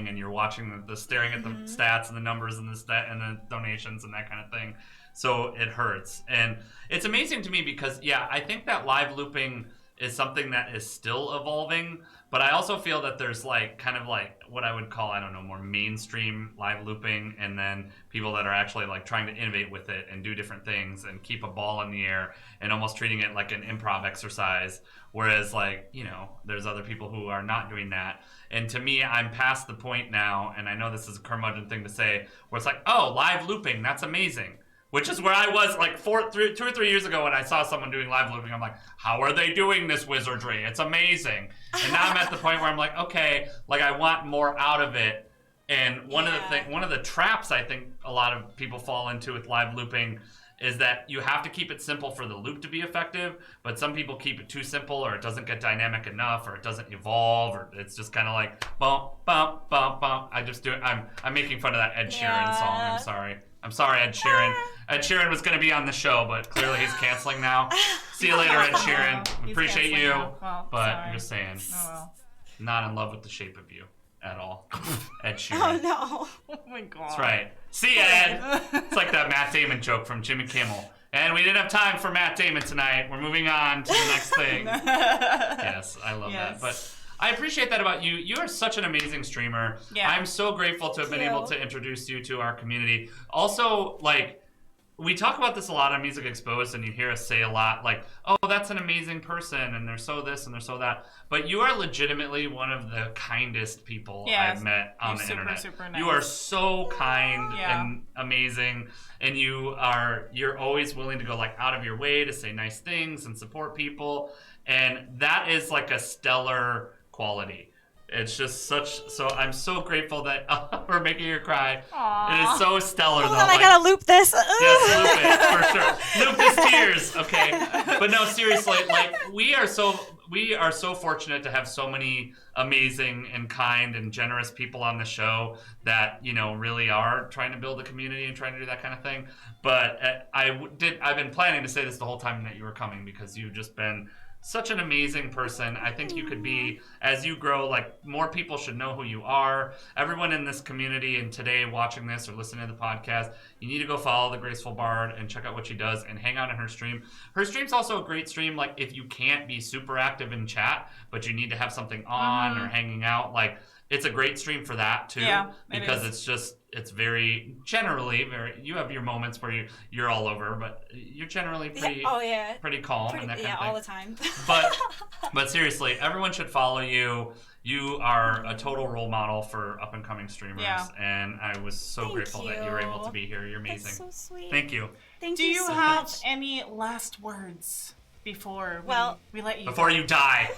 and you're watching the staring at the stats and the numbers and the donations and that kind of thing. So it hurts, and it's amazing to me because I think that live looping is something that is still evolving, but I also feel that there's like kind of like what I would call, I don't know, more mainstream live looping, and then people that are actually like trying to innovate with it and do different things and keep a ball in the air and almost treating it like an improv exercise. Whereas, like, you know, there's other people who are not doing that. And to me, I'm past the point now, and I know this is a curmudgeon thing to say, where it's like, oh, live looping, that's amazing. Which is where I was like 2 or 3 years ago when I saw someone doing live looping. I'm like, how are they doing this wizardry? It's amazing. And now I'm at the point where I'm like, okay, like I want more out of it. And one of the traps I think a lot of people fall into with live looping is that you have to keep it simple for the loop to be effective, but some people keep it too simple, or it doesn't get dynamic enough, or it doesn't evolve, or it's just kind of like bump, bump, bump, bump. I just do it. I'm making fun of that Ed Sheeran song. I'm sorry. I'm sorry, Ed Sheeran. Ed Sheeran was going to be on the show, but clearly he's canceling now. See you later, Ed Sheeran. Appreciate you, well, but sorry. I'm just saying, not in love with the shape of you at all. Ed Sheeran. Oh, no. Oh, my God. That's right. See ya, Ed. It's like that Matt Damon joke from Jimmy Kimmel. And we didn't have time for Matt Damon tonight. We're moving on to the next thing. Yes, I love that. But I appreciate that about you. You are such an amazing streamer. Yeah. I'm so grateful to have been able to introduce you to our community. Also, like, we talk about this a lot on Music Exposed, and you hear us say a lot, like, oh, that's an amazing person, and they're so this and they're so that. But you are legitimately one of the kindest people I've met on the internet. Super nice. You are so kind and amazing, and you're always willing to go like out of your way to say nice things and support people, and that is like a stellar quality. It's just so I'm so grateful that we're making her cry. Aww. It is so stellar, though. I gotta loop this. Yes, loop it, for sure. Loop his tears, okay? But no, seriously, like, we are so fortunate to have so many amazing and kind and generous people on the show that, you know, really are trying to build a community and trying to do that kind of thing. But I've been planning to say this the whole time that you were coming, because you've just been such an amazing person. I think you could be, as you grow, like, more people should know who you are. Everyone in this community and today watching this or listening to the podcast, you need to go follow The Graceful Bard and check out what she does and hang out in her stream. Her stream's also a great stream, like, if you can't be super active in chat, but you need to have something on or hanging out, like, it's a great stream for that too. Yeah, because it's very you have your moments where you're all over, but you're generally pretty calm and that kind of thing. All the time. But seriously, everyone should follow you. You are a total role model for up and coming streamers, and I was so grateful that you were able to be here. You're amazing. That's so sweet. Thank you. Do you have any last words before we let you before you die?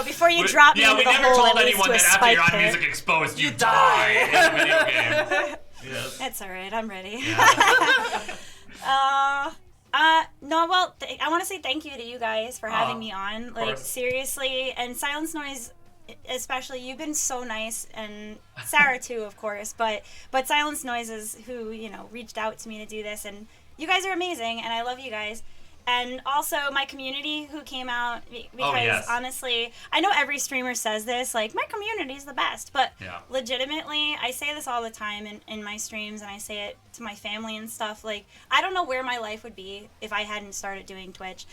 Before you drop me into the hole. Yeah, we never told at anyone least that after you're on pit. Music Exposed, you die in a video game. Yes. That's all right. I'm ready. Yeah. I want to say thank you to you guys for having me on. Like, seriously, and Silence Noise especially, you've been so nice, and Sarah too, of course, but Silence Noise is who, you know, reached out to me to do this, and you guys are amazing, and I love you guys. And also my community who came out, because honestly, I know every streamer says this, like, my community is the best, but legitimately, I say this all the time in my streams, and I say it to my family and stuff, like, I don't know where my life would be if I hadn't started doing Twitch.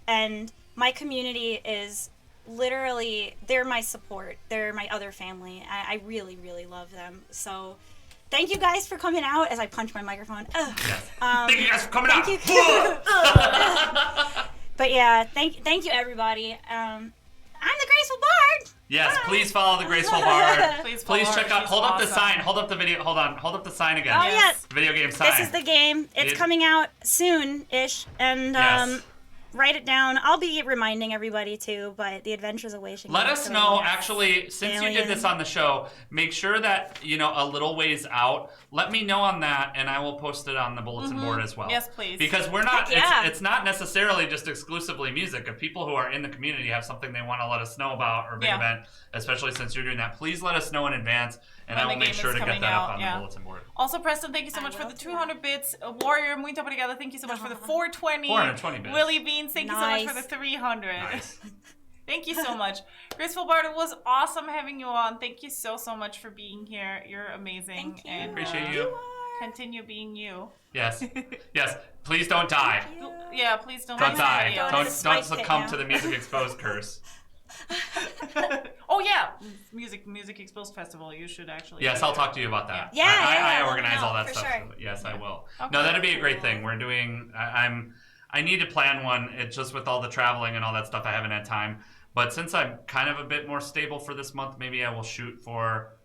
And my community is literally, they're my support. They're my other family. I really, really love them. So thank you guys for coming out as I punch my microphone. Thank you guys for coming out. But yeah, thank you everybody. I'm the Graceful Bard. Yes, please follow the Graceful Bard. Please check out. She's Hold up the awesome. sign. Hold up the video. Hold on. Hold up the sign again. Oh, yes. Video game sign. This is the game. It's coming out soon-ish, and Yes. write it down. I'll be reminding everybody too, but the Adventures of Wei Xing. Let us know, actually, since you did this on the show, make sure that, a little ways out, let me know on that, and I will post it on the bulletin board as well. Yes, please. Because we're not, Heck yeah. it's not necessarily just exclusively music. If people who are in the community have something they want to let us know about or a big event, especially since you're doing that, please let us know in advance, and I will make sure to get that up on the bulletin board. Also, Preston, thank you so much for the 200 bits. Warrior, muito obrigada. Thank you so much for the 420. 420 bits. Willie Beans, thank you so much for the 300. Nice. Thank you so much. Graceful Bard, it was awesome having you on. Thank you so much for being here. You're amazing. Thank you. And Appreciate you. Continue being you. Yes. Yes. Please don't die. Yeah, please don't die. Go to Don't the spike pit succumb now. to the Music Exposed curse. Oh yeah, Music Exposed Festival. You should actually. Yes, I'll talk to you about that. Yeah, I let me organize know, all that for stuff. sure. Yes, I will. Okay. No, that'd be a great thing. We're doing. I need to plan one. It's just with all the traveling and all that stuff, I haven't had time. But since I'm kind of a bit more stable for this month, maybe I will shoot for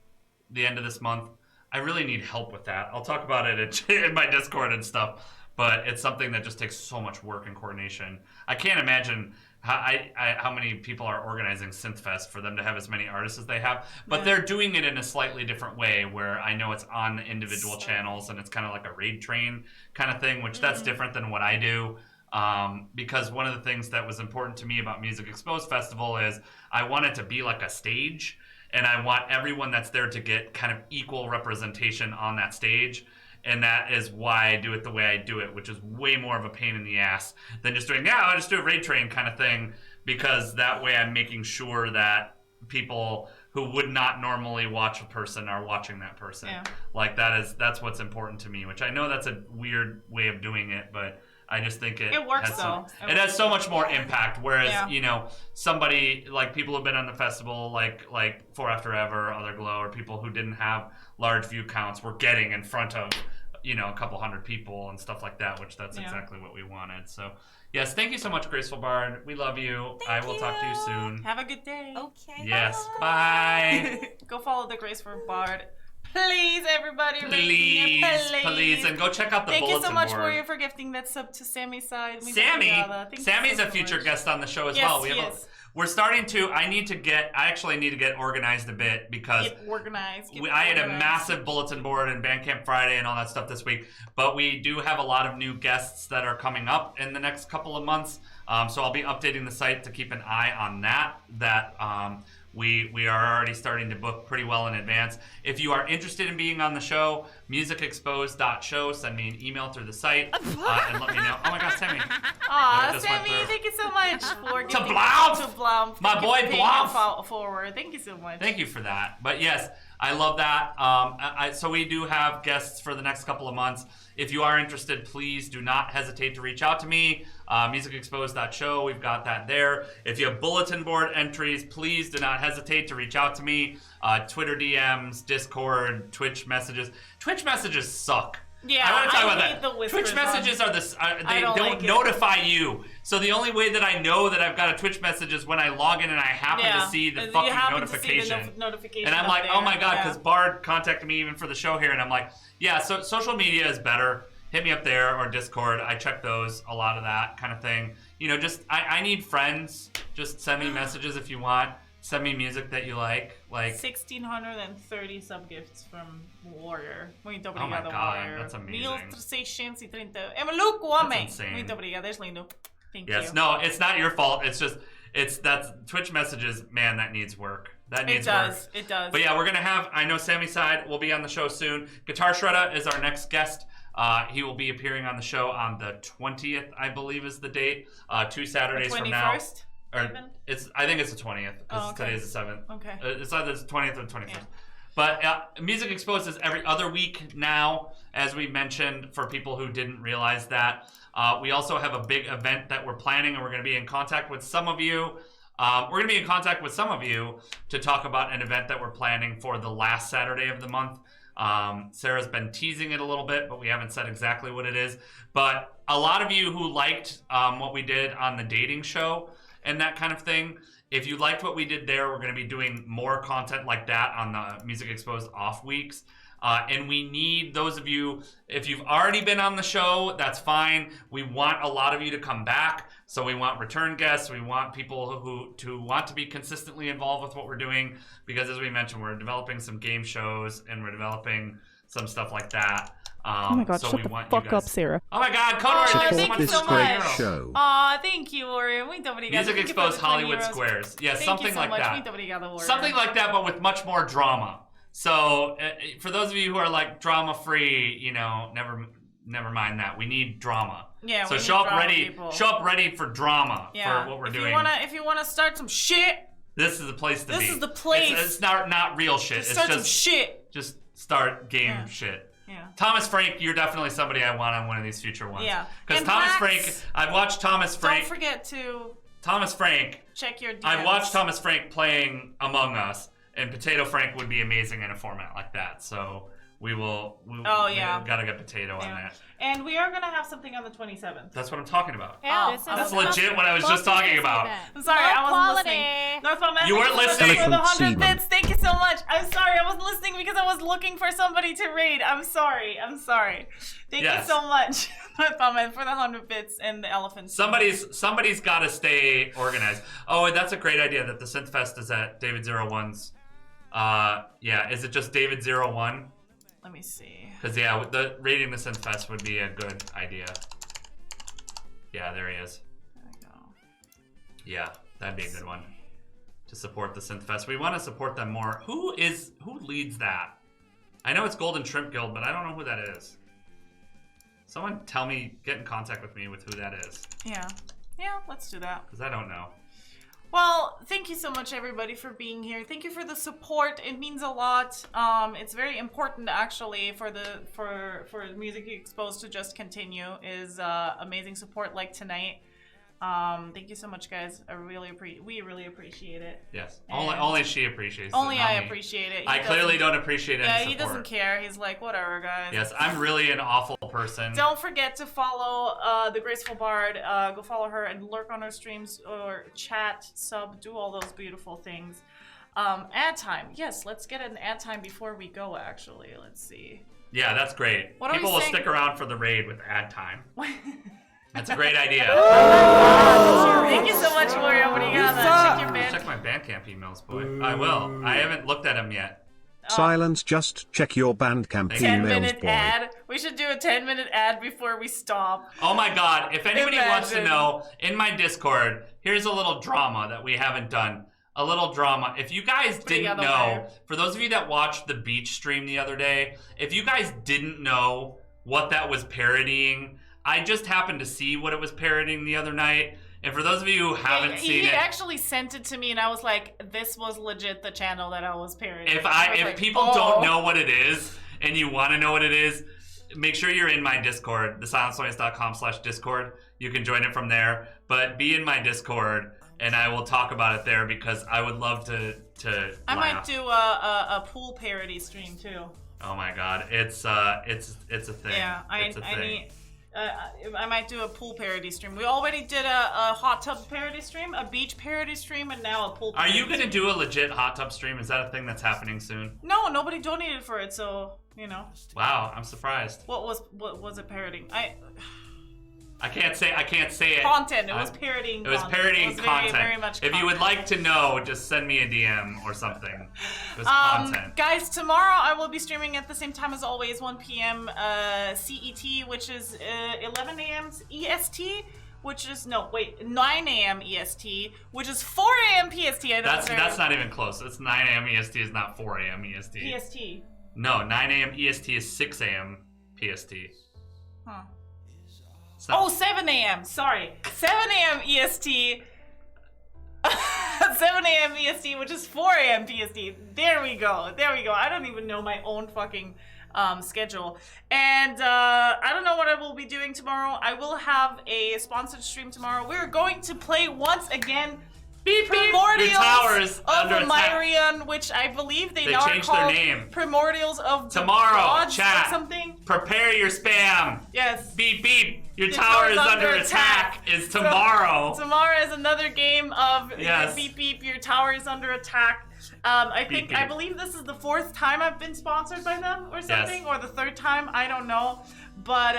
the end of this month. I really need help with that. I'll talk about it in my Discord and stuff. But it's something that just takes so much work and coordination. I can't imagine how many people are organizing Synthfest for them to have as many artists as they have. But they're doing it in a slightly different way where I know it's on the individual channels and it's kind of like a raid train kind of thing, which that's different than what I do. Because one of the things that was important to me about Music Exposed Festival is I want it to be like a stage, and I want everyone that's there to get kind of equal representation on that stage. And that is why I do it the way I do it, which is way more of a pain in the ass than just doing, I'll just do a raid train kind of thing, because that way I'm making sure that people who would not normally watch a person are watching that person. Yeah. Like that's what's important to me, which I know that's a weird way of doing it, but I just think it works has though. It has so much more impact. Whereas, Yeah. Somebody like people who've been on the festival, like For After Ever, Other Glow, or people who didn't have large view counts were getting in front of, a couple hundred people and stuff like that, which that's exactly what we wanted. So, yes, thank you so much, Graceful Bard. We love you. I will talk to you soon. Have a good day. Okay. Yes. Bye. Go follow the Graceful Bard. Please, everybody. Please. And go check out the Thank you bulletin so much, board. Warrior, for gifting that sub to Sammy's side. Sammy's a future guest on the show as well. We're starting to. I actually need to get organized a bit because I had a massive bulletin board and Bandcamp Friday and all that stuff this week. But we do have a lot of new guests that are coming up in the next couple of months. So I'll be updating the site to keep an eye on that. We are already starting to book pretty well in advance. If you are interested in being on the show, musicexposed.show. Send me an email through the site and let me know. Oh my God, Sammy. Aw, Sammy, thank you so much for To Blom. My boy Blom. Forward. Thank you so much. Thank you for that. But yes, I love that. So we do have guests for the next couple of months. If you are interested, please do not hesitate to reach out to me. Musicexposed.show, we've got that there. If you have bulletin board entries, please do not hesitate to reach out to me. Twitter DMs, Discord, Twitch messages. Twitch messages suck. Yeah, I want to talk about hate that. the whispers Twitch messages are this. They don't don't like it. notify you. So the only way that I know that I've got a Twitch message is when I log in and I happen to see the fucking notification. Notification. And I'm like, oh my God, because Bard contacted me even for the show here, and I'm like, yeah, so social media is better. Hit me up there or Discord. I check those, a lot of that kind of thing. I need friends. Just send me messages if you want. Send me music that you like. 1,630 subgifts from Warrior. Muito Oh my obrigado, God, Warrior. that's amazing. 1,630. É maluco, homem. That's insane. Muito obrigado, és lindo. Thank Yes, you. no, it's not your fault. That's Twitch messages. Man, that needs work. That needs work. It does. But yeah, we're gonna have. I know Sammy Side will be on the show soon. Guitar Shredder is our next guest. He will be appearing on the show on the 20th, I believe, is the date. 2 Saturdays from now. 21st? I think it's the 20th because today is the 7th. Okay. It's either the 20th or the 21st. Yeah. But Music Exposed is every other week now, as we mentioned, for people who didn't realize that. We also have a big event that we're planning, and we're going to be in contact with some of you. We're going to be in contact with some of you to talk about an event that we're planning for the last Saturday of the month. Sarah's been teasing it a little bit, but we haven't said exactly what it is. But a lot of you who liked what we did on the dating show and that kind of thing, If you liked what we did there, we're going to be doing more content like that on the Music Exposed off weeks. And we need those of you, if you've already been on the show, that's fine. We want a lot of you to come back. So we want return guests. We want people who want to be consistently involved with what we're doing. Because as we mentioned, we're developing some game shows and we're developing some stuff like that. Oh my god, so shut the fuck up, Sarah. Oh my god, Kodor, thanks so thank much you for so the great much. show. Aw, thank you, Orion. Muito obrigado. Music Exposed Hollywood Squares. Yeah, something like that. Muito obrigado, Orion. Something like that, but with much more drama. So, for those of you who are like drama free, you know, never mind that. We need drama. Yeah. So we show need up drama, ready. people. Show up ready for drama Yeah. for what we're if doing. If you wanna start some shit, This is the place to be. This is the place. It's not real shit. just It's start just some shit. just start game Yeah. shit. Yeah. Thomas Frank, you're definitely somebody I want on one of these future ones. Yeah. Because And Thomas Max, Frank, I've watched Thomas Frank. Don't forget to Thomas Frank. check your DMs. I've watched Thomas Frank playing Among Us, and Potato Frank would be amazing in a format like that. So we will. Oh, yeah. We gotta get Potato on that. And we are gonna have something on the 27th. That's what I'm talking about. Oh, This is That's a legit what I was just talking about. I'm sorry, Low I wasn't quality. listening. Northbound Man, You weren't thank so much listening. for the 100 Eloquent bits. Thank you so much. I'm sorry, I wasn't listening because I was looking for somebody to raid. I'm sorry. Thank Yes. you so much, Northbound Man, for the 100 bits and the elephants. Somebody's got to stay organized. Oh, and that's a great idea that the Synthfest is at David 01's. Yeah, is it just David 01? Let me see. Because yeah, the raiding the Synthfest would be a good idea. Yeah, there he is. There we go. Yeah, that'd be a good one to support the Synthfest. We want to support them more. Who leads that? I know it's Golden Shrimp Guild, but I don't know who that is. Someone tell me, get in contact with me with who that is, Yeah, let's do that. because I don't know. Well, thank you so much, everybody, for being here. Thank you for the support. It means a lot. It's very important, actually, for Music Exposed to just continue. Is amazing support like tonight. Thank you so much, guys. We really appreciate it. Yes, And only she appreciates it. Only not I me. appreciate it. I clearly don't appreciate any Yeah, support. he doesn't care. He's like, whatever, guys. Yes, I'm really an awful person. Don't forget to follow The Graceful Bard. Go follow her and lurk on her streams or chat, sub, do all those beautiful things. Ad time. Yes, let's get an ad time before we go, actually. Let's see. Yeah, that's great. What are we People will saying? stick around for the raid with ad time. That's a great idea. Thank you so much, Mario. What do you got? Check your band. Check my Bandcamp emails, boy. I will. I haven't looked at them yet. Silence, just check your Bandcamp 10-minute emails, boy. ad. We should do a 10-minute ad before we stop. Oh my god, if anybody wants to Imagine. know, in my Discord, here's a little drama that we haven't done. A little drama. If you guys didn't other know, way. for those of you that watched the beach stream the other day, if you guys didn't know what that was parodying, I just happened to see what it was parodying the other night. And for those of you who haven't seen He it, actually sent it to me, and I was like, "This was legit the channel that I was parodying." if I was if like, people "Oh." don't know what it is and you want to know what it is, make sure you're in my Discord, thesilenceways.com/Discord. You can join it from there, but be in my Discord and I will talk about it there because I would love to I might laugh. do a pool parody stream too. Oh my god, it's a thing. Yeah, It's a thing. I might do a pool parody stream. We already did a hot tub parody stream, a beach parody stream, and now a pool. Are Parody you gonna stream. do a legit hot tub stream? Is that a thing that's happening soon? No, nobody donated for it, so you know. Wow, I'm surprised. What was it parodying? I can't say it. Content. It was parodying. It was content. parodying It was content. Very much. If you would content. like to know, just send me a DM or something. It was content. Guys, tomorrow I will be streaming at the same time as always, 1 p.m. CET, which is 11 a.m. EST, which is 9 a.m. EST, which is 4 a.m. PST. I know That's not even close. It's 9 a.m. EST is not 4 a.m. EST. PST. No, 9 a.m. EST is 6 a.m. PST. Huh. It's not- Oh, 7 a.m. Sorry. 7 a.m. EST. 7 a.m. EST, which is 4 a.m. PST. There we go. I don't even know my own fucking schedule. And I don't know what I will be doing tomorrow. I will have a sponsored stream tomorrow. We're going to play once again beep, beep. Primordials Your tower's of under attack. Myrian, which I believe they now are changed their called name. Primordials of the Tomorrow, Gods chat. or something. Prepare your spam. Yes. Beep, beep. Your tower is under attack. Is tomorrow. Tomorrow is another game of Yes. beep beep. Your tower is under attack. I believe this is the 4th time I've been sponsored by them or something, or the 3rd time. I don't know. But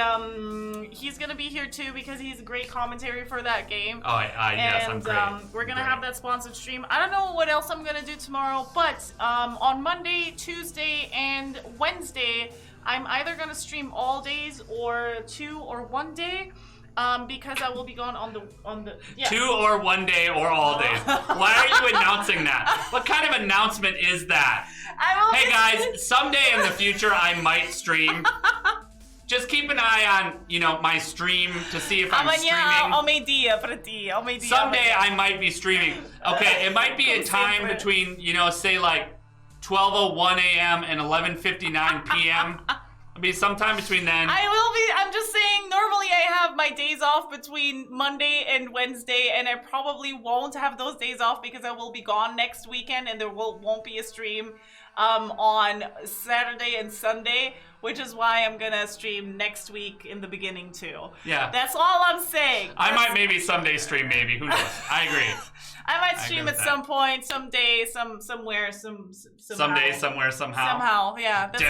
he's gonna be here too because he's a great commentary for that game. Oh, yes, I'm great. We're gonna have that sponsored stream. I don't know what else I'm gonna do tomorrow, but on Monday, Tuesday, and Wednesday, I'm either gonna stream all days or 2 or 1 day. Because I will be gone on the 2 or 1 day or all days. Why are you announcing that? What kind of announcement is that? Hey guys, someday in the future I might stream. Just keep an eye on, my stream to see if I'm streaming. Someday I might be streaming. Okay, it might be a time between, say like 12:01 a.m. and 11:59 p.m. It'll be sometime between then. I'm just saying, normally I have my days off between Monday and Wednesday, and I probably won't have those days off because I will be gone next weekend and there won't be a stream on Saturday and Sunday, which is why I'm gonna stream next week in the beginning too. Yeah. That's all I'm saying. I might maybe someday stream, maybe. Who knows? I agree. I might stream at some point, someday, somewhere, somehow. Someday, somewhere, somehow. Somehow, yeah. That's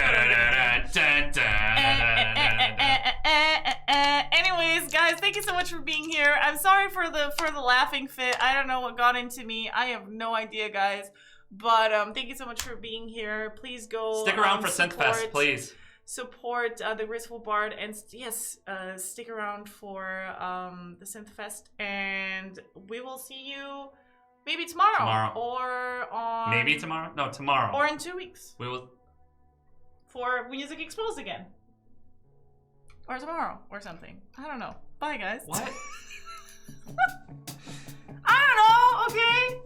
Anyways, guys, thank you so much for being here. I'm sorry for the laughing fit. I don't know what got into me. I have no idea, guys. But thank you so much for being here. Please go stick around for Scentfest, please. Support the Graceful Bard, and yes, stick around for the Scentfest, and we will see you maybe tomorrow. Or on maybe tomorrow? No, tomorrow. Or in 2 weeks. We will for Music Exposed again. Or tomorrow or something. I don't know. Bye guys. What? I don't know, okay?